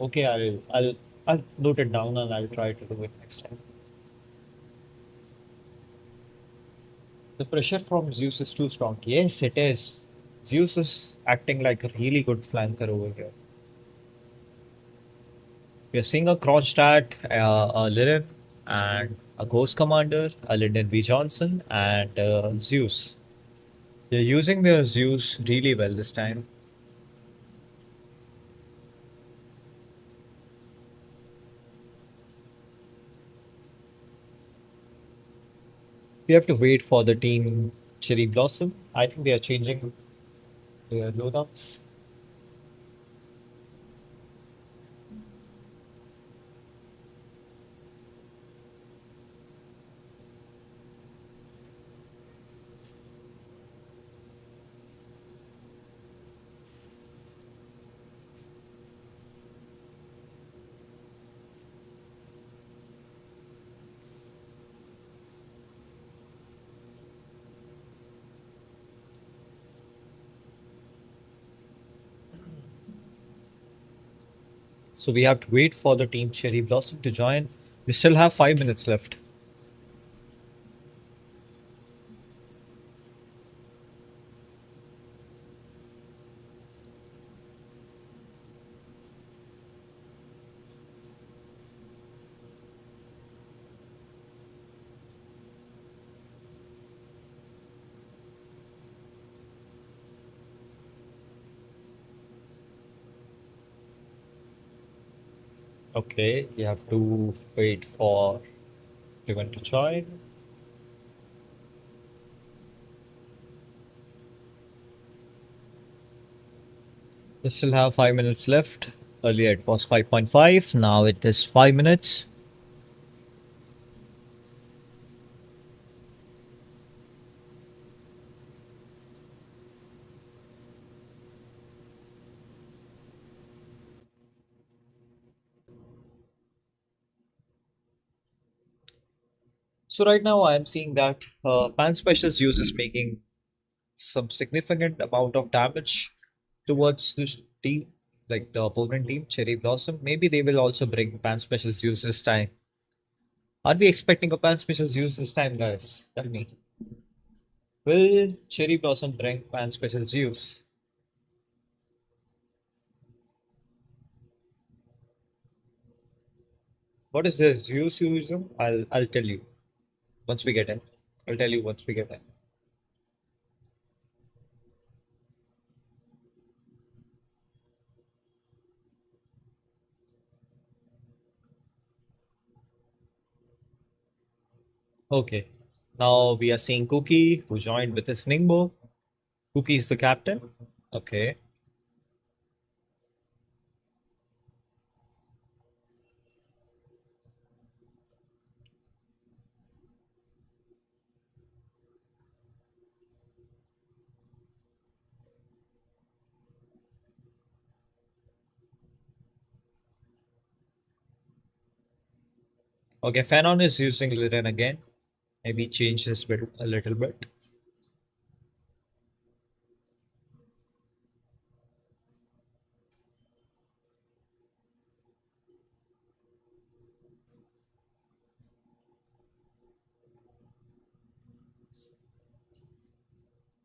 Okay, I'll note it down and I'll try to do it next time. The pressure from Zeus is too strong. Yes, it is. Zeus is acting like a really good flanker over here. We are seeing a Kronstadt, a Liren, and a Ghost Commander, a Lyndon B. Johnson, and Zeus. They're using their Zeus really well this time. We have to wait for the team Cherry Blossom. I think they are changing Load ups. So we have to wait for the team Cherry Blossom to join. We still have 5 minutes left. Okay, we have to wait for everyone to join. We still have 5 minutes left. Earlier it was 5.5. Now it is 5 minutes. So right now I am seeing that Pan Specials use is making some significant amount of damage towards this team, like the opponent team, Cherry Blossom. Maybe they will also bring Pan Specials use this time. Are we expecting a Pan Specials use this time, guys? Tell me. Will Cherry Blossom bring Pan Specials use? What is this use user? I'll tell you once we get in. I'll tell you once we get in. Okay. Now we are seeing Cookie, who joined with his Ningbo. Cookie is the captain. Okay. Okay, Fanon is using Liren again. Maybe change this bit a little bit.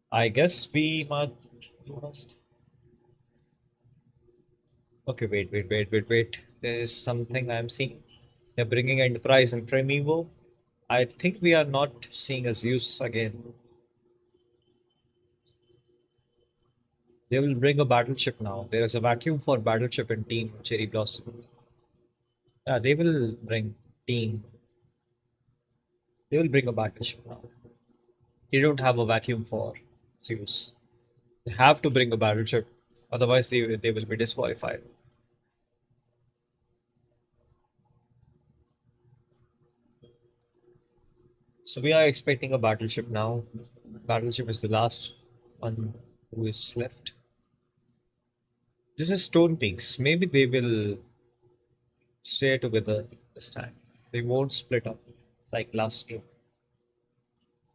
I guess we must. Okay, wait. There is something I'm seeing. They're bringing Enterprise and Primevo. I think we are not seeing a Zeus again. They will bring a battleship now. There is a vacuum for battleship in Team Cherry Blossom. Yeah, they will bring team. They will bring a battleship now. They don't have a vacuum for Zeus. They have to bring a battleship, otherwise they will be disqualified. So we are expecting a battleship now. Battleship is the last one who is left. This is Stone Peaks. Maybe they will stay together this time. They won't split up like last game.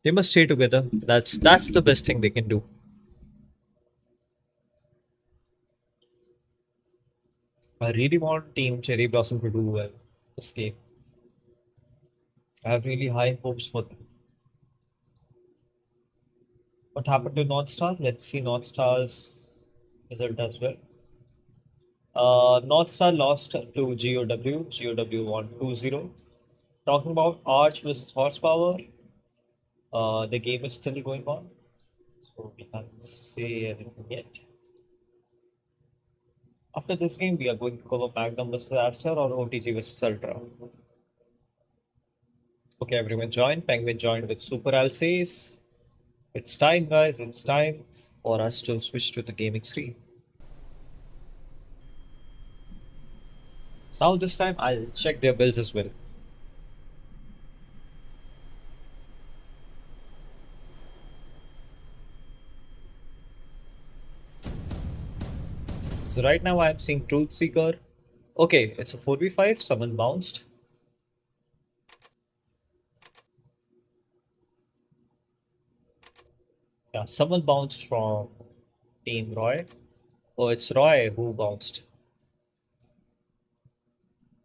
They must stay together. That's the best thing they can do. I really want Team Cherry Blossom to do well this game. I have really high hopes for them. What happened to North Star? Let's see North Star's result as well. North Star lost to GOW. GOW won 2-0. Talking about Arch versus Horsepower, the game is still going on, so we can't say anything yet. After this game, we are going to cover Magnum versus Aster or OTG versus Ultra. Okay, everyone join. Penguin joined with Super Alsace. It's time, guys. It's time. for us to switch to the gaming screen. Now this time I'll check their builds as well. So right now I'm seeing Truth Seeker. Okay, it's a 4v5, someone bounced. Yeah, someone bounced from Team Roy. Oh, it's Roy who bounced.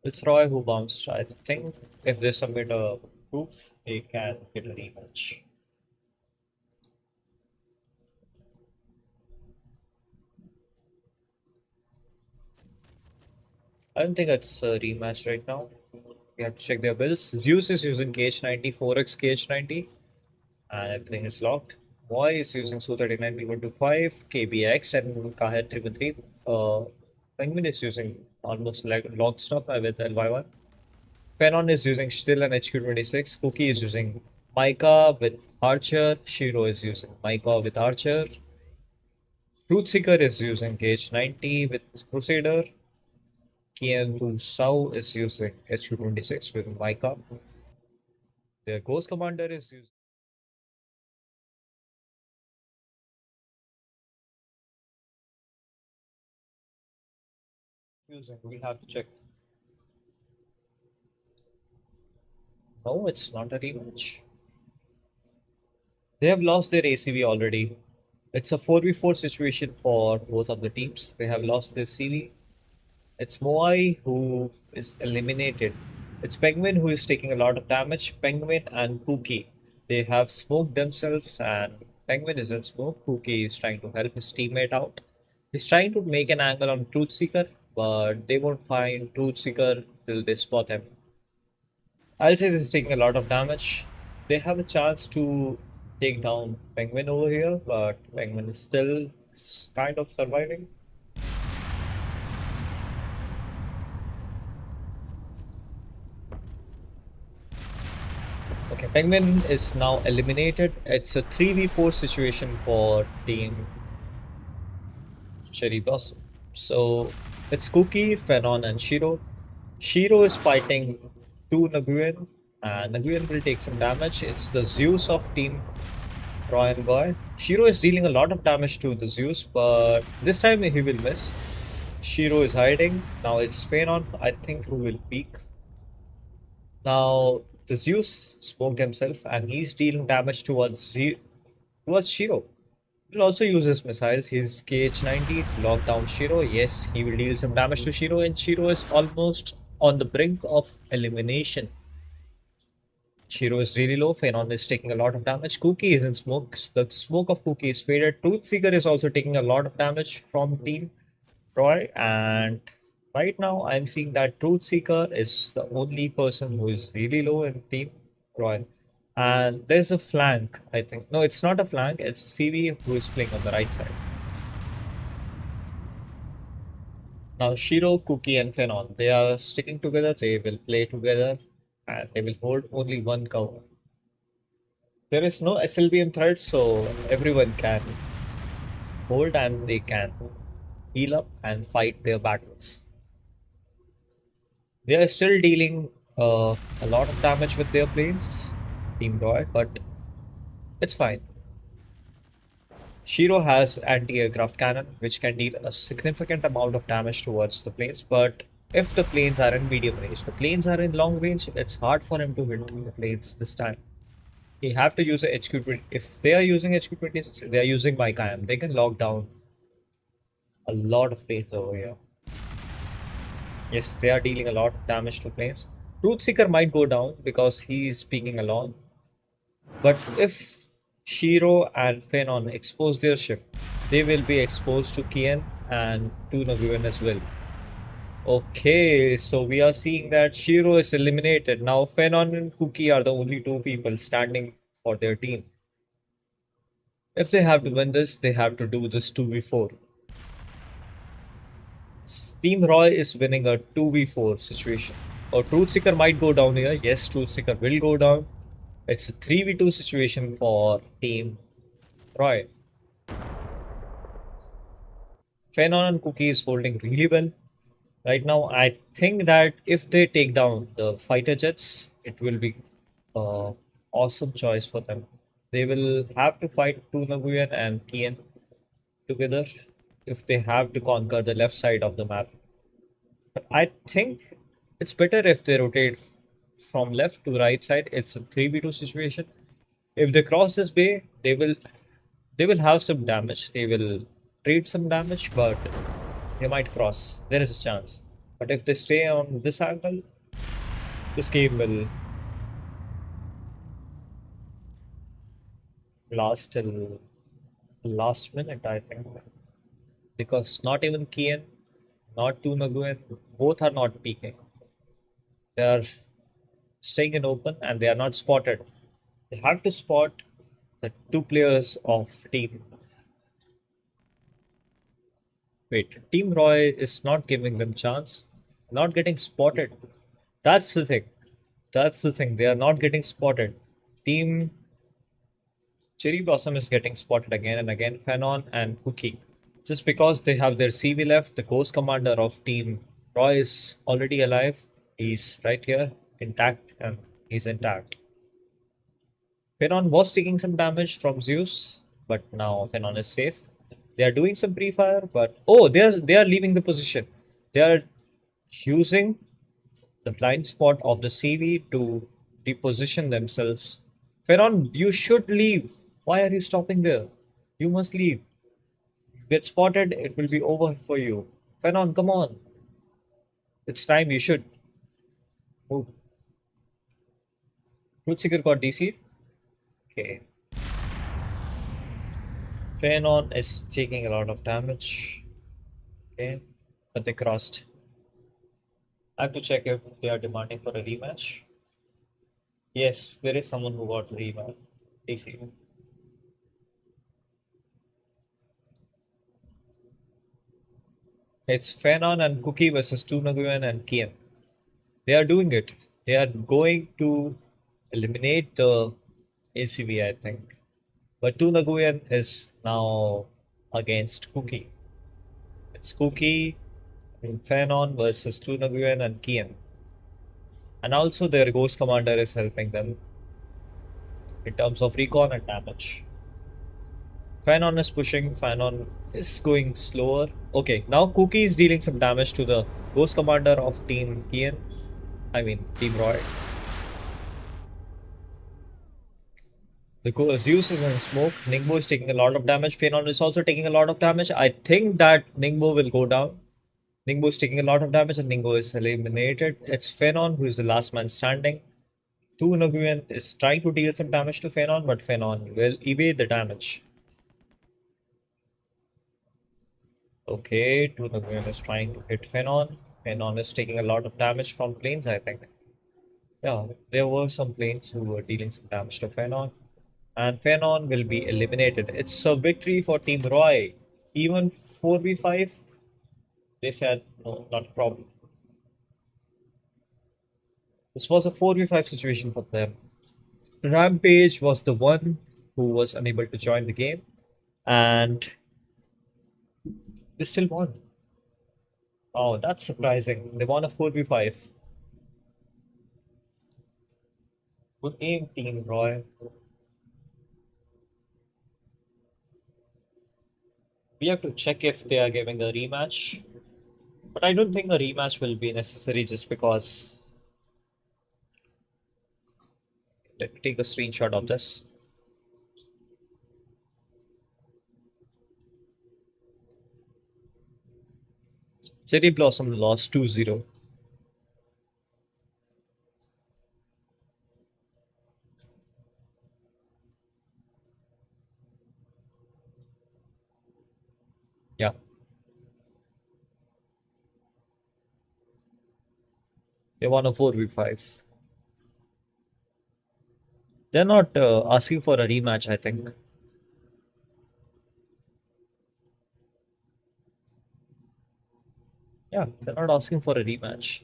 It's Roy who bounced. I think if they submit a proof, they can get a rematch. I don't think it's a rematch right now. We have to check their builds. Zeus is using KH90, 4x KH90, and everything is locked. Boy is using Su39 P125, KBX, and Kahed 313. Penguin is using almost like locked stuff with LY1. Phenon is using Still and HQ26. Cookie is using Micah with Archer. Shiro is using Micah with Archer. Truthseeker is using KH90 with Crusader. Kian Sao is using HQ26 with Micah. Their Ghost Commander is using. We'll have to check. No, it's not a rematch. They have lost their ACV already. It's a 4v4 situation for both of the teams. They have lost their CV. It's Moai who is eliminated. It's Penguin who is taking a lot of damage. Penguin and Pookie. They have smoked themselves, and Penguin is in smoke. Pookie is trying to help his teammate out. He's trying to make an angle on Truthseeker, but they won't find Truthseeker till they spot him. I'll say this is taking a lot of damage. They have a chance to take down Penguin over here, but Penguin is still kind of surviving. Okay, Penguin is now eliminated. It's a 3v4 situation for Team Cherry Blossom. So it's Cookie, Phenon, and Shiro. Shiro is fighting two Naguyen, and Naguyen will take some damage. It's the Zeus of Team Roy and Boy. Shiro is dealing a lot of damage to the Zeus, but this time he will miss. Shiro is hiding. Now it's Phenon, I think, who will peek. Now the Zeus smoked himself, and he's dealing damage towards Shiro. He'll also use his missiles. His KH90 locked down Shiro. Yes, he will deal some damage to Shiro, and Shiro is almost on the brink of elimination. Shiro is really low. Phenon is taking a lot of damage. Cookie is in smoke. The smoke of Cookie is faded. Truthseeker is also taking a lot of damage from Team Roy. And right now, I'm seeing that Truthseeker is the only person who is really low in Team Roy. And there's a flank, I think. No, it's not a flank. It's CV who is playing on the right side. Now, Shiro, Cookie, and Phenon, they are sticking together. They will play together, and they will hold only one cover. There is no SLBM threat, so everyone can hold and they can heal up and fight their battles. They are still dealing a lot of damage with their planes, Team Roy, but it's fine. Shiro has anti-aircraft cannon, which can deal a significant amount of damage towards the planes, but if the planes are in medium range, the planes are in long range, it's hard for him to hit the planes this time. He have to use a HQ20. If they are using HQ26, they are using MyCam. They can lock down a lot of planes over here. Yes, they are dealing a lot of damage to planes. Truthseeker might go down because he is peeking along. But if Shiro and Phenon expose their ship, they will be exposed to Kian and to Naguyen as well. Okay, so we are seeing that Shiro is eliminated. Now Phenon and Cookie are the only two people standing for their team. If they have to win this, they have to do this 2v4. Team Roy is winning a 2v4 situation. Or Truthseeker might go down here. Yes, Truthseeker will go down. It's a 3v2 situation for Team Roy. Phenon and Cookie is holding really well right now. I think that if they take down the fighter jets, it will be awesome choice for them. They will have to fight Tu Nguyen and Kian together if they have to conquer the left side of the map. But I think it's better if they rotate from left to right side. It's a 3v2 situation. If they cross this bay, they will have some damage. They will trade some damage, but they might cross. There is a chance. But if they stay on this angle, this game will last till the last minute, I think. Because not even Kian, not Tu Nguyen, both are not peeking. They are staying in open and they are not spotted. They have to spot the two players of team. Wait, Team Roy is not giving them chance, not getting spotted. That's the thing. That's the thing. They are not getting spotted. Team Cherry Blossom is getting spotted again and again. Fanon and Cookie. Just because they have their CV left, the Ghost Commander of Team Roy is already alive. He's right here, intact, and he's intact. Phenon was taking some damage from Zeus, but now Phenon is safe. They are doing some pre-fire, but oh, they are leaving the position. They are using the blind spot of the CV to reposition themselves. Phenon, you should leave. Why are you stopping there? You must leave. Get spotted, it will be over for you. Phenon, come on. It's time you should move. Root Seeker got DC. Okay. Phenon is taking a lot of damage. Okay. But they crossed. I have to check if they are demanding for a rematch. Yes, there is someone who got rematch. DC. It's Phenon and Cookie versus Tu Nguyen and Kian. They are doing it. They are going to eliminate the ACV, I think. But Tu Nguyen is now against Cookie. It's Cookie and Phenon versus Tu Nguyen and Kian. And also their Ghost Commander is helping them in terms of recon and damage. Phenon is pushing, Phenon is going slower. Okay, now Cookie is dealing some damage to the Ghost Commander of Team Kian. I mean, Team Roy. The Zeus is in smoke. Ningbo is taking a lot of damage. Phenon is also taking a lot of damage. I think that Ningbo will go down. Ningbo is taking a lot of damage and Ningbo is eliminated. It's Phenon who is the last man standing. Tu Nguyen is trying to deal some damage to Phenon, but Phenon will evade the damage. Okay, Tu Nguyen is trying to hit Phenon. Phenon is taking a lot of damage from planes, I think. Yeah, there were some planes who were dealing some damage to Phenon. And Phenon will be eliminated. It's a victory for Team Roy. Even 4v5, they said, no, not a problem. This was a 4v5 situation for them. Rampage was the one who was unable to join the game, and they still won. Oh, that's surprising. They won a 4v5. Good game, Team Roy. We have to check if they are giving a rematch. But I don't think a rematch will be necessary just because. Let me take a screenshot of this. Cherry Blossom lost 2-0. Yeah. They won a 4v5. They're not asking for a rematch, I think. Yeah, they're not asking for a rematch.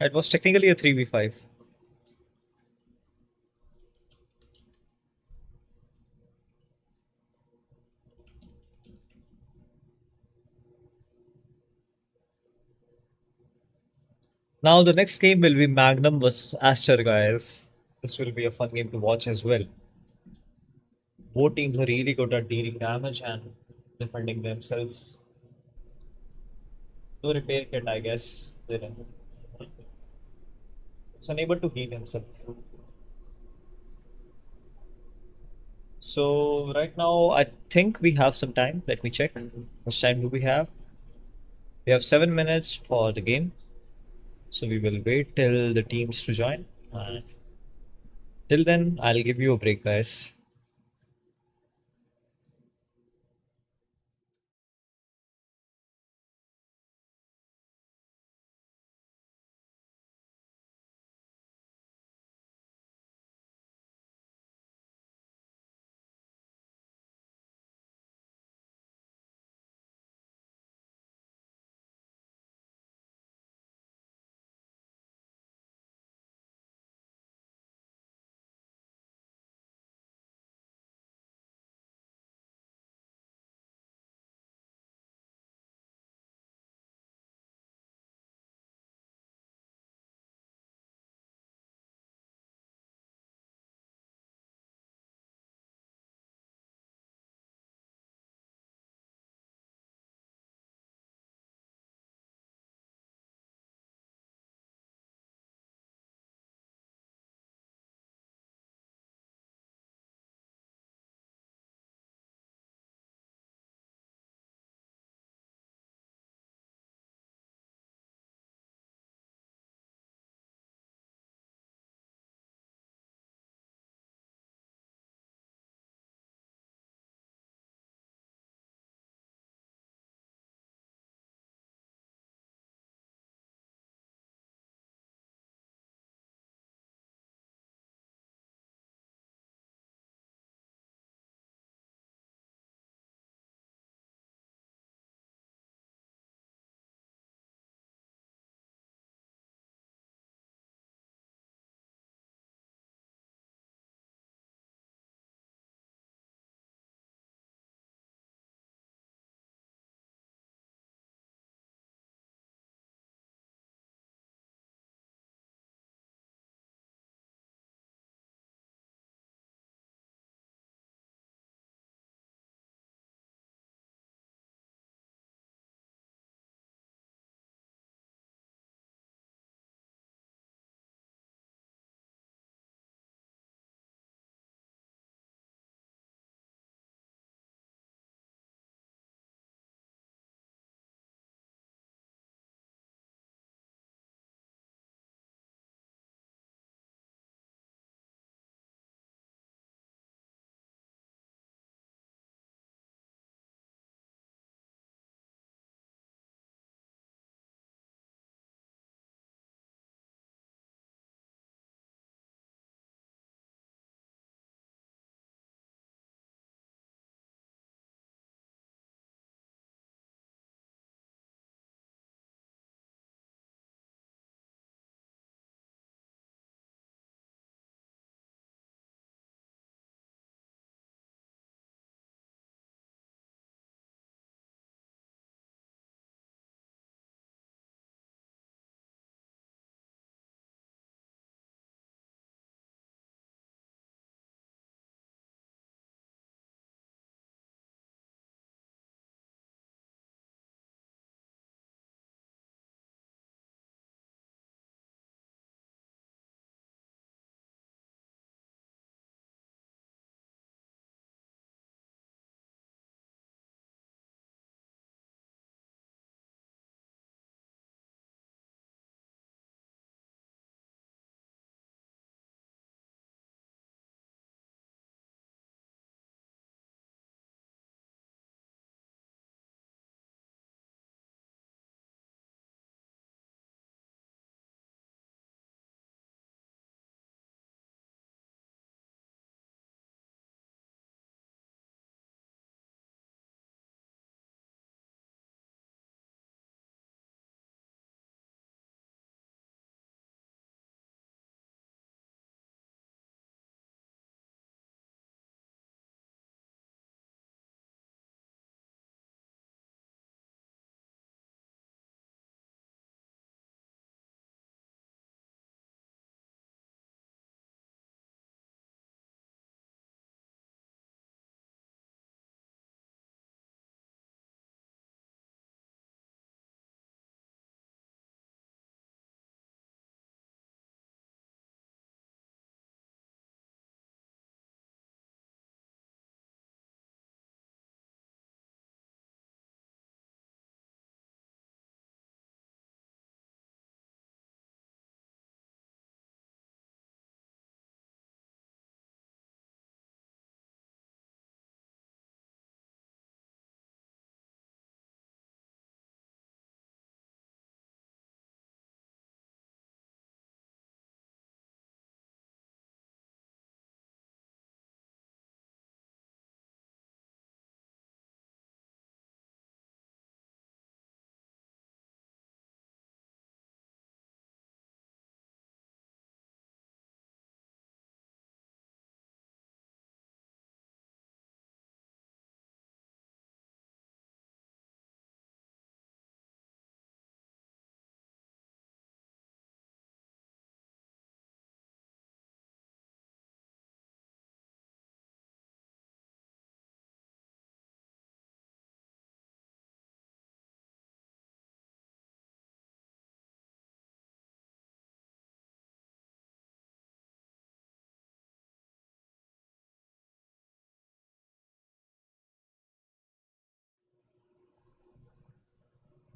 It was technically a 3v5. Now the next game will be Magnum versus Aster, guys. This will be a fun game to watch as well. Both teams are really good at dealing damage and defending themselves. No repair kit, I guess. It's unable to heal himself. So right now, I think we have some time. Let me check. How much time do we have? We have 7 minutes for the game. So we will wait till the teams to join. And till then, I'll give you a break, guys.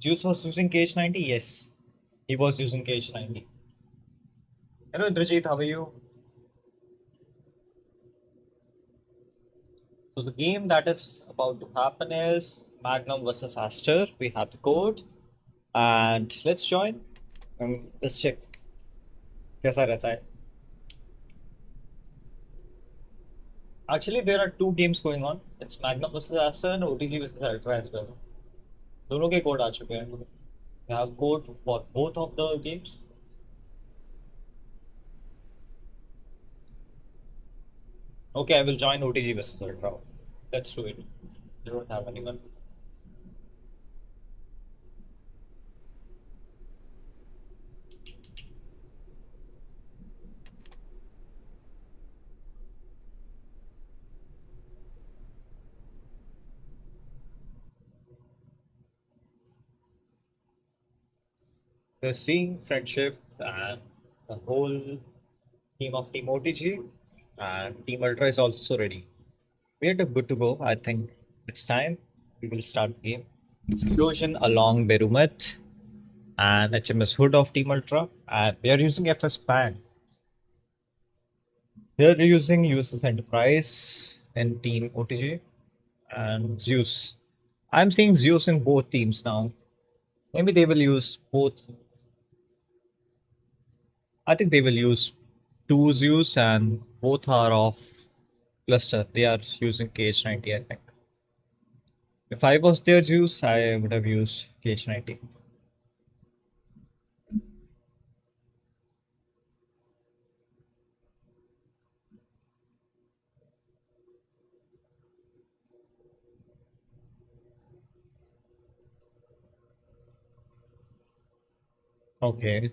Juice was using KH90? Yes. He was using KH90. Hello Indrajit, how are you? So the game that is about to happen is Magnum versus Aster. We have the code. And let's join. Let's check. कैसा रहता है? Actually, there are two games going on. It's Magnum versus Aster and OTG versus Ultra as well. दोनों के code आ चुके हैं. We have code for both of the games. Okay, I will join OTG versus Ultra. Let's do it. I don't have anyone. We're seeing friendship and the whole team of Team OTG and Team Ultra is also ready. We are good to go. I think it's time. We will start the game. Explosion along Berumet and HMS Hood of Team Ultra, and we are using FS Band. Here we're using USS Enterprise and Team OTG and Zeus. I'm seeing Zeus in both teams now. Maybe they will use both. I think they will use two Zeus and both are off cluster. They are using KH90, I think. If I was their Zeus, I would have used KH90. Okay.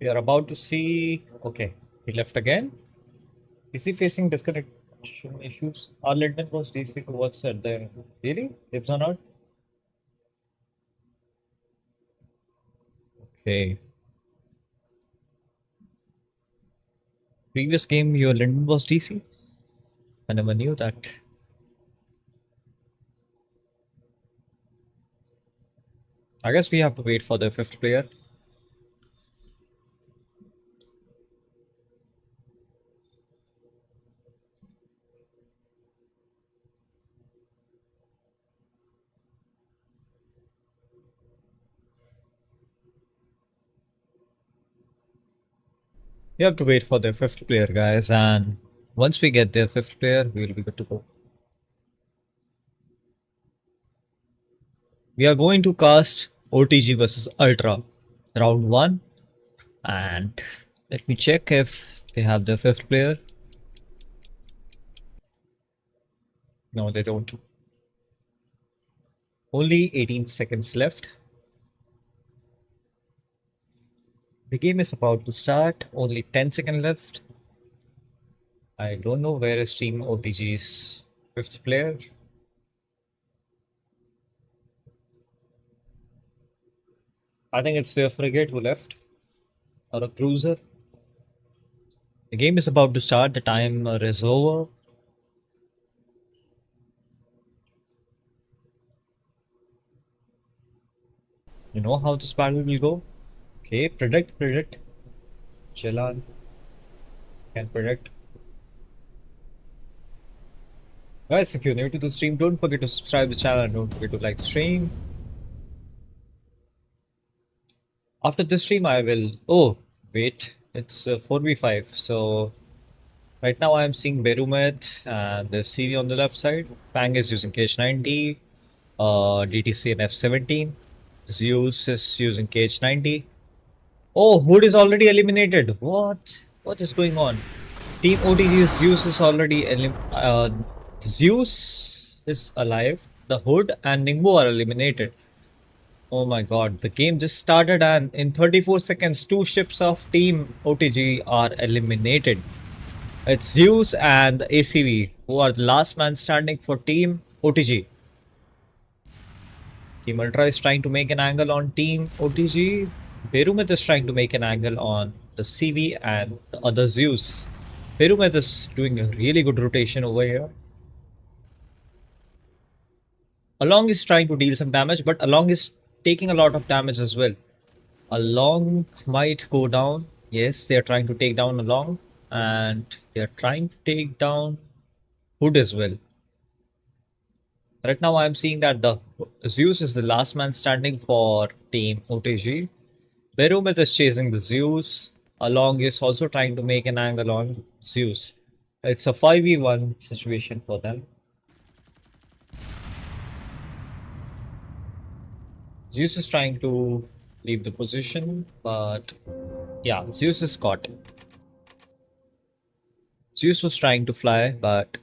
We are about to see. Okay, he left again. Is he facing disconnection issues? Our Elden was DC to what's said there. Really? Lives on Earth? Okay. Previous game, your Linden was DC? I never knew that. I guess we have to wait for the fifth player. We have to wait for the fifth player, guys, and once we get the fifth player, we will be good to go. We are going to cast OTG versus Ultra round 1, and let me check if they have the fifth player. No, they don't. Only 18 seconds left. The game is about to start. Only 10 seconds left. I don't know where is Team OTG's fifth player. I think it's their frigate who left. Or a cruiser. The game is about to start. The timer is over. You know how this battle will go? Okay, predict. Jalan can predict. Guys, if you're new to the stream, don't forget to subscribe to the channel and don't forget to like the stream. After this stream, I will... Oh, wait. It's 4v5. So, right now I'm seeing Berumet and the CV on the left side. Fang is using KH90. DTC and F17. Zeus is using KH90. Oh, Hood is already eliminated. What? What is going on? Team OTG's Zeus is already Zeus is alive. The Hood and Ningbo are eliminated. Oh my god, the game just started and in 34 seconds, two ships of Team OTG are eliminated. It's Zeus and ACV who are the last man standing for Team OTG. Team Ultra is trying to make an angle on Team OTG. Berumet is trying to make an angle on the CV, and the other Zeus. Perumet is doing a really good rotation over here. Along is trying to deal some damage, but Along is taking a lot of damage as well. Along might go down. Yes, they are trying to take down Along, and they are trying to take down Hood as well. Right now, I'm seeing that the Zeus is the last man standing for Team OTG. Berumith is chasing the Zeus. Along is also trying to make an angle on Zeus. It's a 5v1 situation for them. Zeus is trying to leave the position, but yeah, Zeus is caught. Zeus was trying to fly, but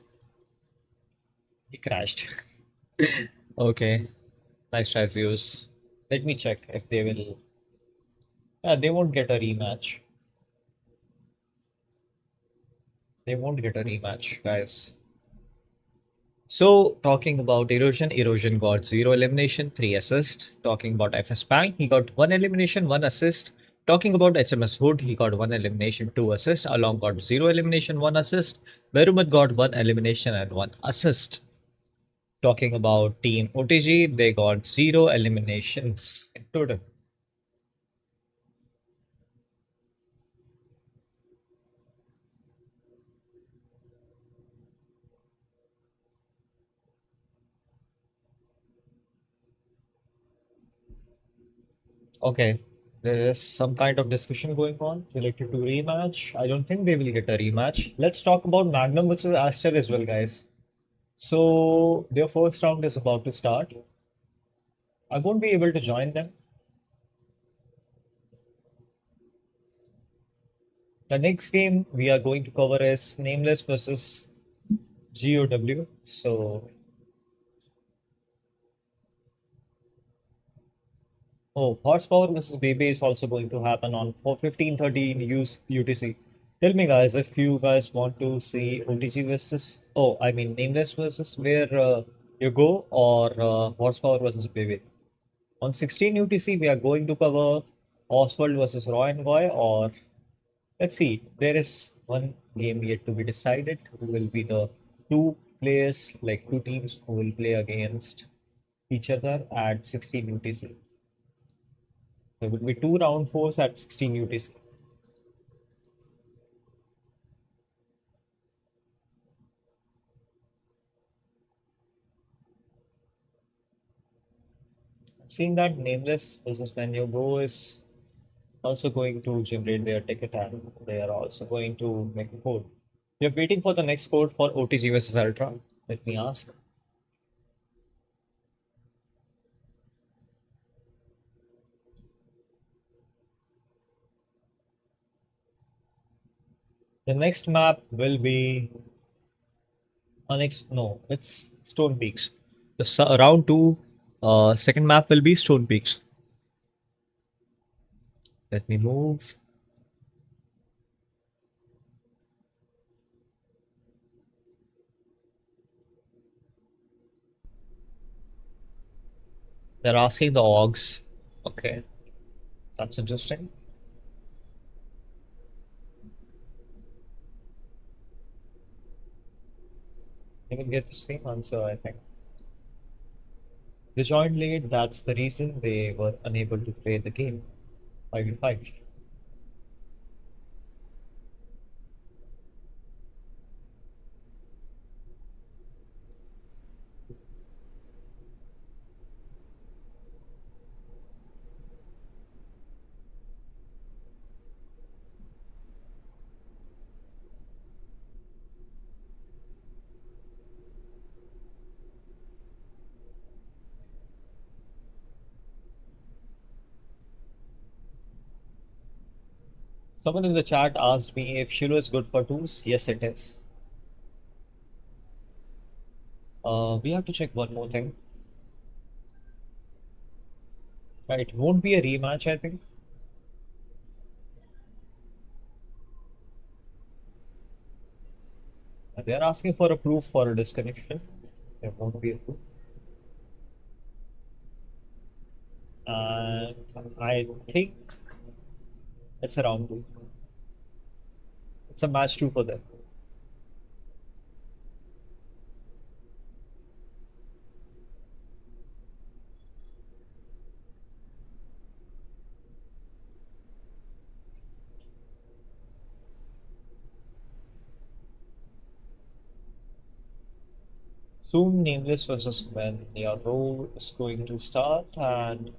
he crashed. Okay, nice try, Zeus. Let me check if they will. Yeah, they won't get a rematch. They won't get a rematch, guys. So, talking about Erosion, Erosion got 0 elimination, 3 assist. Talking about FS Bang, he got 1 elimination, 1 assist. Talking about HMS Hood, he got 1 elimination, 2 assists. Along got 0 elimination, 1 assist. Berumat got 1 elimination and 1 assist. Talking about Team OTG, they got 0 eliminations in total. Okay, there is some kind of discussion going on related to rematch. I don't think they will get a rematch. Let's talk about Magnum versus Aster as well, guys. So their first round is about to start. I won't be able to join them. The next game we are going to cover is Nameless versus GOW. So, oh, Horsepower versus Baby is also going to happen on 15:13 UTC. Tell me, guys, if you guys want to see OTG versus, oh, I mean Nameless versus where you go, or Horsepower versus Baby. On 16 UTC, we are going to cover Oswald versus Roy and Goy, or let's see, there is one game yet to be decided. Who will be the two players, like two teams who will play against each other at 16 UTC. There will be two round fours at 16 UTC. Seeing that Nameless versus When You Go is also going to generate their ticket and they are also going to make a code. We are waiting for the next code for OTG versus Ultra. Let me ask. The next map will be no, it's Stone Peaks. The round two, second map will be Stone Peaks. Let me move. They're asking the Augs. Okay, that's interesting. They will get the same answer, I think. They joined late, that's the reason they were unable to play the game. 5v5. Someone in the chat asked me if Shiloh is good for twos. Yes, it is. We have to check one more thing. It won't be a rematch, I think. They are asking for a proof for a disconnection. There won't be a proof. And I think it's around two. It's a match 2 for them. Soon, Nameless versus when your role is going to start, and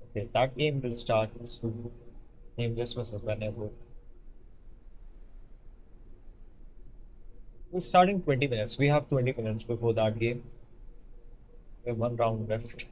okay, that game will start soon. Nameless versus whenever. We're starting 20 minutes. We have 20 minutes before that game. We have one round left.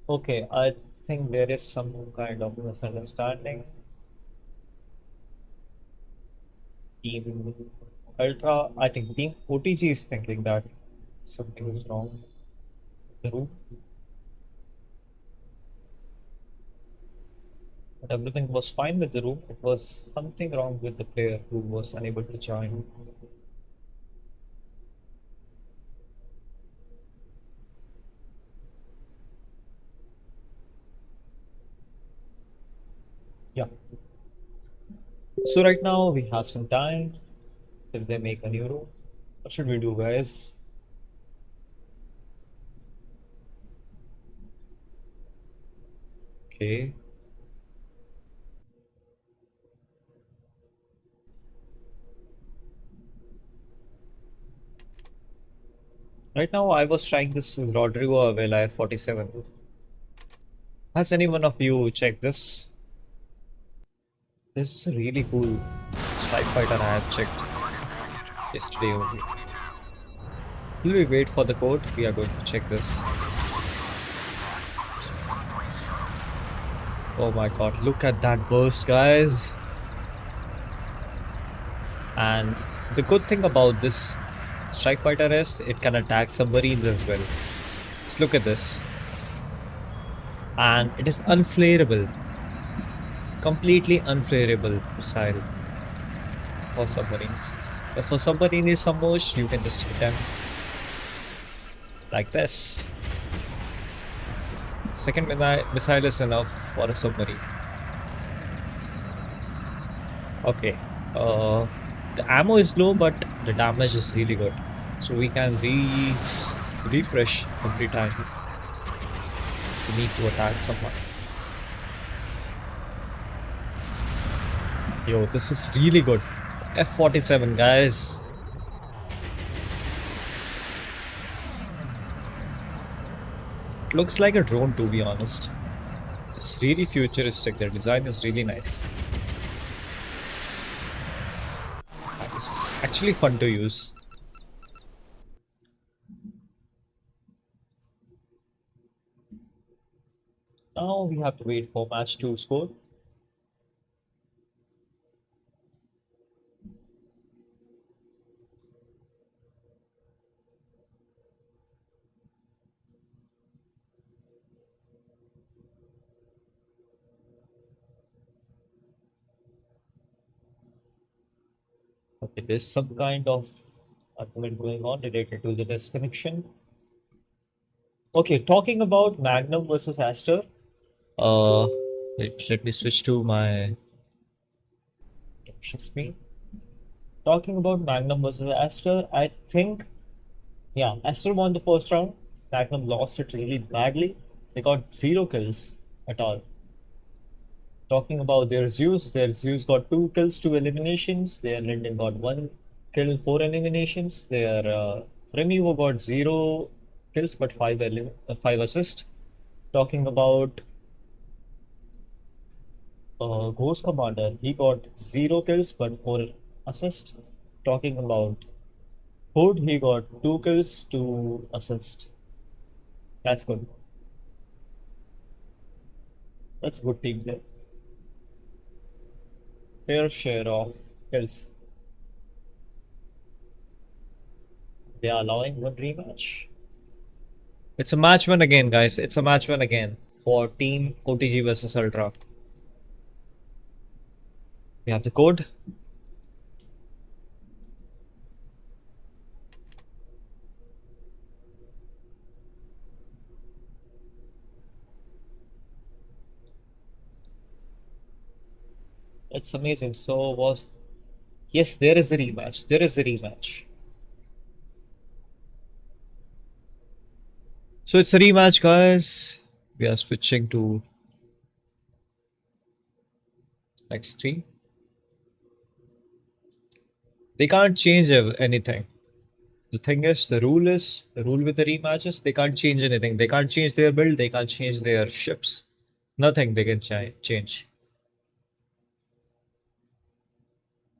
Okay, I think there is some kind of misunderstanding. Team Ultra, I think Team OTG is thinking that something is wrong with the room, but everything was fine with the room. It was something wrong with the player who was unable to join. Yeah. So right now we have some time till they make a new room. What should we do, guys? Okay. Right now I was trying this Rodrigo Avila 47. Has any one of you checked this? This is a really cool strike fighter I have checked yesterday only. Will we wait for the code? We are going to check this. Oh my god, look at that burst, guys. And the good thing about this strike fighter is it can attack submarines as well. Just look at this. And it is unflareable. Completely unflareable missile for submarines. If a submarine is submerged, you can just hit them like this. Second missile is enough for a submarine. Okay. The ammo is low, but the damage is really good. So we can refresh every time we need to attack someone. Yo, this is really good. F-47, guys. It looks like a drone, to be honest. It's really futuristic. Their design is really nice. And this is actually fun to use. Now we have to wait for match 2 score. Okay, there's some kind of argument going on related to the disconnection. Okay, talking about Magnum versus Aster. Uh, let me switch to my caption screen. Talking about Magnum versus Aster, I think, yeah, Aster won the first round. Magnum lost it really badly. They got 0 kills at all. Talking about their Zeus got 2 kills, 2 eliminations. Their Linden got 1 kill, 4 eliminations. Their Fremivo got 0 kills but 5 assists. Talking about Ghost Commander, he got 0 kills but 4 assists. Talking about Hood, he got 2 kills, 2 assists. That's good. That's a good team play. Fair share of kills. They are allowing one rematch. It's a match win again, guys. It's a match win again for Team OTG versus Ultra. We have the code. It's amazing. So was yes, there is a rematch. There is a rematch. So it's a rematch, guys. We are switching to next three. They can't change anything. The thing is, the rule with the rematches, they can't change anything. They can't change their build, they can't change their ships. Nothing they can change.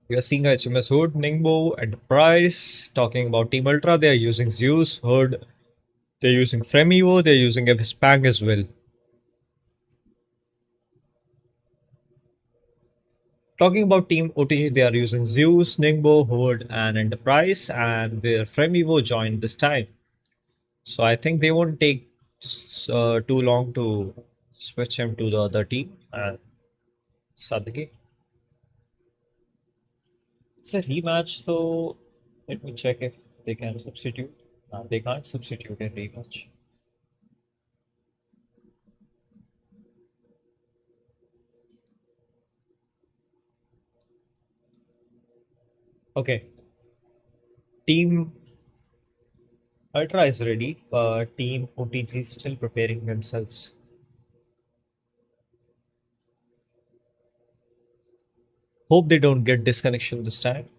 We are seeing HMS Hood, Ningbo, Enterprise. Talking about Team Ultra, they are using Zeus, Hood, they're using Fremivo, they're using Spang as well. Talking about Team OTG, they are using Zeus, Ningbo, Hood, and Enterprise, and their Fremivo joined this time. So I think they won't take too long to switch him to the other team and start the game. It's a rematch, so let me check if they can substitute. They can't substitute in rematch. Okay. Team Ultra is ready, but Team OTG is still preparing themselves. Hope they don't get disconnection this time.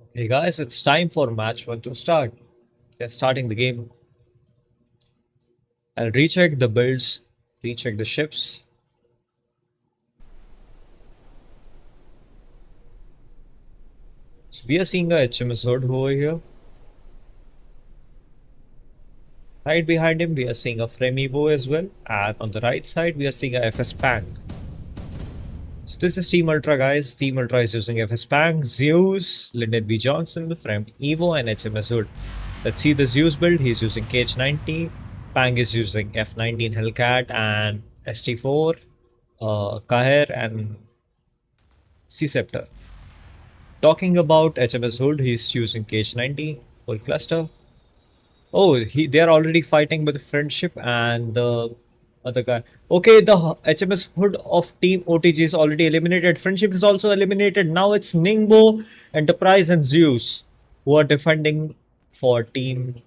Okay, guys, it's time for match one to start. They're starting the game. I'll recheck the builds, recheck the ships. So we are seeing a HMS Hood over here. Right behind him, we are seeing a Fremivo as well. And on the right side, we are seeing a FS Pang. So this is Team Ultra, guys. Team Ultra is using FS Pang, Zeus, Lyndon B. Johnson, Frem Evo, and HMS Hood. Let's see the Zeus build. He's using KH90. Pang is using F19 Hellcat and ST4, Kaher, and C-Scepter. Talking about HMS Hood, he's using KH90, full cluster. Oh, they are already fighting with the friendship and the other guy. Okay, the HMS Hood of Team OTG is already eliminated. Friendship is also eliminated. Now it's Ningbo, Enterprise, and Zeus who are defending for Team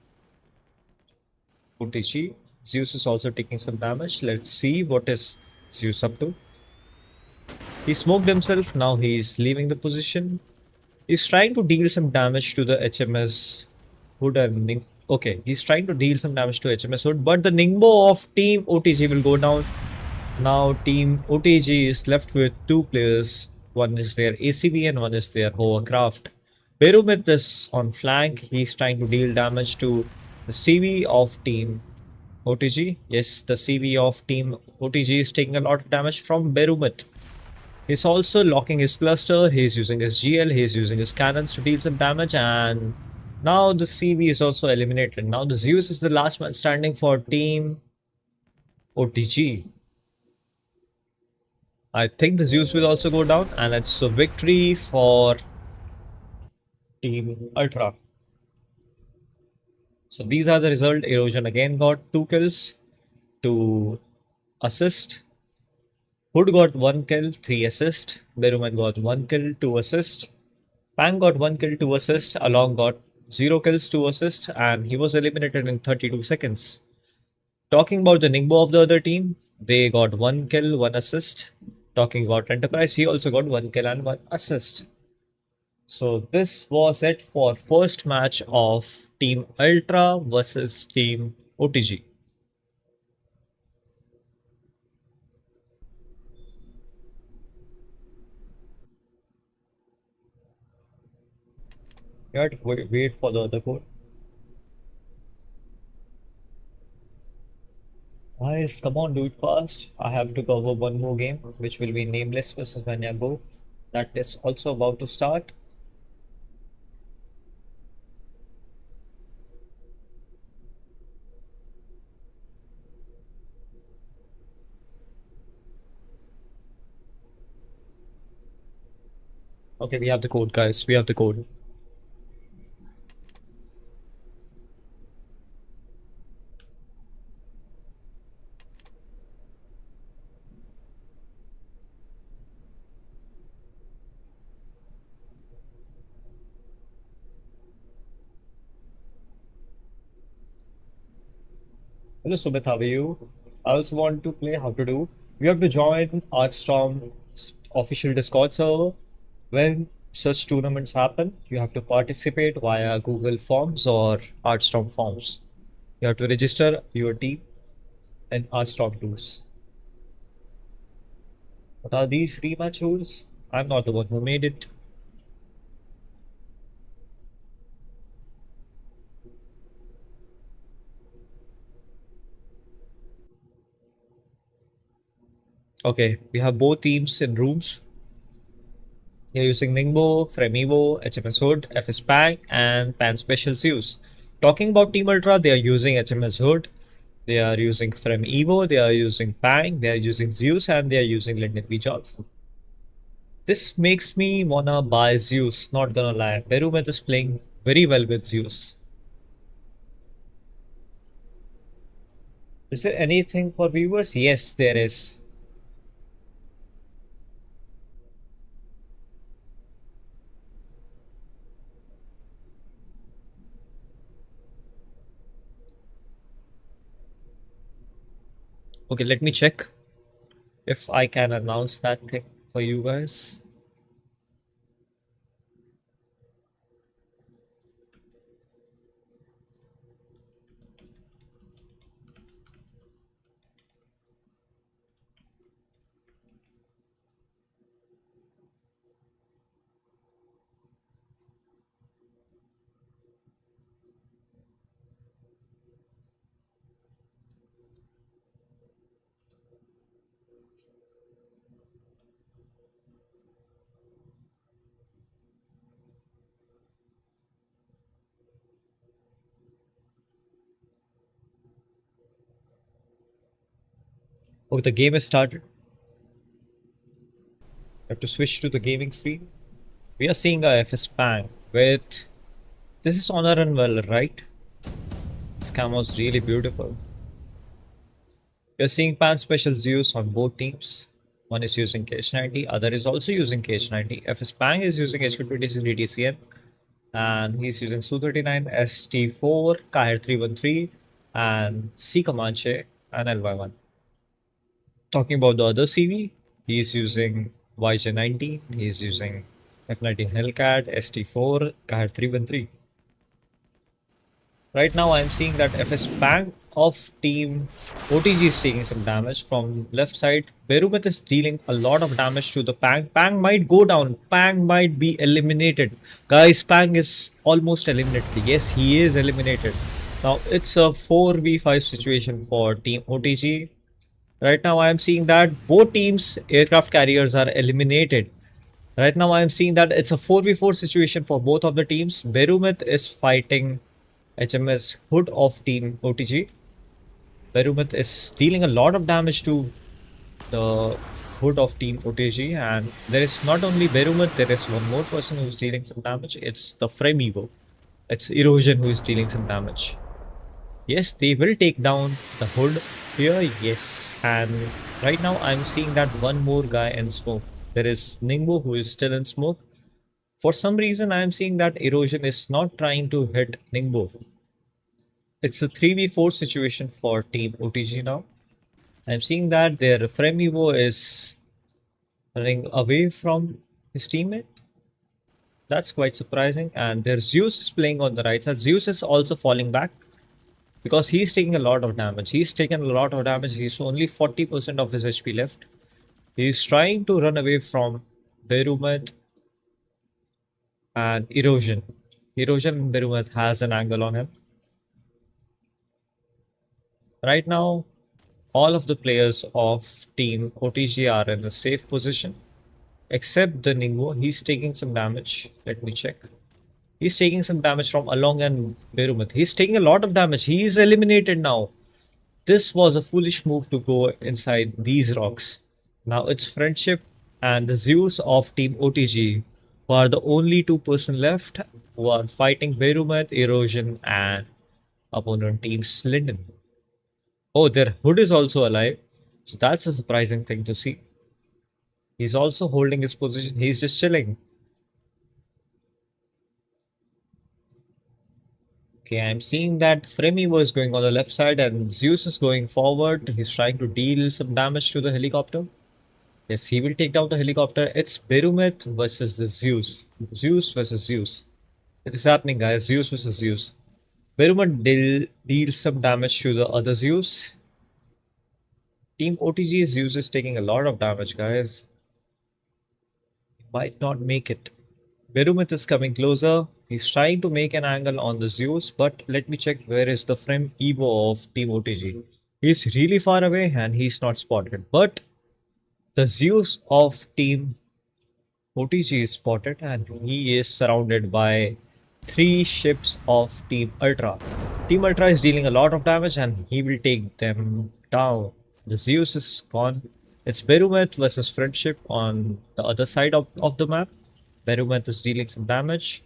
OTG. Zeus is also taking some damage. Let's see what is Zeus up to. He smoked himself. Now he's leaving the position. He's trying to deal some damage to the HMS Hood and Ningbo. Okay, he's trying to deal some damage to HMS Hood, but the Ningbo of Team OTG will go down. Now Team OTG is left with two players. One is their ACV and one is their hovercraft. Berumith is on flank. He's trying to deal damage to the CV of Team OTG. Yes, the CV of Team OTG is taking a lot of damage from Berumith. He's also locking his cluster. He's using his GL. He's using his cannons to deal some damage, and now the CV is also eliminated. Now the Zeus is the last man standing for Team OTG. I think the Zeus will also go down, and it's a victory for Team Ultra. So these are the result. Erosion again got 2 kills, 2 assists. Hood got 1 kill, 3 assists. Beruman got 1 kill, 2 assists. Pang got 1 kill, 2 assists. Along got 0 kills, 2 assists, and he was eliminated in 32 seconds. Talking about the Ningbo of the other team, they got 1 kill, 1 assist. Talking about Enterprise, he also got 1 kill and 1 assist. So this was it for first match of Team Ultra versus Team OTG. You have to wait for the other code. Guys, come on, do it fast. I have to cover one more game, which will be Nameless versus Vanyago. That is also about to start. Okay, we have the code, guys. We have the code. Hello, Sumit. How are you? I also want to play how to do. You have to join Artstorm's official Discord server. When such tournaments happen, you have to participate via Google Forms or Artstorm Forms. You have to register your team in Artstorm Tools. What are these rematch rules? I'm not the one who made it. Okay, we have both teams in rooms. You're using Ningbo, Fremevo, HMS Hood, FS Pang, and Pan Special Zeus. Talking about Team Ultra, they are using HMS Hood, they are using Fremevo, they are using Pang, they are using Zeus, and they are using Lyndon V. Johnson. This makes me wanna buy Zeus, not gonna lie. Berumet is playing very well with Zeus. Is there anything for viewers? Yes, there is. Okay, let me check if I can announce that thing for you guys. Oh, the game has started. I have to switch to the gaming screen. We are seeing a FS Pang with this is Honor and Valor, right? This camo is really beautiful. We are seeing Pan Special Zeus on both teams. One is using KH90, other is also using KH90. FS Pang is using HQ26 DTCN and he's using Su-39, ST4, Kair 313, and C Comanche and LY1. Talking about the other CV, he's using YJ90, he's using F19 Hellcat, ST4, Kair 313. Right now, I'm seeing that FS Pang of team OTG is taking some damage from left side. Berumeth is dealing a lot of damage to the Pang. Pang might go down. Pang might be eliminated. Guys, Pang is almost eliminated. Yes, he is eliminated. Now, it's a 4v5 situation for team OTG. Right now, I am seeing that both teams' aircraft carriers are eliminated. Right now, I am seeing that it's a 4v4 situation for both of the teams. Berumeth is fighting HMS Hood of Team OTG. Berumeth is dealing a lot of damage to the Hood of Team OTG, and there is not only Berumeth, there is one more person who is dealing some damage. It's the Fremevo. It's Erosion who is dealing some damage. Yes, they will take down the Hood here, yes. And right now I'm seeing that one more guy in smoke. There is Ningbo who is still in smoke. For some reason, I am seeing that Erosion is not trying to hit Ningbo. It's a 3v4 situation for Team OTG now. I'm seeing that their Fremevo is running away from his teammate. That's quite surprising. And their Zeus is playing on the right side. Zeus is also falling back because he's taking a lot of damage. He's taken a lot of damage. He's only 40% of his HP left. He's trying to run away from Berumeth and Erosion. Erosion Berumath has an angle on him. Right now, all of the players of Team OTG are in a safe position, except the Ningbo. He's taking some damage. Let me check. He's taking some damage from Along and Berumath. He's taking a lot of damage. He's eliminated now. This was a foolish move to go inside these rocks. Now it's Friendship and the Zeus of Team OTG, who are the only two-person left who are fighting Berumat, Erosion, and opponent team's Linden. Oh, their Hood is also alive. So that's a surprising thing to see. He's also holding his position. He's just chilling. Okay, I'm seeing that Fremi was going on the left side and Zeus is going forward. He's trying to deal some damage to the helicopter. Yes, he will take down the helicopter. It's Berumet versus the Zeus. Zeus versus Zeus. It is happening, guys. Zeus versus Zeus. Berumet deals some damage to the other Zeus. Team OTG Zeus is taking a lot of damage, guys. Might not make it. Berumet is coming closer. He's trying to make an angle on the Zeus, but let me check where is the frame Evo of Team OTG. He's really far away and he's not spotted. But the Zeus of Team OTG is spotted and he is surrounded by three ships of Team Ultra. Team Ultra is dealing a lot of damage and he will take them down. The Zeus is gone. It's Berumet versus Friendship on the other side of the map. Berumet is dealing some damage.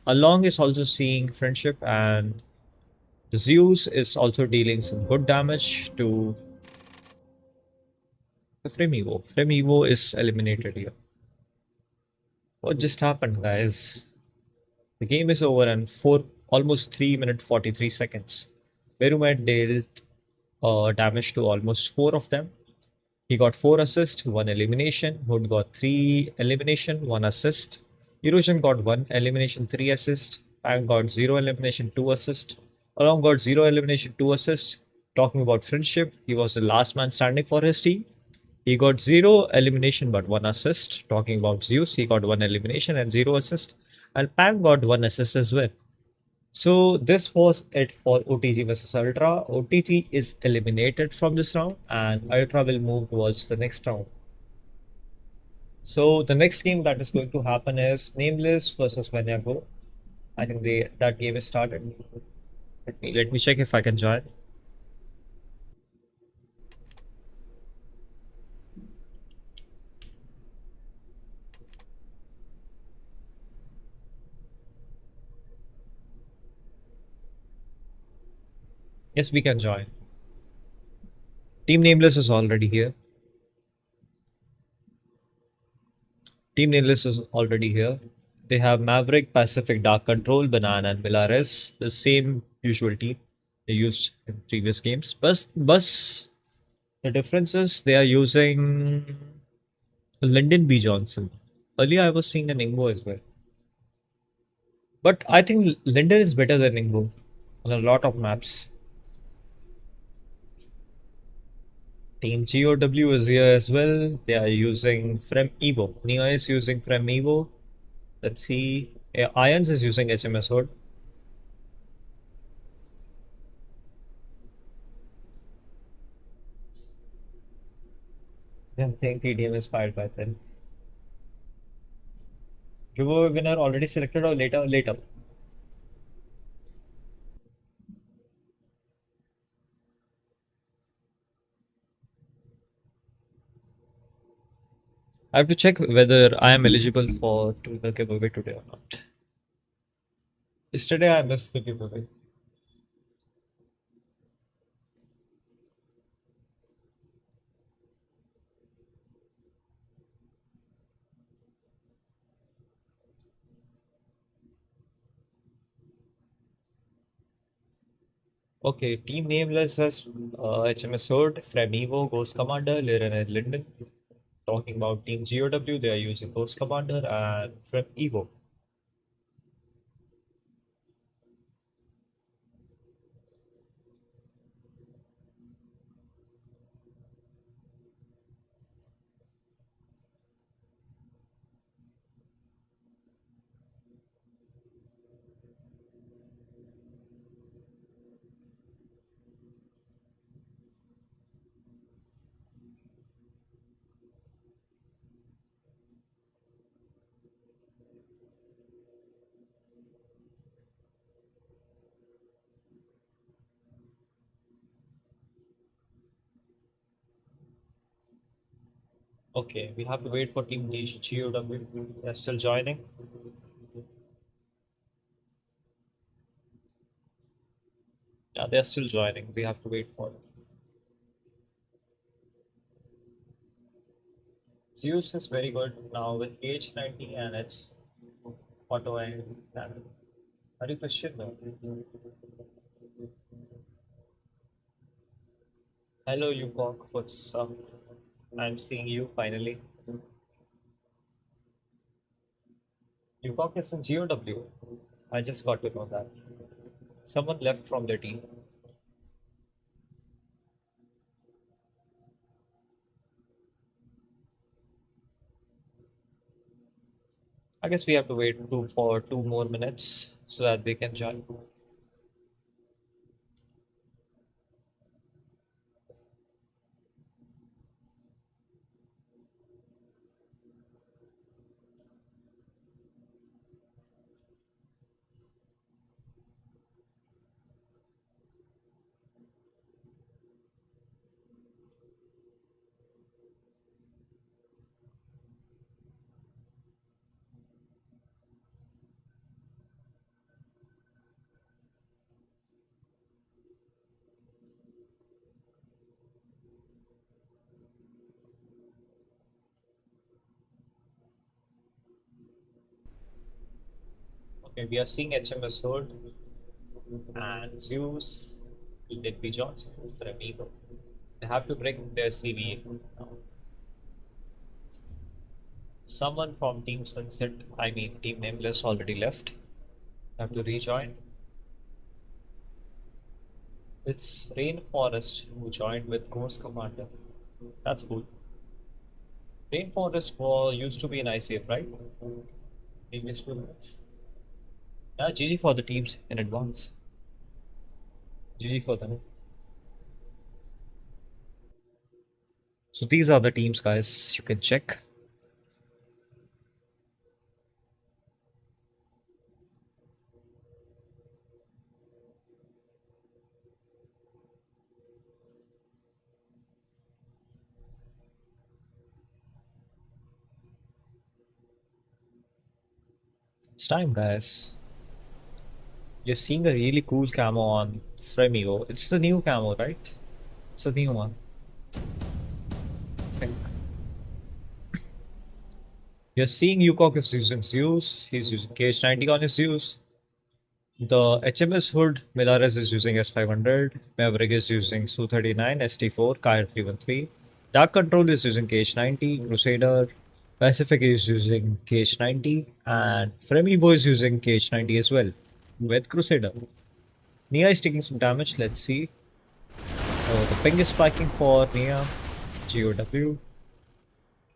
Along is also seeing Friendship and the Zeus is also dealing some good damage to the Fremivo. Fremivo is eliminated here. What just happened, guys? The game is over in almost 3 minutes 43 seconds. Berumet dealt damage to almost four of them. He got 4 assists, 1 elimination. Hood got 3 elimination, 1 assist. Erosion got 1 elimination, 3 assist. Pang got 0 elimination, 2 assist. Along got 0 elimination, 2 assist. Talking about Friendship, he was the last man standing for his team. He got 0 elimination but 1 assist. Talking about Zeus, he got 1 elimination and 0 assist. And Pang got 1 assist as well. So this was it for OTG versus Ultra. OTG is eliminated from this round and Ultra will move towards the next round. So the next game that is going to happen is Nameless versus Vanyago. I think that game is started. Let me check if I can join. Yes, we can join. Team Nameless is already here. Team Nameless is already here. They have Maverick, Pacific, Dark Control, Banana, and Milares. The same usual team they used in previous games. But the difference is they are using Lyndon B. Johnson. Earlier I was seeing an Ingbo as well. But I think Lyndon is better than Ingbo on a lot of maps. Team GOW is here as well. They are using Frem Evo. Nia is using Frem Evo. Let's see. Ions is using HMS Hood. I think TDM is fired by then. Giveaway winner already selected or later? Later. I have to check whether I am eligible for the giveaway today or not. Yesterday I missed the giveaway. Okay, team nameless as HMS Sword, Fremivo, Ghost Commander, Liren and Linden. Talking about Team GOW, they are using Ghost Commander and Frem Evo. Okay, we have to wait for Team GOW. They're still joining. Yeah, they're still joining. We have to wait for them. Zeus is very good now with H90 and its auto and panel. Are you Christian though? Hello, Yukok. What's up? I'm seeing you finally. Yukok is in GOW. I just got to know that. Someone left from their team. I guess we have to wait for 2 more minutes so that they can join. Okay, we are seeing HMS Hood and Zeus, Deadby Johnson for Amigo. They have to bring their CV now. Someone from Team Sunset, I mean Team Nameless, already left. Have to rejoin. It's Rainforest who joined with Ghost Commander. That's cool. Rainforest used to be an ICF, right? Previous 2 minutes. Yeah, GG for the teams in advance. GG for them. So these are the teams, guys. You can check. It's time, guys. You're seeing a really cool camo on Fremigo. It's the new camo, right? It's a new one. I think. You're seeing Yukok is using Zeus. He's using KH90 on his Zeus. The HMS Hood Milares is using S500. Maverick is using Su-39, ST4, Kair 313. Dark Control is using KH90. Crusader. Pacific is using KH90. And Fremigo is using KH90 as well with Crusader. Nia is taking some damage. Let's see. Oh, the ping is spiking for Nia. GOW.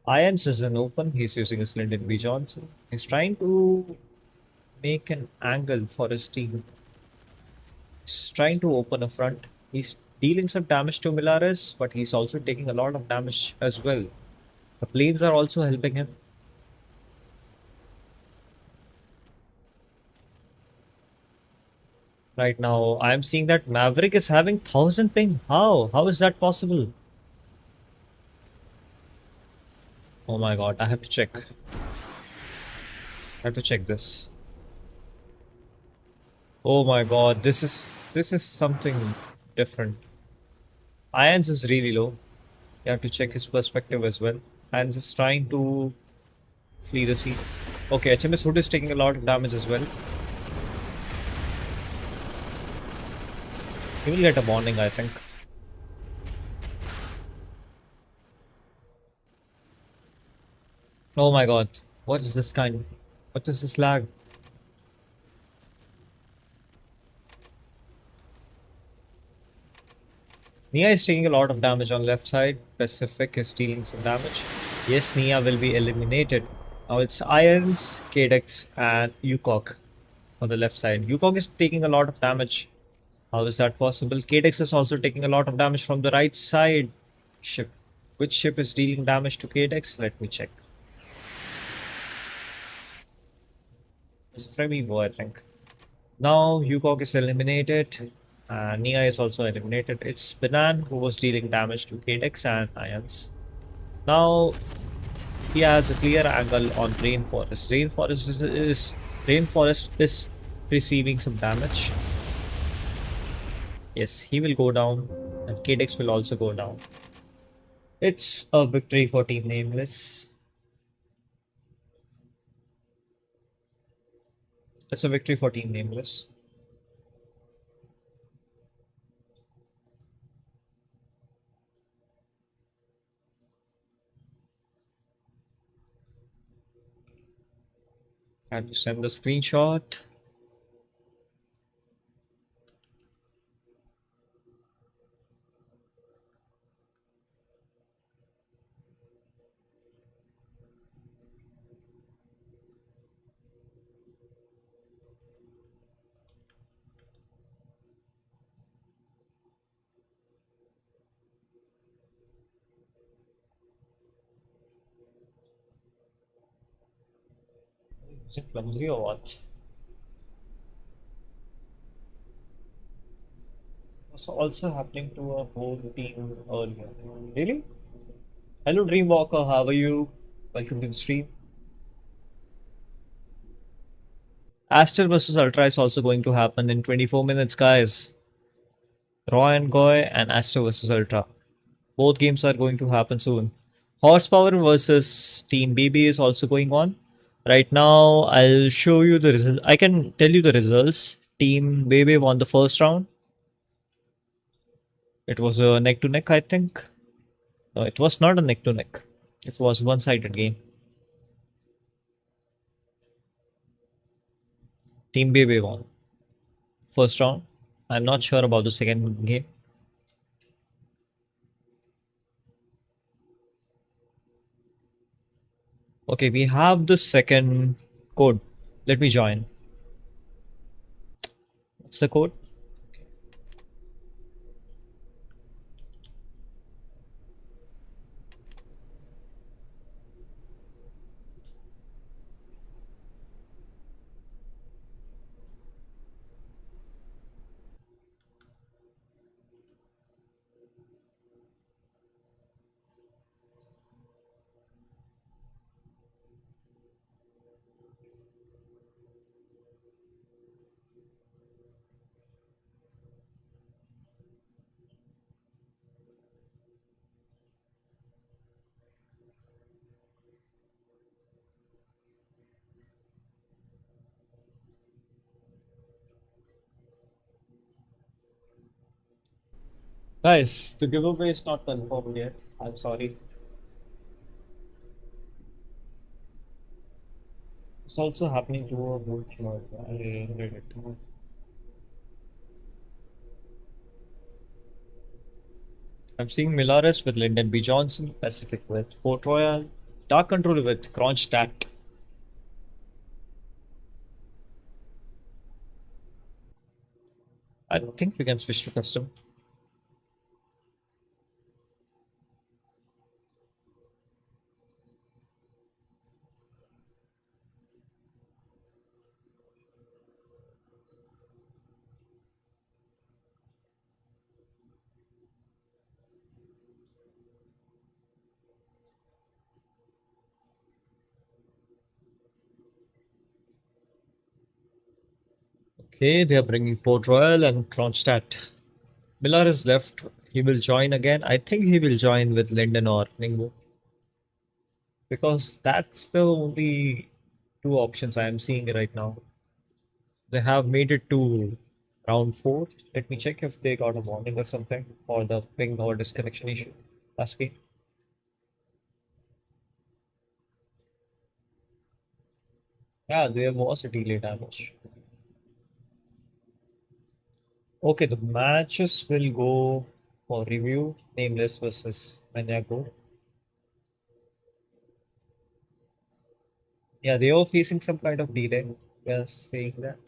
Irons is an open. He's using his Lyndon B. Johnson. He's trying to make an angle for his team. He's trying to open a front. He's dealing some damage to Milares, but he's also taking a lot of damage as well. The planes are also helping him. Right now, I'm seeing that Maverick is having 1000 ping. How? How is that possible? Oh my god, I have to check. I have to check this. Oh my god, this is something different. Irons is really low. You have to check his perspective as well. I'm just trying to flee the scene. Okay, HMS Hood is taking a lot of damage as well. He will get a bonding, I think. Oh my god. What is this kind? What is this lag? Nia is taking a lot of damage on left side. Pacific is dealing some damage. Yes, Nia will be eliminated. Now it's Irons, Kadex, and Yukok on the left side. Yukok is taking a lot of damage. How is that possible? Kadex is also taking a lot of damage from the right side ship. Which ship is dealing damage to Kadex? Let me check. It's Fremivo, I think. Now Yukok is eliminated. Nia is also eliminated. It's Banan who was dealing damage to Kadex and Irons. Now He has a clear angle on Rainforest. Rainforest is receiving some damage. Yes, he will go down, and Kadex will also go down. It's a victory for Team Nameless. It's a victory for Team Nameless. I have to send the screenshot. Is it clumsy or what? What's also happening to a whole team earlier? Really? Hello, Dreamwalker. How are you? Welcome to the stream. Aster versus Ultra is also going to happen in 24 minutes, guys. Raw and Goy and Aster versus Ultra. Both games are going to happen soon. Horsepower versus Team BB is also going on. Right now, I'll show you the results. I can tell you the results. Team BB won the first round. It was a neck to neck, I think. No, it was not a neck to neck. It was one sided game. Team BB won first round. I'm not sure about the second game. Okay, we have the second code. Let me join. What's the code? Guys, the giveaway is not confirmed yet. I'm sorry. It's also happening to a boot. I read it. I'm seeing Milares with Lyndon B. Johnson, Pacific with Port Royal, Dark Control with Kronstadt. I think we can switch to custom. Okay, they are bringing Port Royal and Kronstadt. Miller is left. He will join again. I think he will join with Linden or Ningbo. Because that's the only two options I am seeing right now. They have made it to round 4. Let me check if they got a warning or something, or the ping or disconnection issue. ASCII. Yeah, there was a delay damage. Okay, the matches will go for review. Nameless versus Manyago. Yeah, they are facing some kind of delay. We are saying that.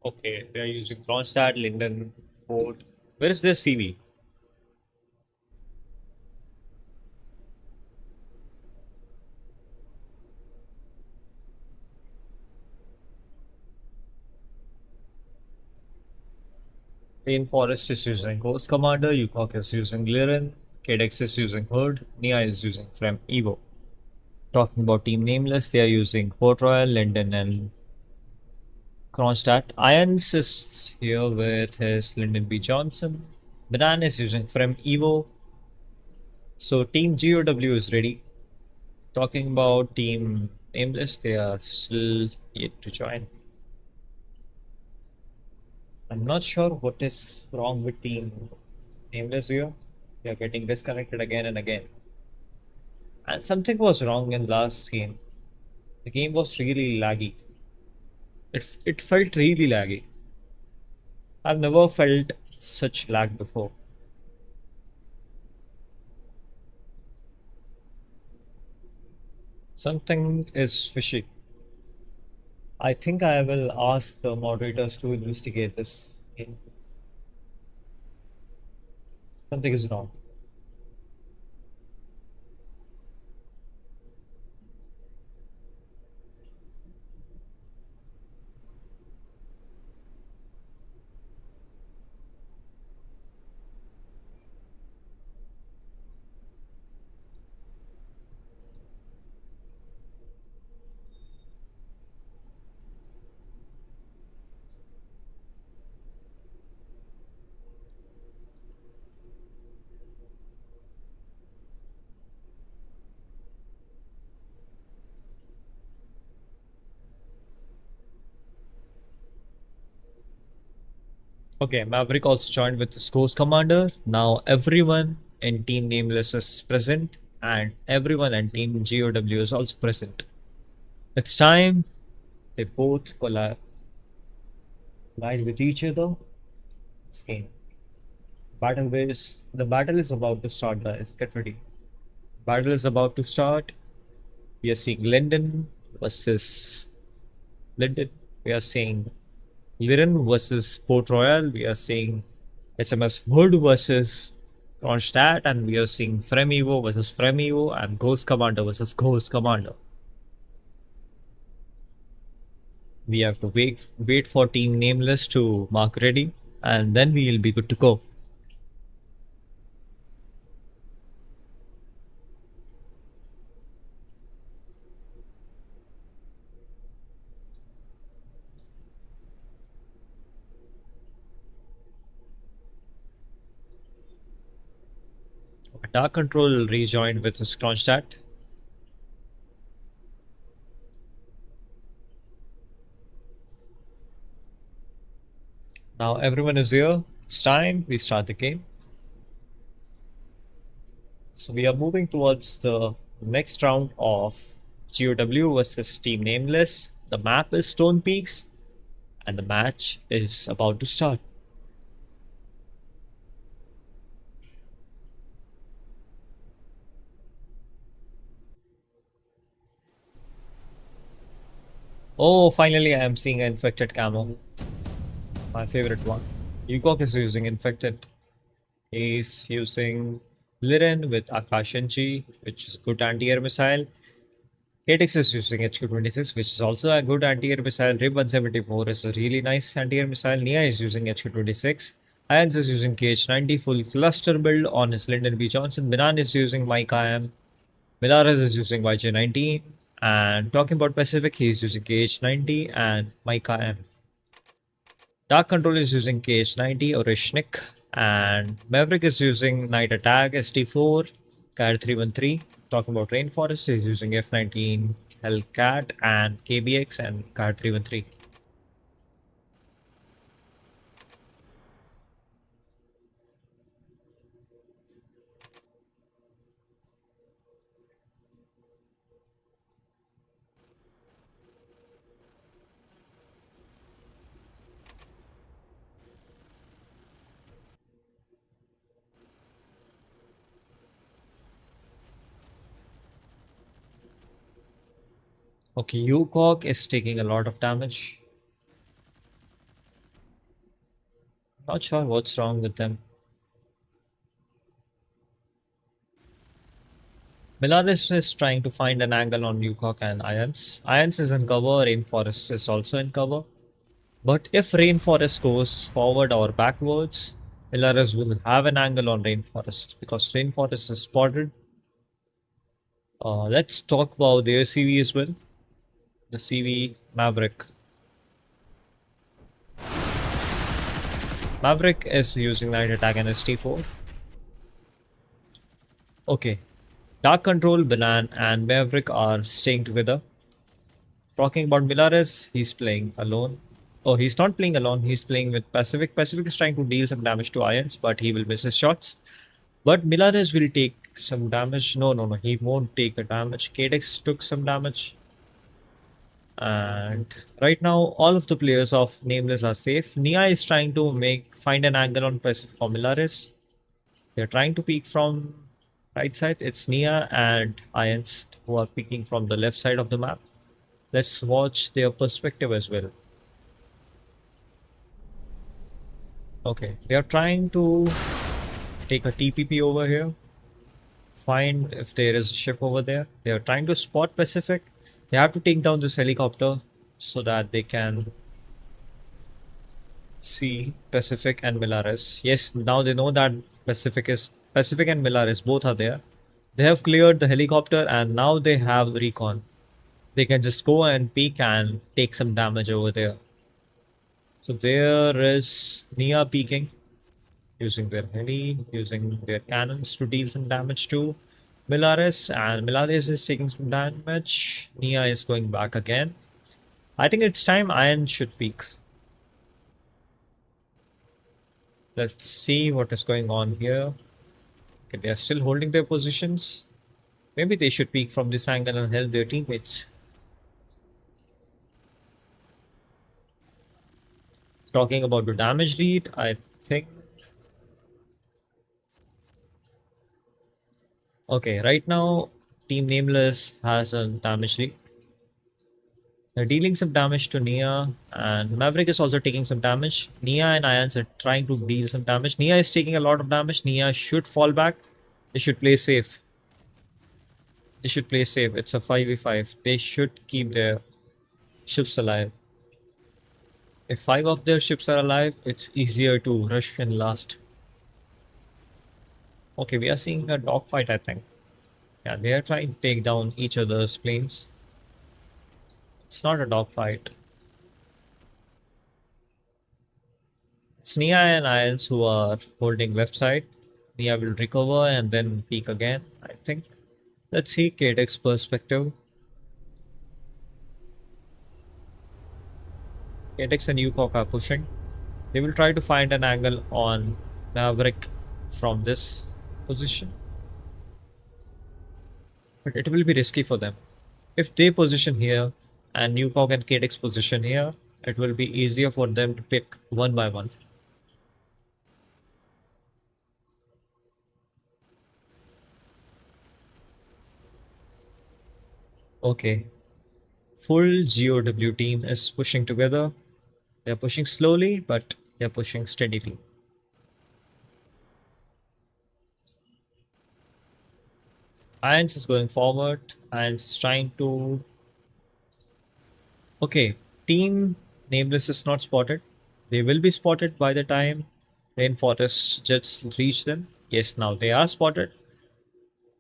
Okay, they are using Kronstadt, Linden, Port. Where is their CV? Rainforest is using Ghost Commander, Yukok is using Liren, Cadex is using Hood, Nia is using Frem Evo. Talking about Team Nameless, they are using Port Royal, Linden, and Kronstadt. Irons is here with his Lyndon B. Johnson. Banan is using Frem Evo. So Team GOW is ready. Talking about Team Nameless, they are still yet to join. I'm not sure what is wrong with Team Nameless here. They are getting disconnected again and again. And something was wrong in last game. The game was really laggy. It felt really laggy. I've never felt such lag before. Something is fishy. I think I will ask the moderators to investigate this. Something is wrong. Okay, Maverick also joined with the scores commander. Now everyone in Team Nameless is present, and everyone in Team GOW is also present. It's time they both collide with each other. This game. The battle is about to start, guys. Get ready. Battle is about to start. We are seeing Linden versus Linden. We are seeing Liren versus Port Royal. We are seeing HMS Hood versus Kronstadt, and we are seeing Fremevo versus Fremevo and Ghost Commander versus Ghost Commander. We have to wait for Team Nameless to mark ready, and then we will be good to go. Dark Control rejoined with his Kronstadt. Now everyone is here. It's time we start the game. So we are moving towards the next round of GOW versus Team Nameless. The map is Stone Peaks, and the match is about to start. Oh, finally I am seeing an infected camo. My favorite one. Yukok is using infected. He's using Liren with Akashanchi, which is good anti-air missile. KTX is using HQ-26, which is also a good anti-air missile. Rib 174 is a really nice anti-air missile. Nia is using HQ-26. Irons is using KH-90, full cluster build on his Lyndon B. Johnson. Binan is using Mike IM. Milares is using YJ-19. And talking about Pacific, he is using KH-90 and Mike IM. Dark Control is using KH-90 or Ishnik. And Maverick is using Night Attack, ST4, CAD 313. Talking about Rainforest, is using F19 Hellcat and KBX and CAD 313. Okay, Yukok is taking a lot of damage. Not sure what's wrong with them. Milaris is trying to find an angle on Yukok and Ions. Ions is in cover, Rainforest is also in cover. But if Rainforest goes forward or backwards, Milaris will have an angle on Rainforest because Rainforest is spotted. Let's talk about their CV as well. The CV Maverick. Maverick is using Night Attack and ST4. Okay. Dark Control, Banan, and Maverick are staying together. Talking about Milares, he's playing alone. Oh, he's not playing alone, he's playing with Pacific. Pacific is trying to deal some damage to Irons, but he will miss his shots. But Milares will take some damage. No, he won't take the damage. Kadex took some damage. And right now, all of the players of Nameless are safe. Nia is trying to find an angle on Pacific for Milares. They're trying to peek from right side. It's Nia and Irons who are peeking from the left side of the map. Let's watch their perspective as well. Okay, they are trying to take a TPP over here. Find if there is a ship over there. They are trying to spot Pacific. They have to take down this helicopter so that they can see Pacific and Milares. Yes, now they know that Pacific and Milares both are there. They have cleared the helicopter and now they have recon. They can just go and peek and take some damage over there. So there is Nia peeking, using their heli, using their cannons to deal some damage to Milares, and Milares is taking some damage. Nia is going back again. I think it's time Iron should peek. Let's see what is going on here. Okay, they are still holding their positions. Maybe they should peek from this angle and help their teammates. Talking about the damage lead, I think. Okay, right now, Team Nameless has a damage lead. They're dealing some damage to Nia, and Maverick is also taking some damage. Nia and Ions are trying to deal some damage. Nia is taking a lot of damage. Nia should fall back. They should play safe. They should play safe. It's a 5v5. They should keep their ships alive. If 5 of their ships are alive, it's easier to rush and last. Okay, we are seeing a dogfight, I think. Yeah, they are trying to take down each other's planes. It's not a dogfight. It's Nia and Ions who are holding left side. Nia will recover and then peek again, I think. Let's see Kadek's perspective. Kadex and Yukok are pushing. They will try to find an angle on Maverick from this position. But it will be risky for them. If they position here and Yukok and Kadex position here, it will be easier for them to pick one by one. Okay. Full GOW team is pushing together. They're pushing slowly, but they're pushing steadily. Irons is going forward. Irons is trying to... Okay, team Nameless is not spotted. They will be spotted by the time Rainforest jets reach them. Yes, now they are spotted.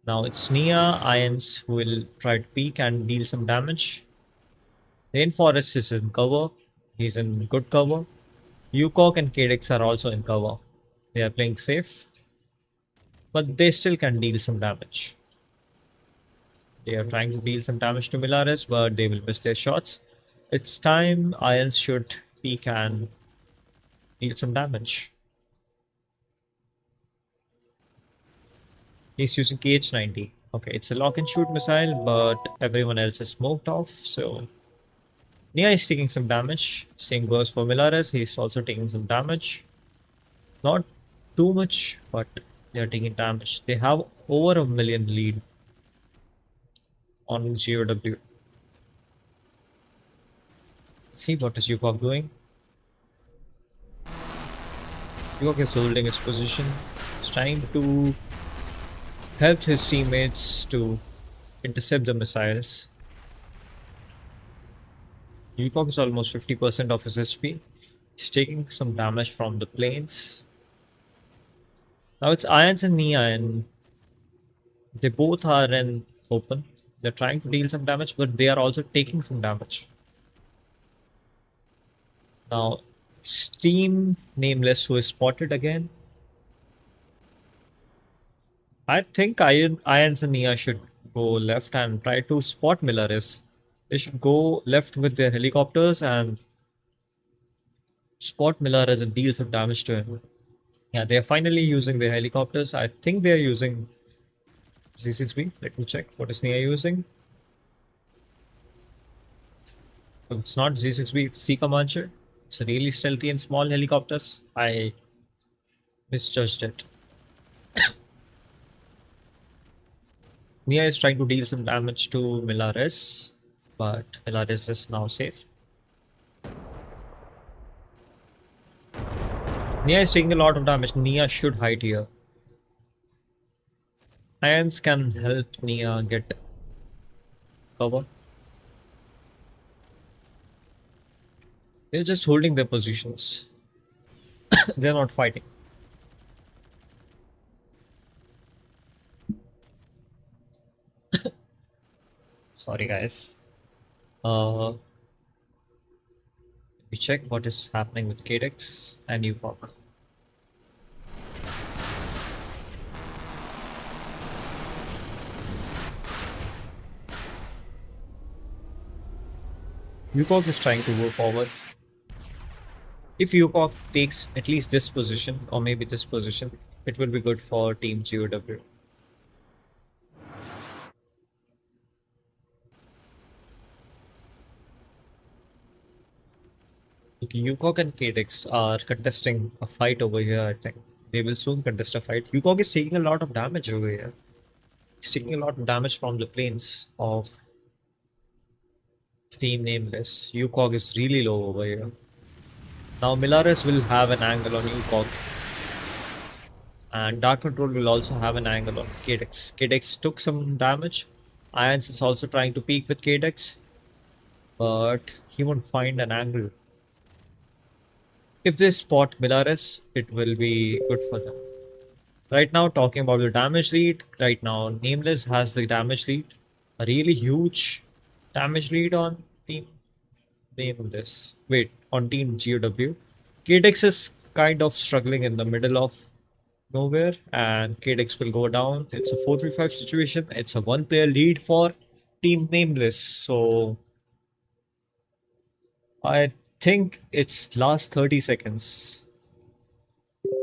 Now it's Nia, Irons who will try to peek and deal some damage. Rainforest is in cover. He's in good cover. Yukok and Kadex are also in cover. They are playing safe. But they still can deal some damage. They are trying to deal some damage to Milares, but they will miss their shots. It's time Irons should peek and deal some damage. He's using KH-90. Okay, it's a lock and shoot missile, but everyone else is smoked off, so Nia is taking some damage. Same goes for Milares. He's also taking some damage. Not too much, but they are taking damage. They have over 1 million lead on GOW. See what is Yukok doing. Yukok is holding his position. He's trying to help his teammates to intercept the missiles. Yukok is almost 50% of his HP. He's taking some damage from the planes. Now it's Ions and Nia, and they both are in open. They're trying to deal some damage, but they are also taking some damage. Now, Steam Nameless, who is spotted again. I think Ions and Nia should go left and try to spot Millaris. They should go left with their helicopters and spot Millaris and deal some damage to him. Yeah, they're finally using their helicopters. I think they're using Z6B. Let me check. What is Nia using? Well, it's not Z6B, it's Sea Comancher. It's a really stealthy and small helicopters. I misjudged it. Nia is trying to deal some damage to Millaris, but Millaris is now safe. Nia is taking a lot of damage. Nia should hide here. Ions can help Nia get cover. They're just holding their positions. They're not fighting. Sorry, guys. Let me check what is happening with Cadex and Upok. Upok is trying to go forward. If Upok takes at least this position, or maybe this position, it will be good for Team GOW. Yukok and Cadex are contesting a fight over here, I think. They will soon contest a fight. Yukok is taking a lot of damage over here. He's taking a lot of damage from the planes of Team Nameless. Yukok is really low over here. Now Millaris will have an angle on Yukok. And Dark Control will also have an angle on Cadex. Cadex took some damage. Ions is also trying to peek with Cadex. But he won't find an angle. If they spot Millaris, it will be good for them. Right now, talking about the damage lead, right now, Nameless has the damage lead. A really huge damage lead on Team Nameless. Wait, on Team GOW. Cadex is kind of struggling in the middle of nowhere, and Cadex will go down. It's a 4v5 situation. It's a one-player lead for Team Nameless. So, I think it's last 30 seconds.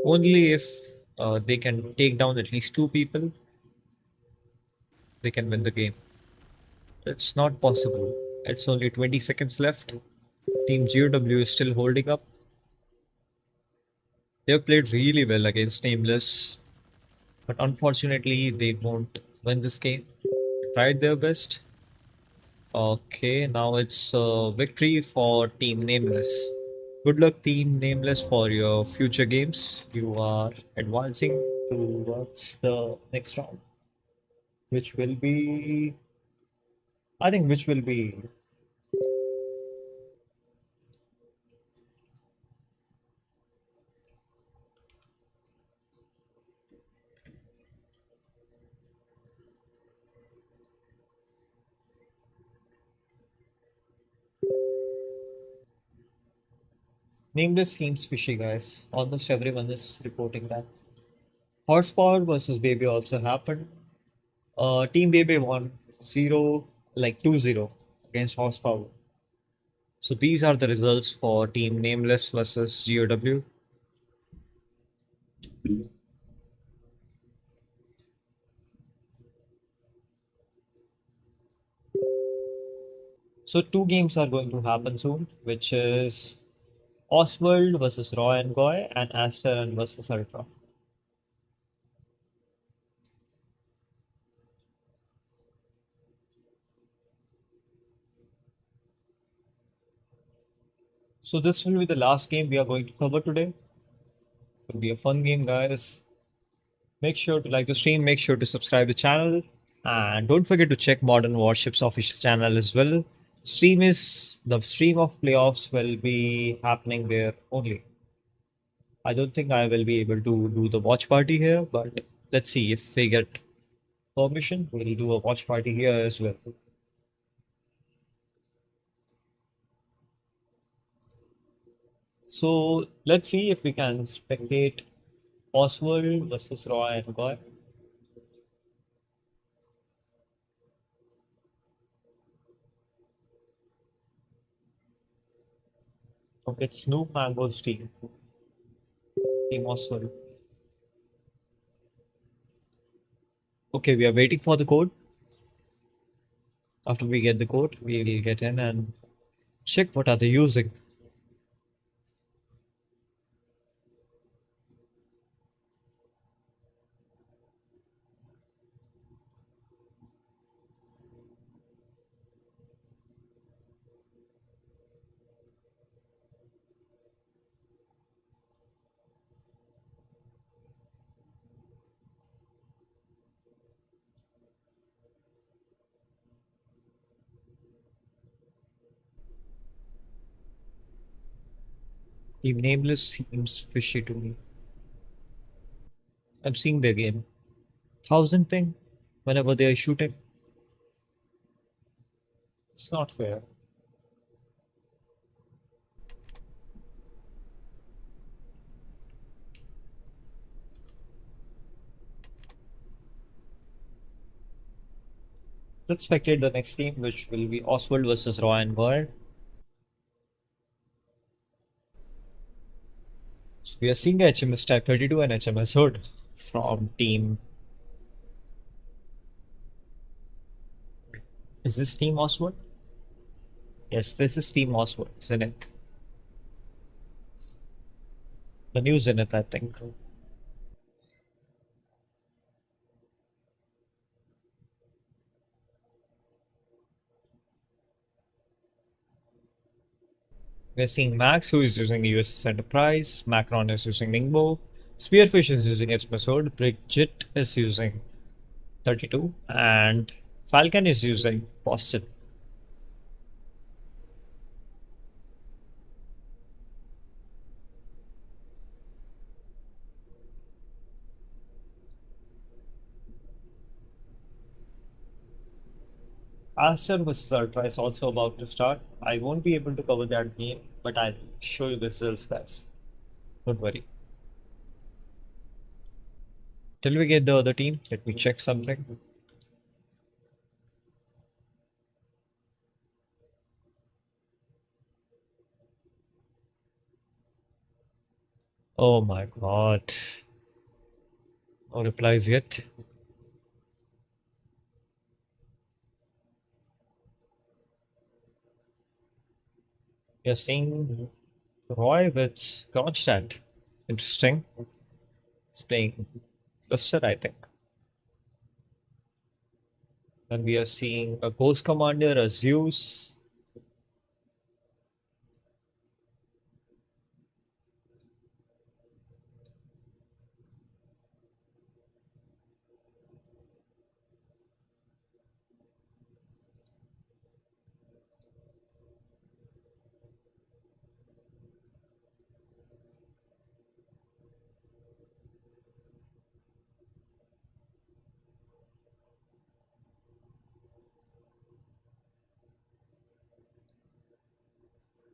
Only if they can take down at least 2 people, they can win the game. It's not possible. It's only 20 seconds left. Team GOW is still holding up. They've played really well against Nameless, but unfortunately they won't win this game. They tried their best. Okay, now it's a victory for Team Nameless. Good luck, Team Nameless, for your future games. You are advancing towards the next round, which will be, I think, which will be Nameless seems fishy, guys. Almost everyone is reporting that. Horsepower versus Baby also happened. Team Baby won 2-0 against Horsepower. So these are the results for Team Nameless versus GOW. So 2 games are going to happen soon, which is Oswald versus Roy and Goy and Aster and versus Ultra. So this will be the last game we are going to cover today. It will be a fun game, guys. Make sure to like the stream, make sure to subscribe the channel, and don't forget to check Modern Warships official channel as well. The stream of playoffs will be happening there only. I don't think I will be able to do the watch party here, but let's see if we get permission. We'll do a watch party here as well. So let's see if we can spectate Oswald versus Roy and Goy. Okay, it's Nuke Mango's team. Team Oswald. Okay, we are waiting for the code. After we get the code, we will get in and check what are they using. Team Nameless seems fishy to me. I'm seeing their game. 1000 ping whenever they are shooting. It's not fair. Let's spectate the next game, which will be Oswald versus Roy and Goy. So we are seeing HMS Type 32 and HMS Hood from team. Is this Team Oswald? Yes, this is Team Oswald, Zenith. The new Zenith, I think. We're seeing Max, who is using USS Enterprise. Macron is using Ningbo. Spearfish is using HMS Hood. Bridget is using 32. And Falcon is using Boston. Aster vs Ultra is also about to start. I won't be able to cover that game, but I'll show you the results, guys. Don't worry. Till we get the other team, let me check something. Oh my god. No replies yet. You're seeing Roy with Kronstadt. Interesting. It's playing Cluster, I think. Then we are seeing a Ghost Commander, a Zeus.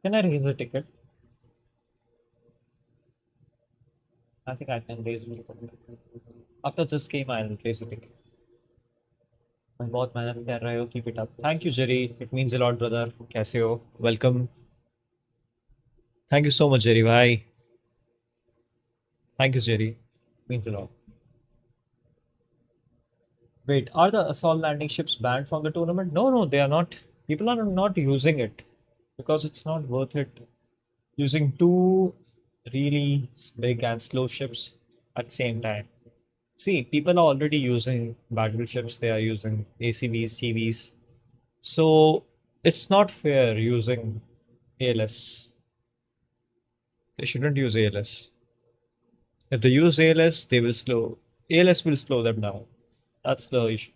Can I raise a ticket? I think I can raise a ticket. After this game, I'll raise a ticket. मैं बहुत मेहनत कर रहे हो, keep it up. Thank you, Jerry. It means a lot, brother. कैसे हो? Welcome. Thank you so much, Jerry. Bye. Thank you, Jerry. Means a lot. Wait, are the assault landing ships banned from the tournament? No, no, they are not. People are not using it because it's not worth it. Using two really big and slow ships at the same time. See, people are already using battleships, they are using ACVs, CVs. So it's not fair using ALS. They shouldn't use ALS. If they use ALS, they will slow. ALS will slow them down. That's the issue.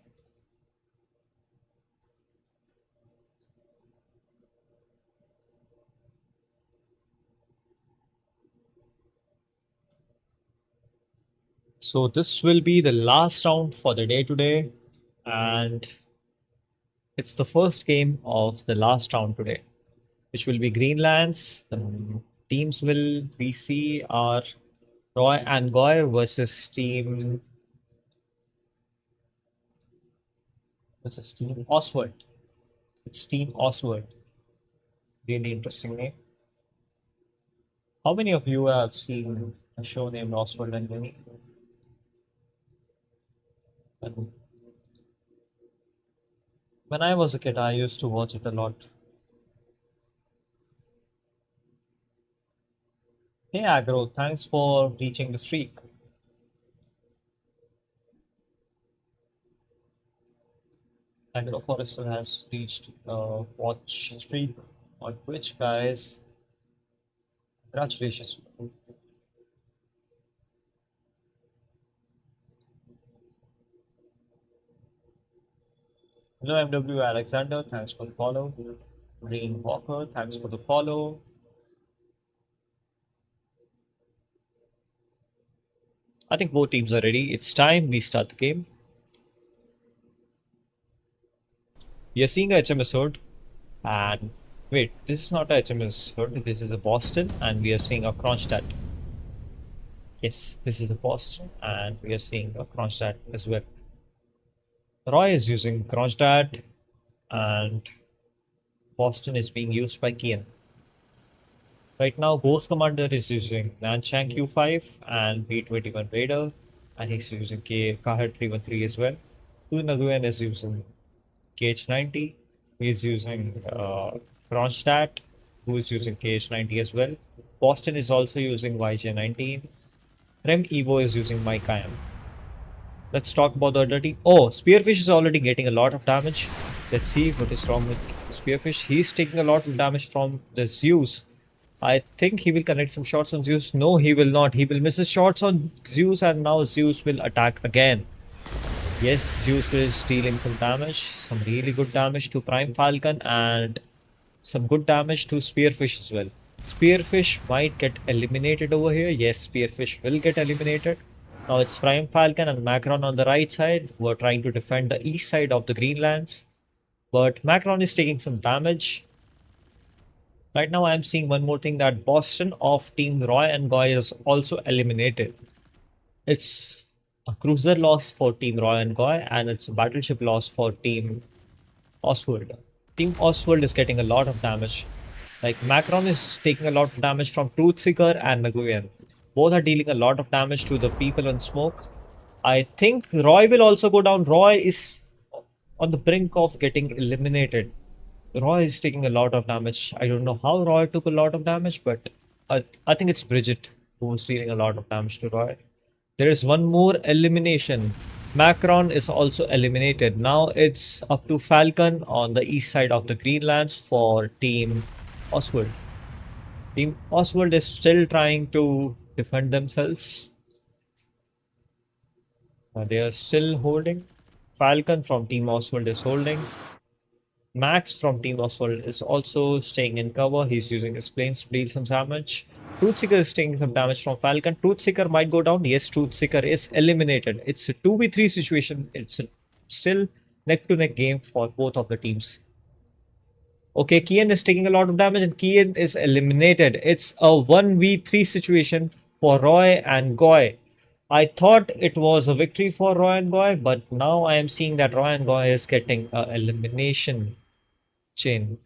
So this will be the last round for the day today, and it's the first game of the last round today, which will be Greenlands. The teams we see are Roy and Goy versus Team Oswald. It's Team Oswald. Really interesting name. How many of you have seen a show named Oswald and Benny? When I was a kid, I used to watch it a lot. Hey Agro, thanks for reaching the streak. Agro Forester has reached watch streak on Twitch, guys. Congratulations. Hello MW Alexander, thanks for the follow. Green Walker, thanks for the follow. I think both teams are ready. It's time we start the game. We are seeing a HMS hood, and wait, this is not a HMS hood, this is a Boston, and we are seeing a Kronstadt. Yes, this is a Boston, and we are seeing a Kronstadt as well. Roy is using Kronstadt, and Boston is being used by Kian. Right now, Ghost Commander is using Nanchang Q5 and B21 Raider, and he's using Kahed 313 as well. Tu Nguyen is using KH90. He's using Kronstadt, who is using KH90 as well. Boston is also using YJ19. Rem Evo is using Mycam. Let's talk about the other team. Oh, Spearfish is already getting a lot of damage. Let's see what is wrong with Spearfish. He's taking a lot of damage from the Zeus. I think he will connect some shots on Zeus. No, he will not. He will miss his shots on Zeus, and now Zeus will attack again. Yes, Zeus is dealing some damage, some really good damage to Prime Falcon, and some good damage to Spearfish as well. Spearfish might get eliminated over here. Yes, Spearfish will get eliminated. Now it's Prime Falcon and Macron on the right side who are trying to defend the east side of the Greenlands. But Macron is taking some damage. Right now I'm seeing one more thing, that Boston of Team Roy and Goy is also eliminated. It's a cruiser loss for Team Roy and Goy, and it's a battleship loss for Team Oswald. Team Oswald is getting a lot of damage. Like Macron is taking a lot of damage from Truthseeker and Nguyen. Both are dealing a lot of damage to the people on smoke. I think Roy will also go down. Roy is on the brink of getting eliminated. Roy is taking a lot of damage. I don't know how Roy took a lot of damage, but I think it's Bridget who is dealing a lot of damage to Roy. There is one more elimination. Macron is also eliminated. Now it's up to Falcon on the east side of the Greenlands for Team Oswald. Team Oswald is still trying to defend themselves. They are still holding. Falcon from Team Oswald is holding. Max from Team Oswald is also staying in cover. He's using his planes to deal some damage. Truthseeker is taking some damage from Falcon. Truthseeker might go down. Yes, Truthseeker is eliminated. It's a 2v3 situation. It's a still neck-to-neck game for both of the teams. Okay, Kian is taking a lot of damage and Kian is eliminated. It's a 1v3 situation for Roy and Goy. I thought it was a victory for Roy and Goy, but now I am seeing that Roy and Goy is getting an elimination chain.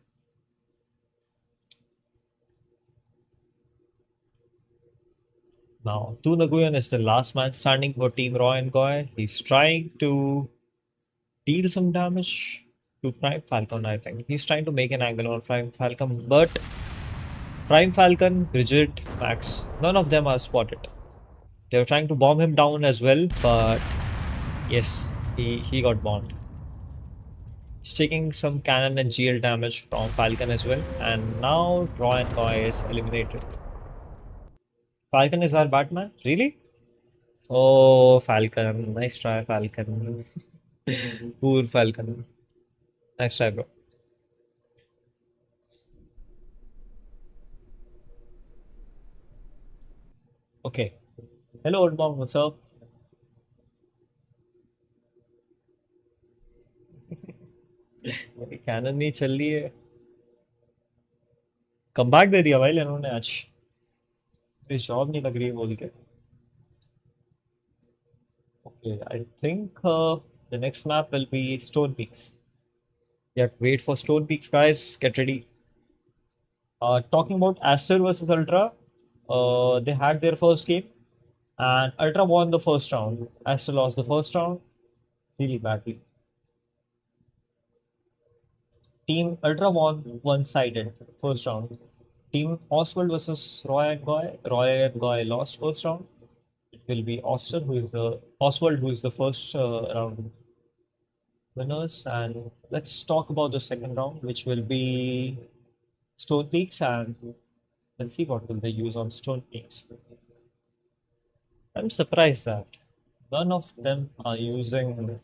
Now, Tu Nguyen is the last man standing for Team Roy and Goy. He's trying to deal some damage to Prime Falcon, I think. He's trying to make an angle on Prime Falcon, but Prime Falcon, Bridget, Max, none of them are spotted. They were trying to bomb him down as well, but yes, he got bombed. He's taking some cannon and GL damage from Falcon as well, and now Roy and Goy is eliminated. Falcon is our Batman? Really? Oh, Falcon. Nice try, Falcon. Poor Falcon. Nice try, bro. Okay. Hello, old mom. What's up? Canon नहीं चल रही है. Comeback दे दिया भाई इन्होंने आज. इस job नहीं लग रही है बोल के. Okay, I think the next map will be Stone Peaks. You have to wait for Stone Peaks, guys. Get ready. Talking about Aster versus Ultra, they had their first game, and Ultra won the first round. Aster lost the first round really badly. Team Ultra won one-sided first round. Team Oswald versus Roy and Goy. Roy and Goy lost first round. It will be Oswald who is the first round winners. And let's talk about the second round, which will be Stone Peaks, and let's see what will they use on Stone Peaks. I'm surprised that none of them are using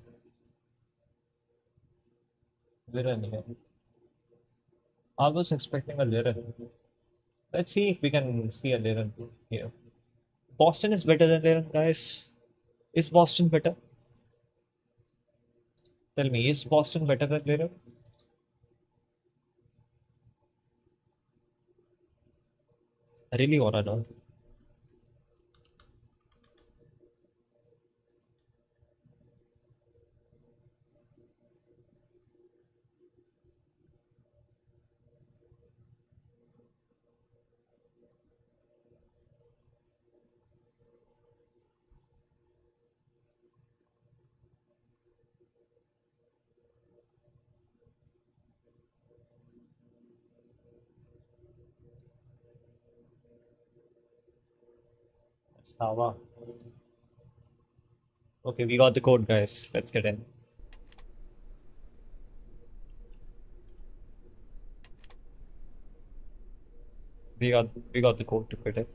Liren here. I was expecting a Liren. Let's see if we can see a Liren here. Boston is better than Liren, guys. Is Boston better? Tell me, is Boston better than Liren? I really wanna know. Stava. Okay, we got the code, guys. Let's get in. We got the code to get it.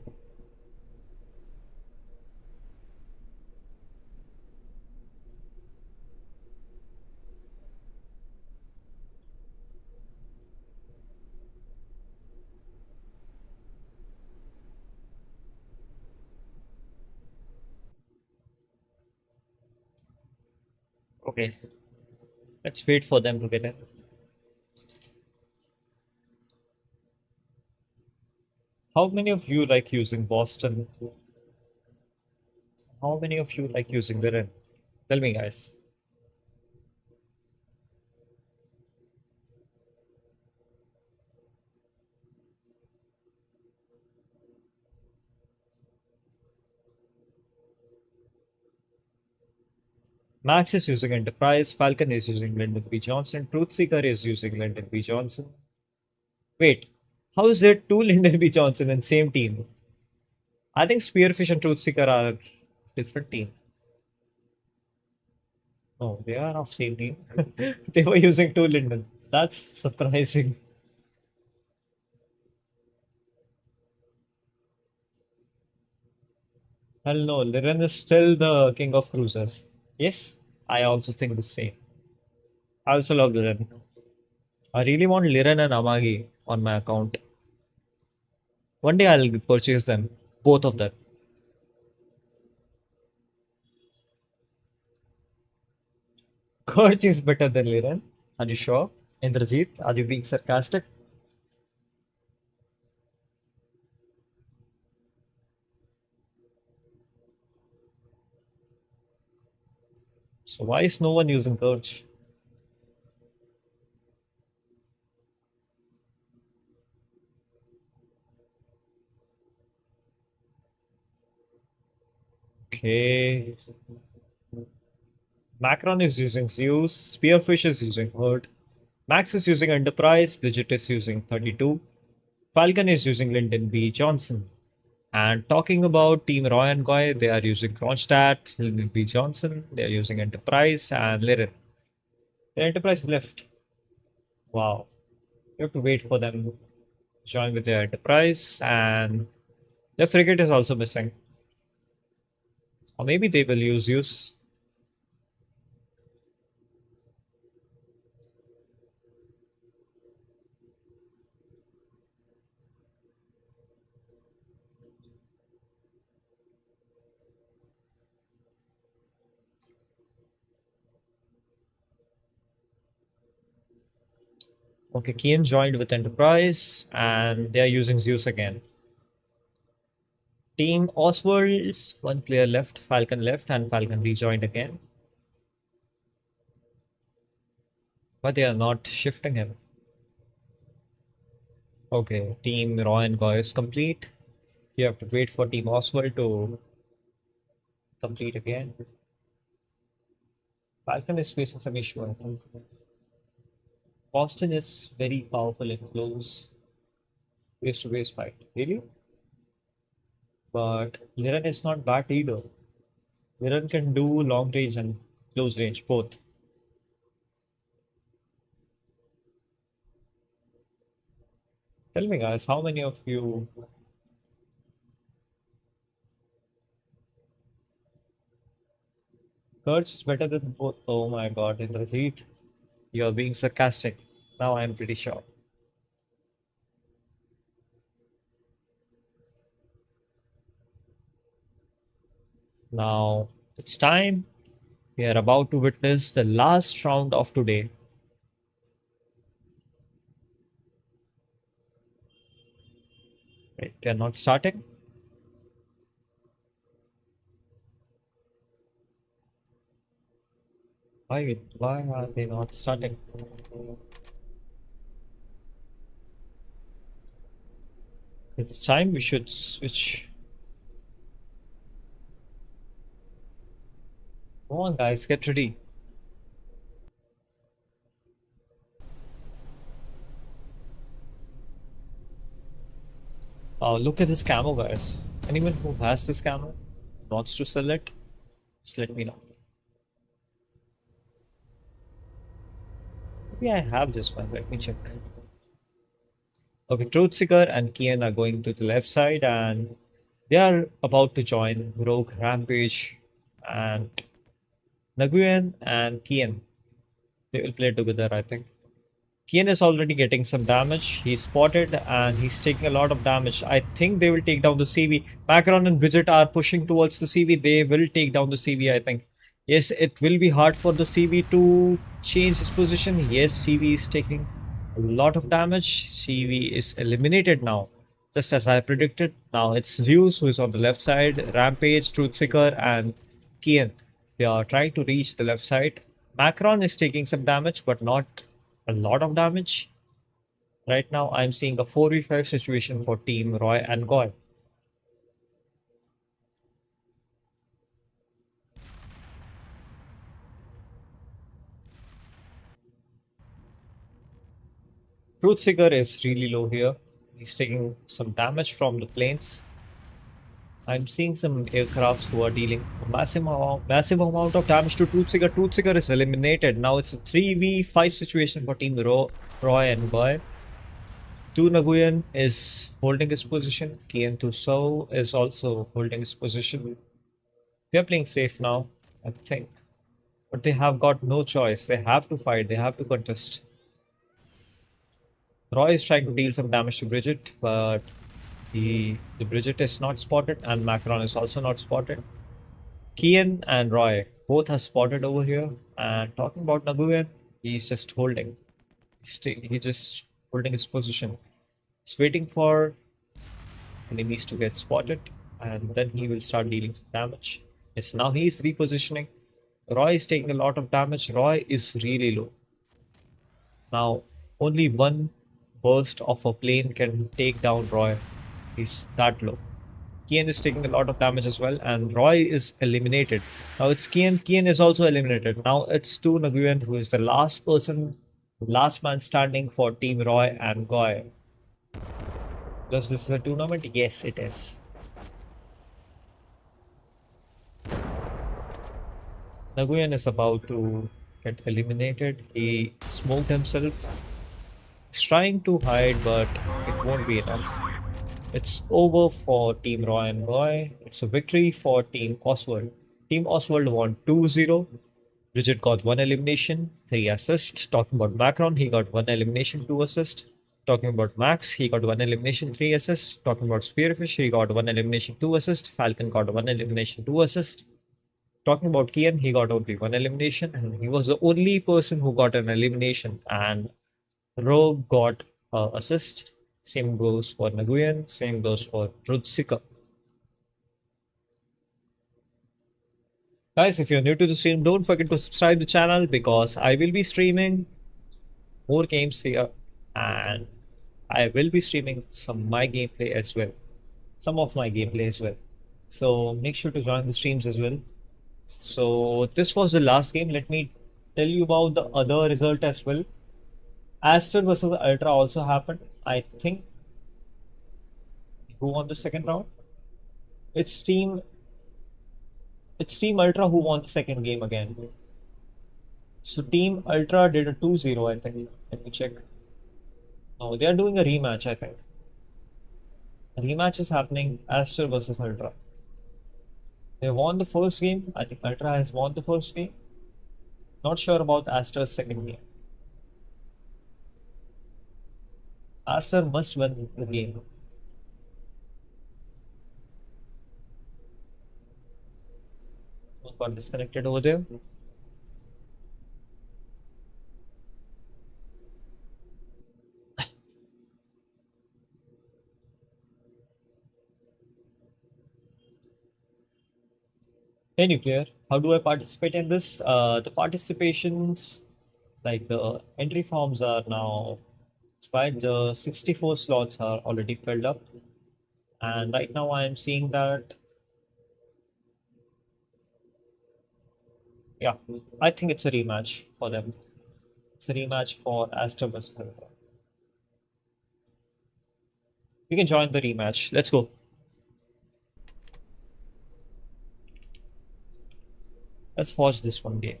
Okay, let's wait for them to get in. How many of you like using Boston? How many of you like using Liren? Tell me, guys. Max is using Enterprise, Falcon is using Lyndon B. Johnson, Truthseeker is using Lyndon B. Johnson. Wait, how is there two Lyndon B. Johnson in same team? I think Spearfish and Truthseeker are different team. Oh, they are of same team. They were using two Lyndon. That's surprising. Hell no, Liren is still the king of cruisers. Yes, I also think the same. I also love Liren. I really want Liren and Amagi on my account. One day I'll purchase them, both of them. Kurch is better than Liren. Are you sure? Indrajit, are you being sarcastic? So why is no one using Kurch? Okay. Macron is using Zeus, Spearfish is using Herd, Max is using Enterprise, Bridget is using 32, Falcon is using Lyndon B. Johnson. And talking about Team Roy and Goy, they are using Kronstadt, Lyndon B. Johnson, they are using Enterprise and Liren. The Enterprise left. Wow. You have to wait for them to join with their Enterprise, and The frigate is also missing. Or maybe they will use. Okay, Kian joined with Enterprise and they are using Zeus again. Team Oswald's one player left, Falcon left, and Falcon rejoined again. But they are not shifting him. Okay, Team Roy and Goy is complete. You have to wait for Team Oswald to complete again. Falcon is facing some issue, I think. Austin is very powerful in close face-to-face fight. Really? But Liran is not bad either. Liran can do long range and close range both. Tell me, guys, how many of you? Kurtz is better than both. Oh my god, Indrajit, you are being sarcastic. Now I am pretty sure. Now it's time. We are about to witness the last round of today. Right, they're not starting. Why are they not starting? It's time we should switch. Come on, guys, get ready. Look at this camo, guys. Anyone who has this camo wants to sell it, just let me know. Maybe I have this one. Let me check. Okay, Truthseeker and Kian are going to the left side, and they are about to join Rogue, Rampage, and Nguyen and Kian. They will play together, I think. Kian is already getting some damage. He's spotted and he's taking a lot of damage. I think they will take down the CV. Macron and Bridget are pushing towards the CV. They will take down the CV, I think. Yes, it will be hard for the CV to change his position. Yes, CV is taking a lot of damage. CV is eliminated now, just as I predicted. Now it's Zeus who is on the left side, Rampage, Truthseeker, and Kian. They are trying to reach the left side. Macron is taking some damage, but not a lot of damage. Right now, I'm seeing a 4v5 situation for Team Roy and Goy. Truthseeker is really low here. He's taking some damage from the planes. I'm seeing some aircrafts who are dealing a massive amount of damage to Truthseeker. Truthseeker is eliminated. Now it's a 3v5 situation for Team Roy and Goy. Tu Nguyen is holding his position. Kian Tu is also holding his position. They're playing safe now, I think. But they have got no choice. They have to fight. They have to contest. Roy is trying to deal some damage to Bridget, but the Bridget is not spotted, and Macron is also not spotted. Kian and Roy both are spotted over here. And talking about Nguyen, he's just holding. He's just holding his position. He's waiting for enemies to get spotted, and then he will start dealing some damage. Yes, now he's repositioning. Roy is taking a lot of damage. Roy is really low. Now, only one burst of a plane can take down Roy. He's that low. Kian is taking a lot of damage as well, and Roy is eliminated. Now it's Kian. Kian is also eliminated. Now it's Tu Nguyen, who is the last person, last man standing for Team Roy and Goy. Does this is a tournament? Yes, it is. Nguyen is about to get eliminated. He smoked himself. He's trying to hide, but it won't be enough. It's over for Team Roy and Roy. It's a victory for Team Oswald. Team Oswald won 2-0. Bridget got 1 elimination, 3 assists. Talking about Macron, he got 1 elimination, 2 assists. Talking about Max, he got 1 elimination, 3 assists. Talking about Spearfish, he got 1 elimination, 2 assists. Falcon got 1 elimination, 2 assists. Talking about Kian, he got only 1 elimination, and he was the only person who got an elimination. And Rogue got assist. Same goes for Nguyen. Same goes for Truthseeker. Guys, if you're new to the stream, don't forget to subscribe to the channel because I will be streaming more games here, and I will be streaming some my gameplay as well, some of my gameplay as well. So make sure to join the streams as well. So this was the last game. Let me tell you about the other result as well. Aster versus Ultra also happened. I think who won the second round? It's Team Ultra who won the second game again. So Team Ultra did a 2-0, I think. Let me check. No, they are doing a rematch, I think. A rematch is happening, Aster versus Ultra. They won the first game. I think Ultra has won the first game. Not sure about Aster's second game. Aster must win the game. Someone got disconnected over there. Hey Nuclear, how do I participate in this? The participations, like the entry forms are now expired. The 64 slots are already filled up. And right now I am seeing that, yeah, I think it's a rematch for them. It's a rematch for Astor versus Ultra. We can join the rematch. Let's go. Let's watch this one game.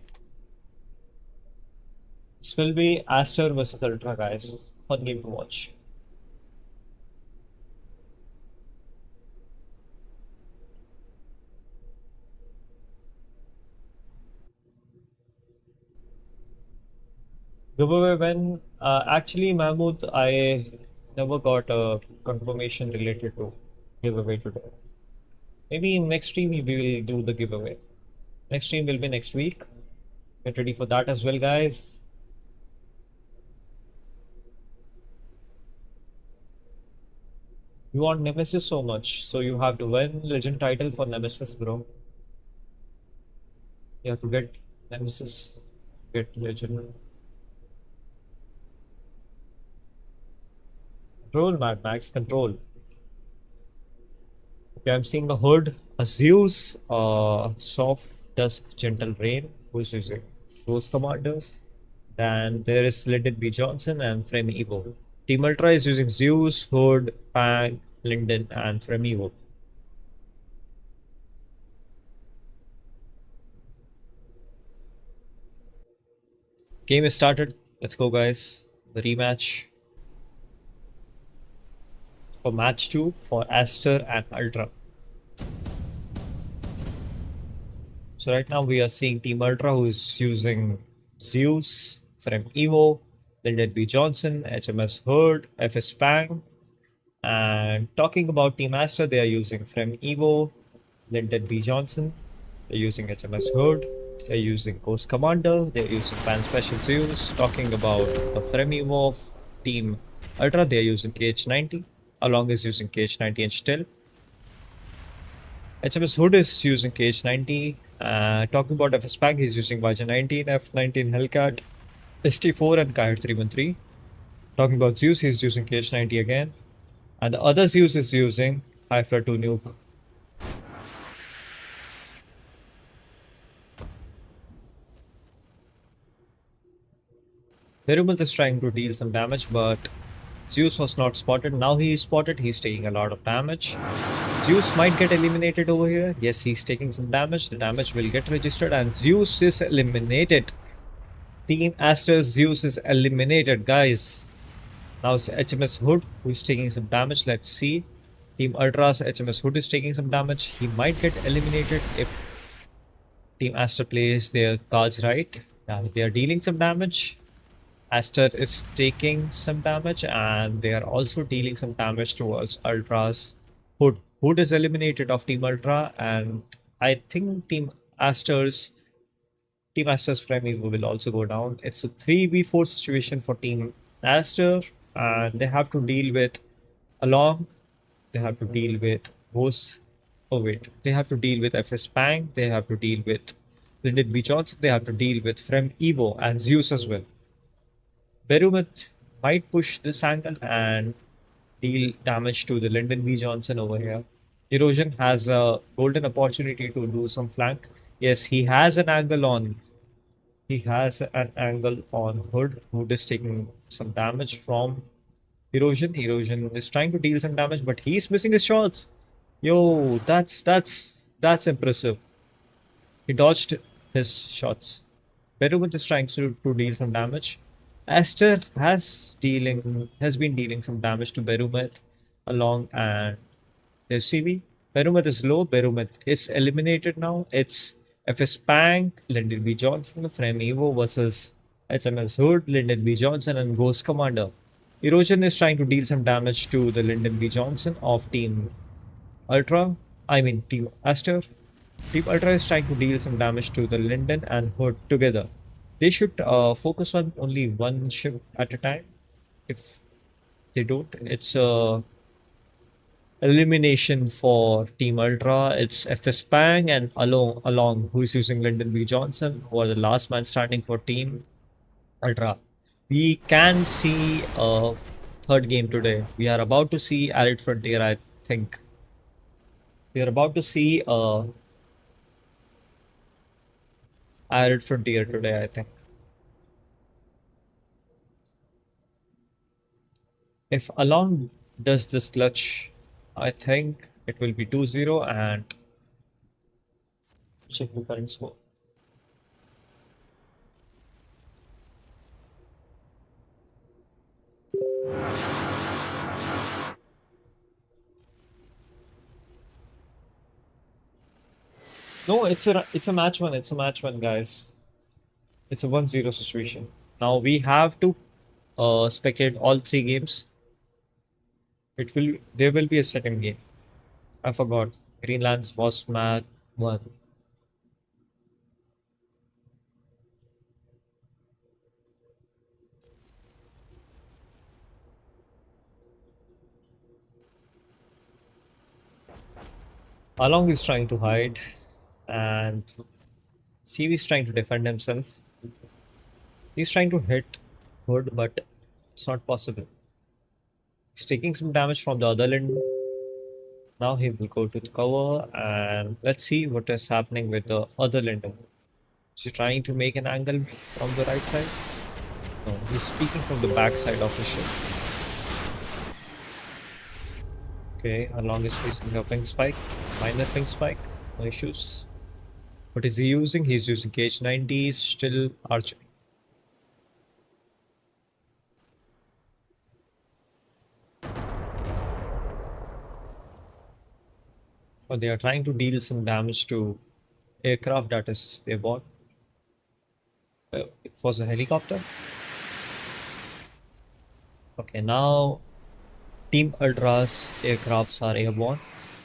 This will be Aster versus Ultra, guys. Fun game to watch. Giveaway when actually Mahmood, I never got a confirmation related to giveaway today. Maybe in next stream we will do the giveaway. Next stream will be next week. Get ready for that as well, guys. You want Nemesis so much, so you have to win legend title for Nemesis, bro. You have to get Nemesis, get legend. Control, Mad Max, control. Okay, I'm seeing a Hood, a Zeus, Soft Dusk, Gentle Rain, who's using Ghost Commander. Then there is Let It Be Johnson and Frame Evo. Team Ultra is using Zeus, Hood, Pang, Linden, and Frame Evo. Game is started. Let's go, guys. The rematch for match 2 for Aster and Ultra. So right now we are seeing Team Ultra who is using Zeus, Frem Evo, Lyndon B. Johnson, HMS Hood, FS Pang. And talking about Team Aster, they are using Frem Evo, Lyndon B. Johnson, they're using HMS Hood, they're using Ghost Commander, they're using Pan Special Zeus. Talking about the Frem Evo of Team Ultra, they're using KH90. Along is using KH90 and still. HMS Hood is using KH90. Talking about FS Pang, he's using Vaja 19, F19 Hellcat, ST4 and Coyote 313. Talking about Zeus, he's using KH90 again. And the other Zeus is using High-Flare 2 Nuke. Verumal is trying to deal some damage, but Zeus was not spotted. Now he is spotted. He's taking a lot of damage. Zeus might get eliminated over here. Yes, he's taking some damage. The damage will get registered and Zeus is eliminated. Team Aster's Zeus is eliminated, guys. Now it's HMS Hood who is taking some damage. Let's see. Team Ultra's HMS Hood is taking some damage. He might get eliminated if Team Aster plays their cards right. Yeah, they are dealing some damage. Aster is taking some damage, and they are also dealing some damage towards Ultra's Hood. Hood is eliminated of Team Ultra, and I think Team Aster's frame will also go down. It's a 3v4 situation for Team Aster, and they have to deal with Along. They have to deal with Ghost. Oh wait, they have to deal with FS Pang. They have to deal with Lyndon B. Johnson. They have to deal with Frem Evo and Zeus as well. Berumet might push this angle and deal damage to the Lyndon B. Johnson over here. Erosion has a golden opportunity to do some flank. Yes, he has an angle on. He has an angle on Hood. Hood is taking some damage from Erosion. Erosion is trying to deal some damage, but he's missing his shots. Yo, that's impressive. He dodged his shots. Berumet is trying to deal some damage. Aster has been dealing some damage to Berumet along, and there's CV. Berumet is low. Berumet is eliminated now. It's FS Pang, Lyndon B. Johnson, Frame Evo versus HMS Hood, Lyndon B. Johnson, and Ghost Commander. Erosion is trying to deal some damage to the Lyndon B. Johnson of Team Team Aster. Team Ultra is trying to deal some damage to the Lyndon and Hood together. They should focus on only one ship at a time. If they don't, it's elimination for Team Ultra. It's FS Pang and Along who is using Lyndon B. Johnson, who are the last man standing for Team Ultra. We can see a third game today. We are about to see Arid Frontier, I think. We are about to see Arid Frontier today, I think. If Along does this clutch, I think it will be 2-0 and check the current score. No, it's a match one. It's a match one, guys. It's a 1-0 situation. Now we have to spectate all 3 games. There will be a second game. I forgot. Greenland's was match 1. Along is trying to hide, and CV is trying to defend himself. He's trying to hit Hood, but it's not possible. He's taking some damage from the other Lyndon. Now he will go to the cover, and let's see what is happening with the other Lyndon. Is he trying to make an angle from the right side? No, he's speaking from the back side of the ship. Okay, Along is facing a ping spike, minor ping spike, no issues. What is he using? He's using KH-90, still archery. Or they are trying to deal some damage to aircraft that is they bought. It was a helicopter. Okay, now Team Ultra's aircrafts are airborne.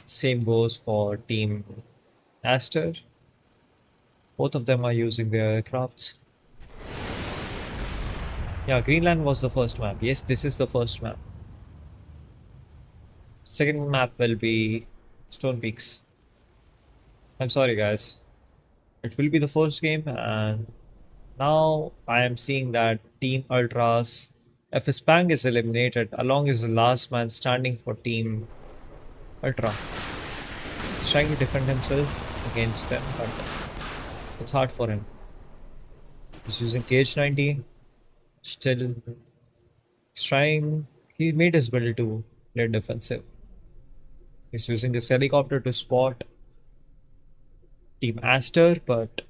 Same goes for Team Aster. Both of them are using their aircrafts. Yeah, Greenland was the first map. Yes, this is the first map. Second map will be Stone Peaks. I'm sorry, guys. It will be the first game, and now I am seeing that Team Ultra's FS Pang is eliminated. Along is the last man standing for Team Ultra. He's trying to defend himself against them, but it's hard for him. He's using KH-90. Still, he's trying. He made his build to play defensive. He's using this helicopter to spot Team Aster, but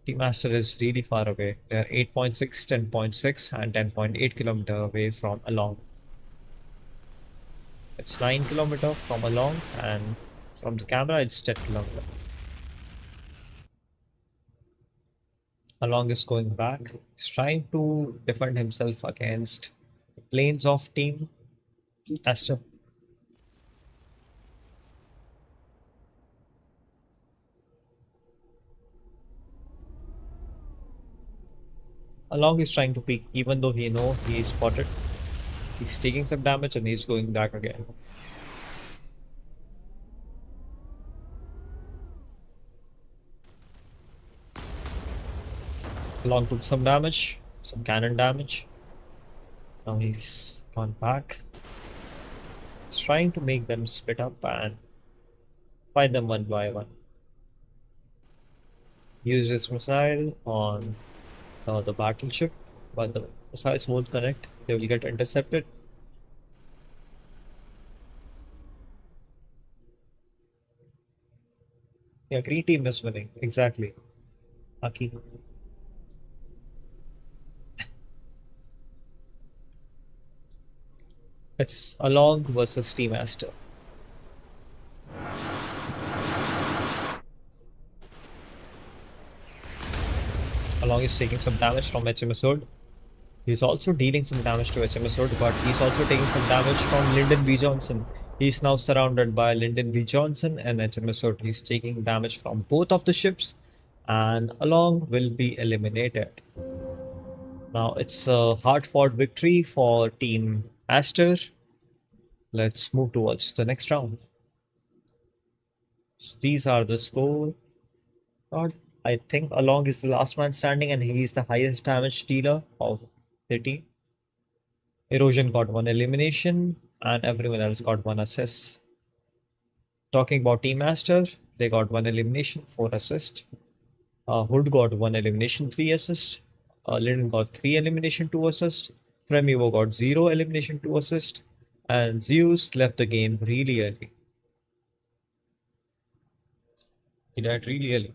Team Aster is really far away. They are 8.6, 10.6, and 10.8 kilometers away from Along. It's 9 kilometers from along, and from the camera it's 10 kilometers. Along is going back. He's trying to defend himself against the planes of team Astor. Along is trying to peek, even though he know he is spotted. He's taking some damage and he's going back again. Along took some damage, some cannon damage. Now he's gone back. He's trying to make them split up and fight them one by one. Use his missile on the battleship, but the missiles won't connect. They will get intercepted. Yeah, green team is winning. Exactly. Lucky. It's Along versus Team Aster. Along is taking some damage from HMS Hood. He's also dealing some damage to HMS Hood, but he's also taking some damage from Lyndon B. Johnson. He's now surrounded by Lyndon B. Johnson and HMS Hood. He's taking damage from both of the ships, and Along will be eliminated. Now it's a hard-fought victory for Team Aster. Let's move towards the next round. So these are the score. God, I think Along is the last man standing, and he is the highest damage dealer of the team. Erosion got 1 elimination, and everyone else got 1 assist. Talking about Team Master, they got 1 elimination, 4 assist. Hood got 1 elimination, 3 assist. Linden got 3 elimination, 2 assist. Fremivo got 0 elimination, 2 assist. And Zeus left the game really early. He died really early.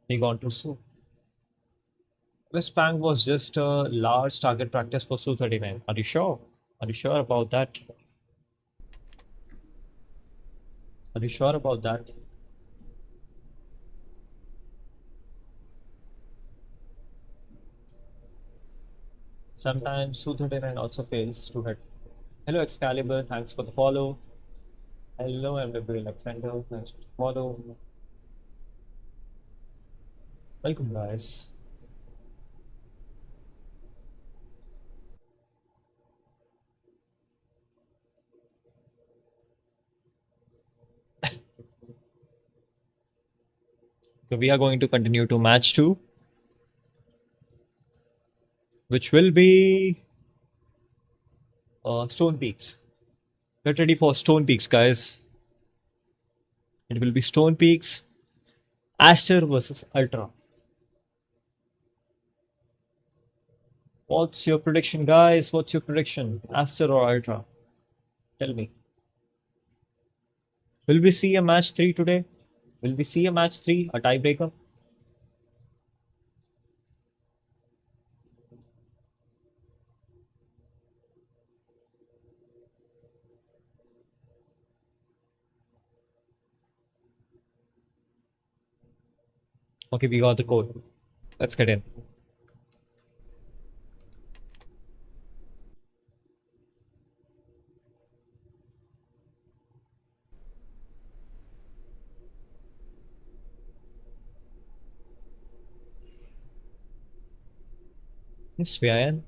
He got to Su. This Pang was just a large target practice for Su-39. Are you sure? Are you sure about that? Are you sure about that? Sometimes Su-39 also fails to hit. Hello Excalibur, thanks for the follow. Hello MW Alexander, thanks for the follow. Welcome guys. So we are going to continue to match 2, which will be Stone Peaks. Get ready for Stone Peaks, guys. It will be Stone Peaks, Aster versus Ultra. What's your prediction, guys? What's your prediction? Aster or Ultra? Tell me. Will we see a match 3 today? Will we see a match 3, a tiebreaker? Okay, we got the code. Let's get in. Yes, Huion.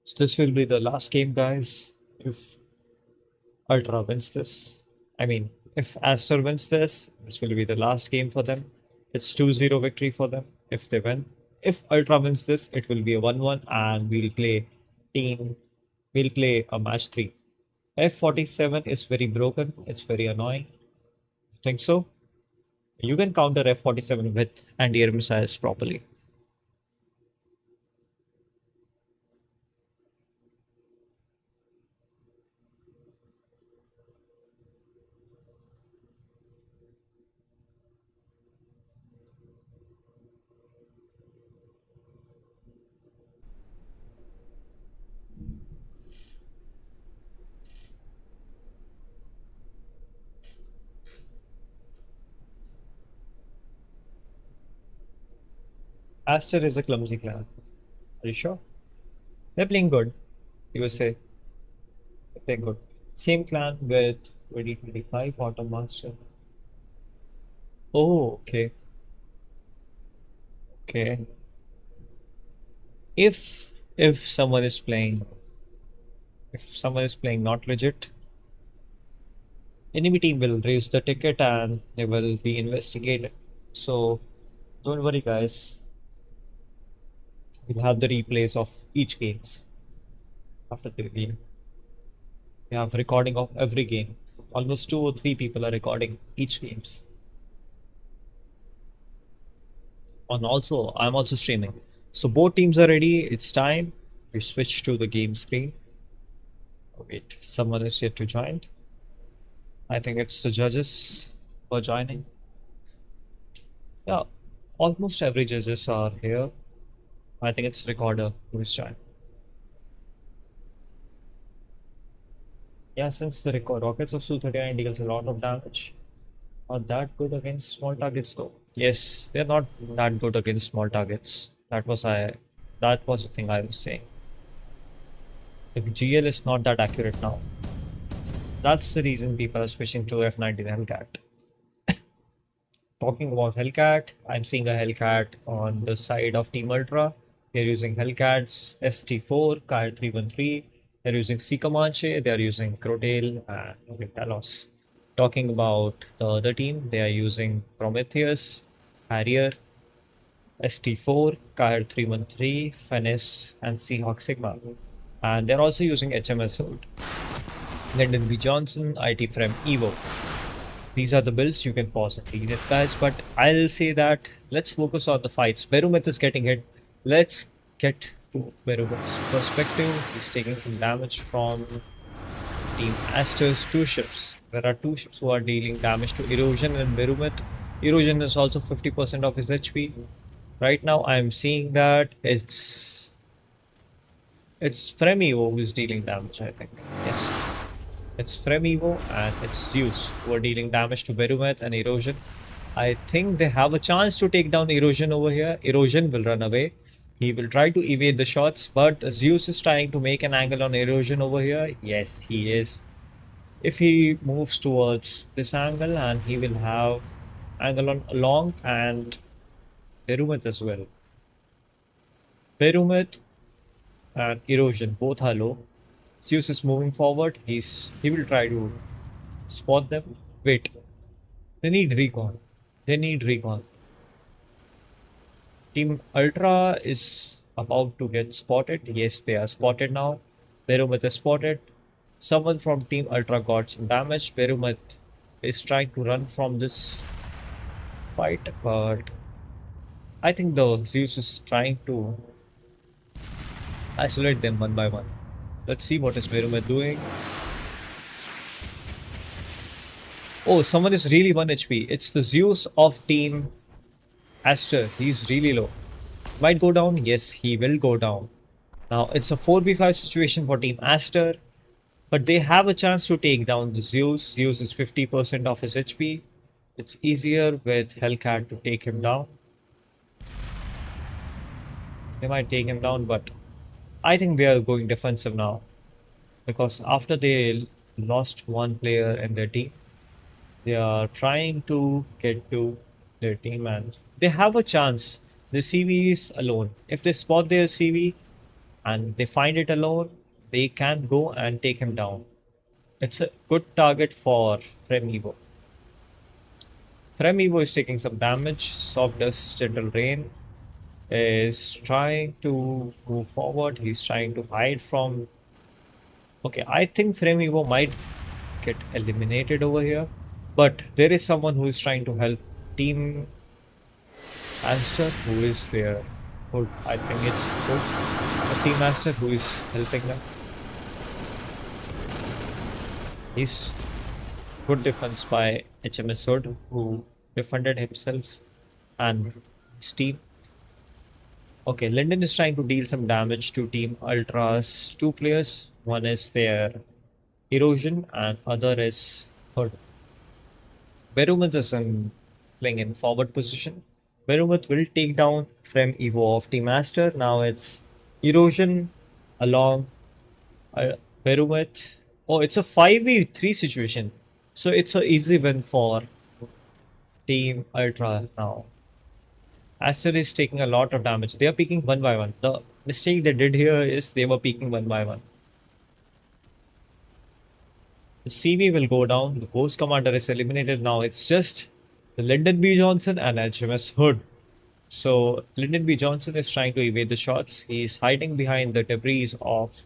So this will be the last game, guys. If Ultra wins this, I mean, if Aster wins this will be the last game for them. It's 2-0 victory for them if they win. If Ultra wins this, it will be a 1-1, and we'll play a match 3. F-47 is very broken. It's very annoying. Think so? You can counter F-47 with anti-air missiles properly. Aster is a clumsy clan. Are you sure? They're playing good. You would say they're playing good. Same clan with 2025 Autumn Master. Oh, okay. Okay. If someone is playing, if someone is playing not legit, enemy team will raise the ticket and they will be investigated. So don't worry, guys. We'll have the replays of each games after the game. We have recording of every game. Almost 2 or 3 people are recording each games. And also, I'm also streaming. So both teams are ready. It's time. We switch to the game screen. Oh, wait, someone is yet to join. I think it's the judges who are joining. Yeah, almost every judges are here. I think it's recorder who is joining. Yeah, since the record rockets of Su-39 deals a lot of damage, not that good against small targets though. Yes, they're not that good against small targets. That was the thing I was saying. The GL is not that accurate now. That's the reason people are switching to F19 Hellcat. Talking about Hellcat, I'm seeing a Hellcat on the side of Team Ultra. They're using Hellcats ST4, Kyle 313. They're using C Comanche, they're using Crotale and Talos. Talking about the other team, they are using Prometheus, Harrier, ST4, Kyle 313, Fennis, and Seahawk Sigma. And they're also using HMS Hold. Lyndon B. Johnson, IT Frame Evo. These are the builds. You can pause and read it, guys. But I'll say that let's focus on the fights. Berumith is getting hit. Let's get to Berumith's perspective. He's taking some damage from Team Aster's 2 ships. There are 2 ships who are dealing damage to Erosion and Berumith. Erosion is also 50% of his HP. Right now, I'm seeing that it's Fremio who is dealing damage, I think. Yes. It's Fremevo and it's Zeus who are dealing damage to Berumeth and Erosion. I think they have a chance to take down Erosion over here. Erosion will run away. He will try to evade the shots, but Zeus is trying to make an angle on Erosion over here. Yes, he is. If he moves towards this angle, and he will have angle on along and Berumeth as well. Berumeth and Erosion both are low. Zeus is moving forward. He will try to spot them. Wait. They need recon. They need recon. Team Ultra is about to get spotted. Yes, they are spotted now. Berumeth is spotted. Someone from Team Ultra got some damage. Berumeth is trying to run from this fight, but I think the Zeus is trying to isolate them one by one. Let's see what is Berumeth doing. Oh, someone is really 1 HP. It's the Zeus of Team Aster. He's really low. Might go down. Yes, he will go down. Now, it's a 4v5 situation for Team Aster. But they have a chance to take down the Zeus. Zeus is 50% of his HP. It's easier with Hellcat to take him down. They might take him down, but I think they are going defensive now. Because after they lost one player in their team, they are trying to get to their team and they have a chance. The CV is alone. If they spot their CV and they find it alone, they can go and take him down. It's a good target for Fremevo. Fremevo is taking some damage. Soft Dust Gentle Rain is trying to move forward. He's trying to hide from... Okay, I think Fremevo might get eliminated over here. But there is someone who is trying to help Team Aster, who is there. I think it's a Team Aster who is helping them. He's good defense by HMS Hood, who defended himself and his team. Okay, Lyndon is trying to deal some damage to Team Ultra's 2 players. One is their Erosion and other is Hood. Berumith is playing in forward position. Merumat will take down Frem Evo of Team Aster. Now it's Erosion along Merumat. Oh, it's a 5v3 situation. So it's an easy win for Team Ultra now. Aster is taking a lot of damage. They are peeking one by one. The mistake they did here is they were peeking one by one. The CV will go down. The Ghost Commander is eliminated now. It's just the Lyndon B. Johnson and HMS Hood. So Lyndon B. Johnson is trying to evade the shots. He's hiding behind the debris of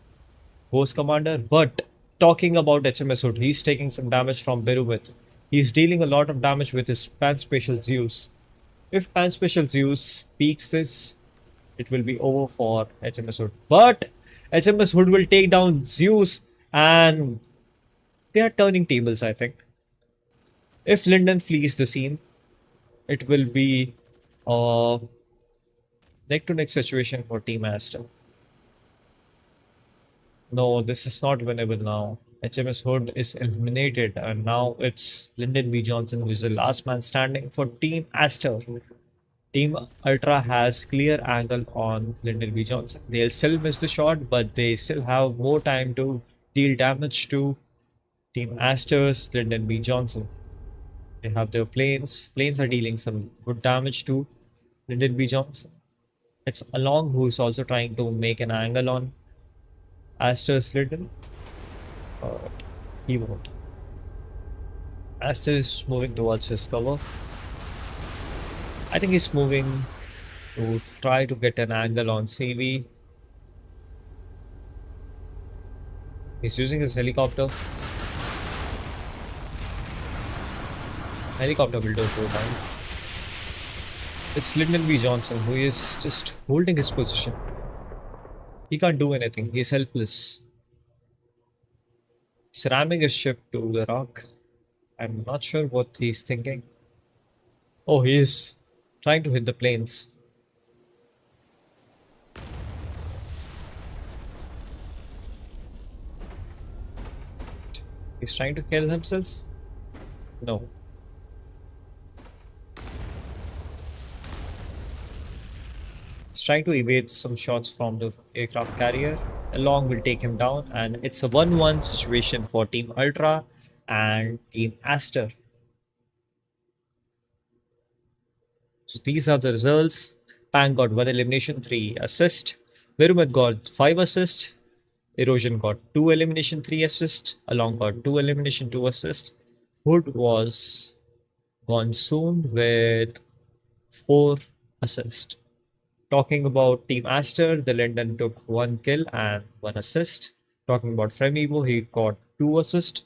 Ghost Commander. But talking about HMS Hood, he's taking some damage from Berubit. He's dealing a lot of damage with his Pan Special Zeus. If Pan Special Zeus peaks this, it will be over for HMS Hood. But HMS Hood will take down Zeus, and they are turning tables, I think. If Lyndon flees the scene, it will be a neck to neck situation for Team Aster. No, this is not winnable now. HMS Hood is eliminated, and now it's Lyndon B. Johnson who is the last man standing for Team Aster. Team Ultra has clear angle on Lyndon B. Johnson. They'll still miss the shot, but they still have more time to deal damage to Team Aster's Lyndon B. Johnson. They have their planes. Planes are dealing some good damage to Lyndon B. Johnson. It's Along who is also trying to make an angle on Aster's Lyndon. He won't. Aster is moving towards his cover. I think he's moving to try to get an angle on CV. He's using his helicopter. Helicopter will do it down. It's Lyndon B. Johnson who is just holding his position. He can't do anything. He's helpless. He's ramming his ship to the rock. I'm not sure what he's thinking. Oh, he's trying to hit the planes. He's trying to kill himself? No. He's trying to evade some shots from the aircraft carrier. Along will take him down, and it's a 1-1 situation for Team Ultra and Team Aster. So these are the results. Pang got 1 elimination, 3 assist. Virumat got 5 assist. Erosion got 2 elimination, 3 assist. Along got 2 elimination, 2 assist. Hood was gone soon with 4 assist. Talking about Team Aster, the Lyndon took 1 kill and 1 assist. Talking about Fremivo, he got 2 assists.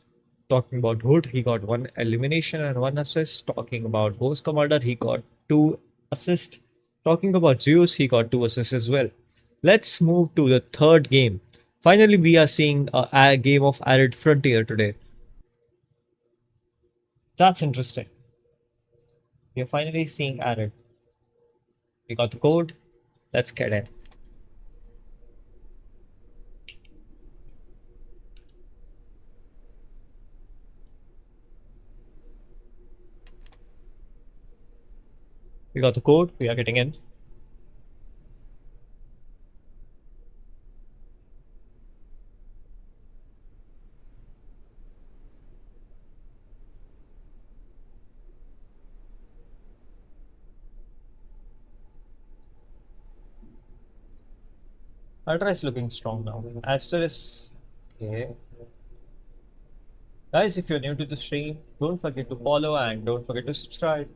Talking about Hood, he got 1 elimination and 1 assist. Talking about Ghost Commander, he got 2 assists. Talking about Zeus, he got 2 assists as well. Let's move to the third game. Finally, we are seeing a game of Arid Frontier today. That's interesting. We are finally seeing Arid. We got the code. Let's get in. We got the code. We are getting in. Ultra is looking strong now. Aster is okay. Guys, if you're new to the stream, don't forget to follow and don't forget to subscribe.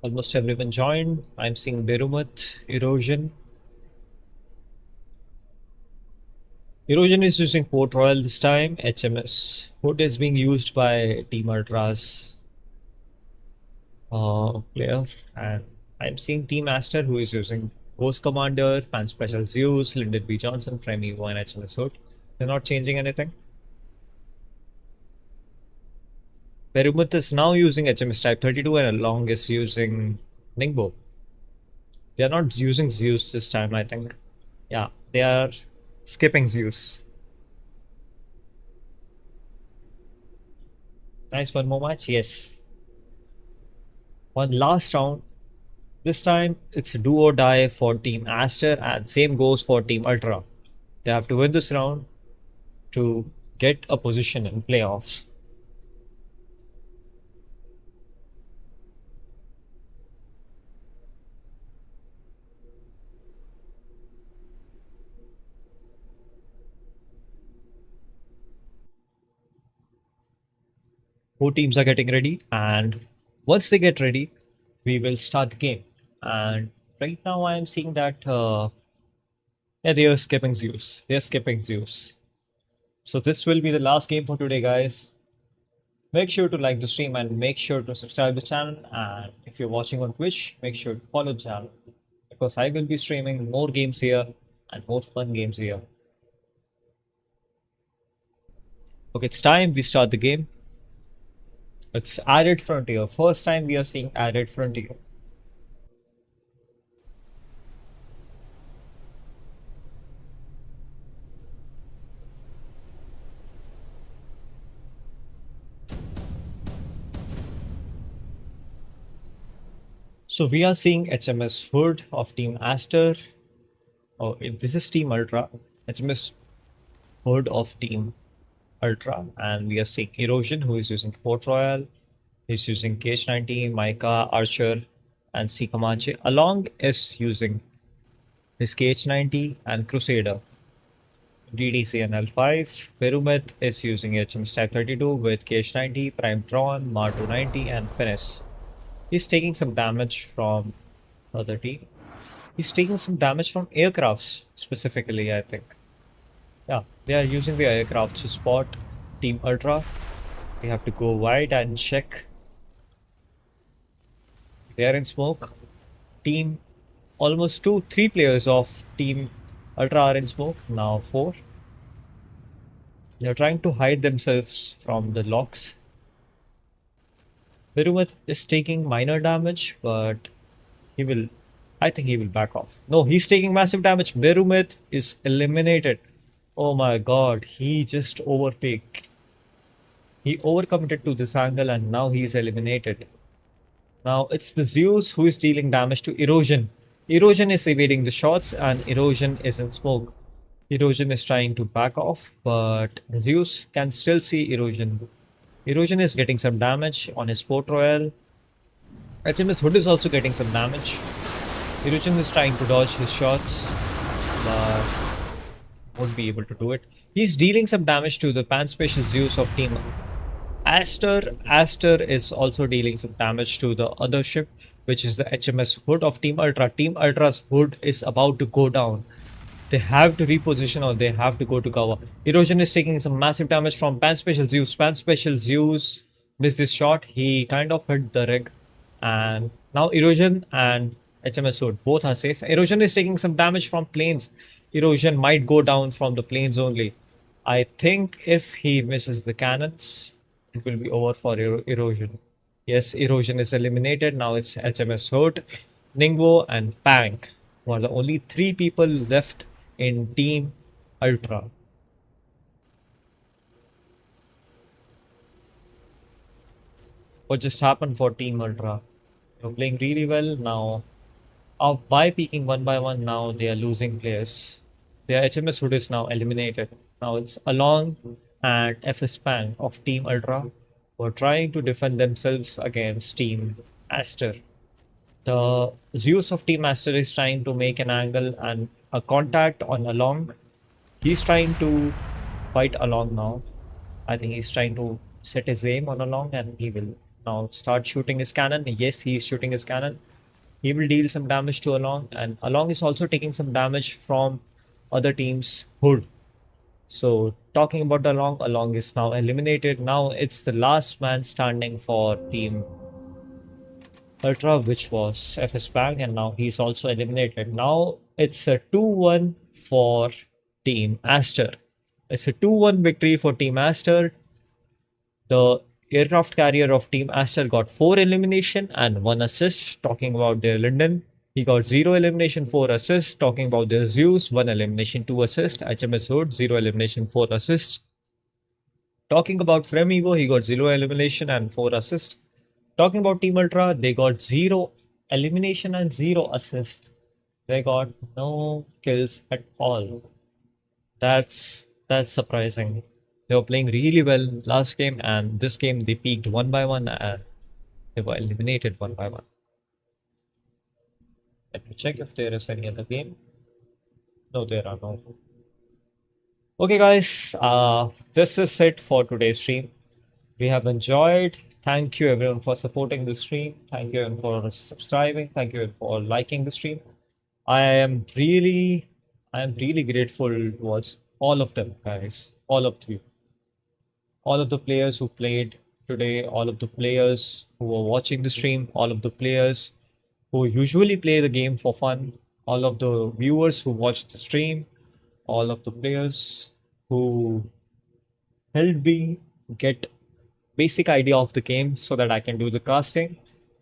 Almost everyone joined. I'm seeing Berumat, Erosion. Erosion is using Port Royal this time. HMS Hood is being used by Team Ultra's player, and I'm seeing Team Aster who is using Ghost Commander, Pan Special Zeus, Lyndon B. Johnson, Framey, Huion, HMS Hood. They're not changing anything. Perumuth is now using HMS Type 32 and Along is using Ningbo. They are not using Zeus this time, I think. Yeah, they are skipping Zeus. Nice, one more match. Yes. One last round. This time it's a do or die for Team Aster, and same goes for Team Ultra. They have to win this round to get a position in playoffs. Both teams are getting ready, and once they get ready, we will start the game. And right now I am seeing that yeah, they are skipping Zeus. They are skipping Zeus. So this will be the last game for today, guys. Make sure to like the stream and make sure to subscribe to the channel. And if you're watching on Twitch, make sure to follow the channel, because I will be streaming more games here and more fun games here. Okay, it's time we start the game. It's Arid Frontier. First time we are seeing Arid Frontier. So we are seeing HMS Hood of Team Aster. Oh, this is Team Ultra. HMS Hood of Team Ultra. And we are seeing Erosion, who is using Port Royal. He's using KH-90, Micah, Archer, and C Comanche. Along is using his KH-90 and Crusader. DDC and L5. Perumuth is using HMS Type 32 with KH-90, Prime Tron, Mar 290, and Finesse. He's taking some damage from other team. He's taking some damage from aircrafts specifically, I think. Yeah, they are using the aircraft to spot Team Ultra. We have to go wide and check. They are in smoke. Team, almost 3 players of Team Ultra are in smoke. Now 4. They are trying to hide themselves from the locks. Perumuth is taking minor damage, but I think he will back off. No, he's taking massive damage. Perumuth is eliminated. Oh my god, he just overpeaked. He overcommitted to this angle and now he's eliminated. Now it's the Zeus who is dealing damage to Erosion. Erosion is evading the shots and Erosion is in smoke. Erosion is trying to back off, but Zeus can still see Erosion. Erosion is getting some damage on his Port Royal. HMS Hood is also getting some damage. Erosion is trying to dodge his shots, but won't be able to do it. He's dealing some damage to the Pan Special Zeus of Team Aster. Aster is also dealing some damage to the other ship, which is the HMS Hood of Team Ultra. Team Ultra's Hood is about to go down. They have to reposition or they have to go to cover. Erosion is taking some massive damage from Pan Special Zeus. Pan Special Zeus missed this shot. He kind of hit the rig. And now Erosion and HMS Hood both are safe. Erosion is taking some damage from planes. Erosion might go down from the planes only. I think if he misses the cannons, it will be over for Erosion. Yes, Erosion is eliminated. Now it's HMS Hood, Ningbo, and Pang, who are the only 3 people left in Team Ultra. What just happened for Team Ultra? They're playing really well now. By peaking 1 by 1, now they are losing players. Their HMS Hood is now eliminated. Now it's Along and FS Pang of Team Ultra who are trying to defend themselves against Team Aster. The Zeus of Team Aster is trying to make an angle and a contact on Along. He's trying to fight Along now. I think he's trying to set his aim on Along and he will now start shooting his cannon. Yes, he is shooting his cannon. He will deal some damage to Along, and Along is also taking some damage from other team's Hood. So talking about Along, Along is now eliminated. Now it's the last man standing for Team Ultra, which was FS Bang, and now he's also eliminated. Now it's a 2-1 for Team Aster. It's a 2-1 victory for Team Aster. The aircraft carrier of Team Aster got 4 elimination and 1 assist. Talking about their Linden, he got 0 elimination, 4 assists. Talking about their Zeus, 1 elimination, 2 assists. HMS Hood, 0 elimination, 4 assists. Talking about Fremigo, he got 0 elimination and 4 assists. Talking about Team Ultra, they got 0 elimination and 0 assist. They got no kills at all. That's surprising. They were playing really well last game, and this game they peaked 1 by 1 and they were eliminated 1 by 1. Let me check if there is any other game. No, there are no. Okay, guys, this is it for today's stream. We have enjoyed. Thank you everyone for supporting the stream. Thank you everyone for subscribing. Thank you for liking the stream. I am really grateful towards all of them, guys. All of you. All of the players who played today, all of the players who were watching the stream, all of the players who usually play the game for fun, all of the viewers who watched the stream, all of the players who helped me get basic idea of the game so that I can do the casting.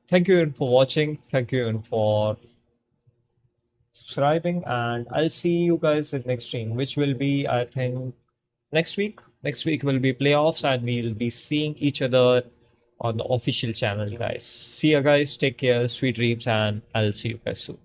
Thank you for watching. Thank you for subscribing, and I'll see you guys in next stream, which will be, I think, next week. Next week will be playoffs, and we'll be seeing each other on the official channel, guys. See you guys. Take care. Sweet dreams, and I'll see you guys soon.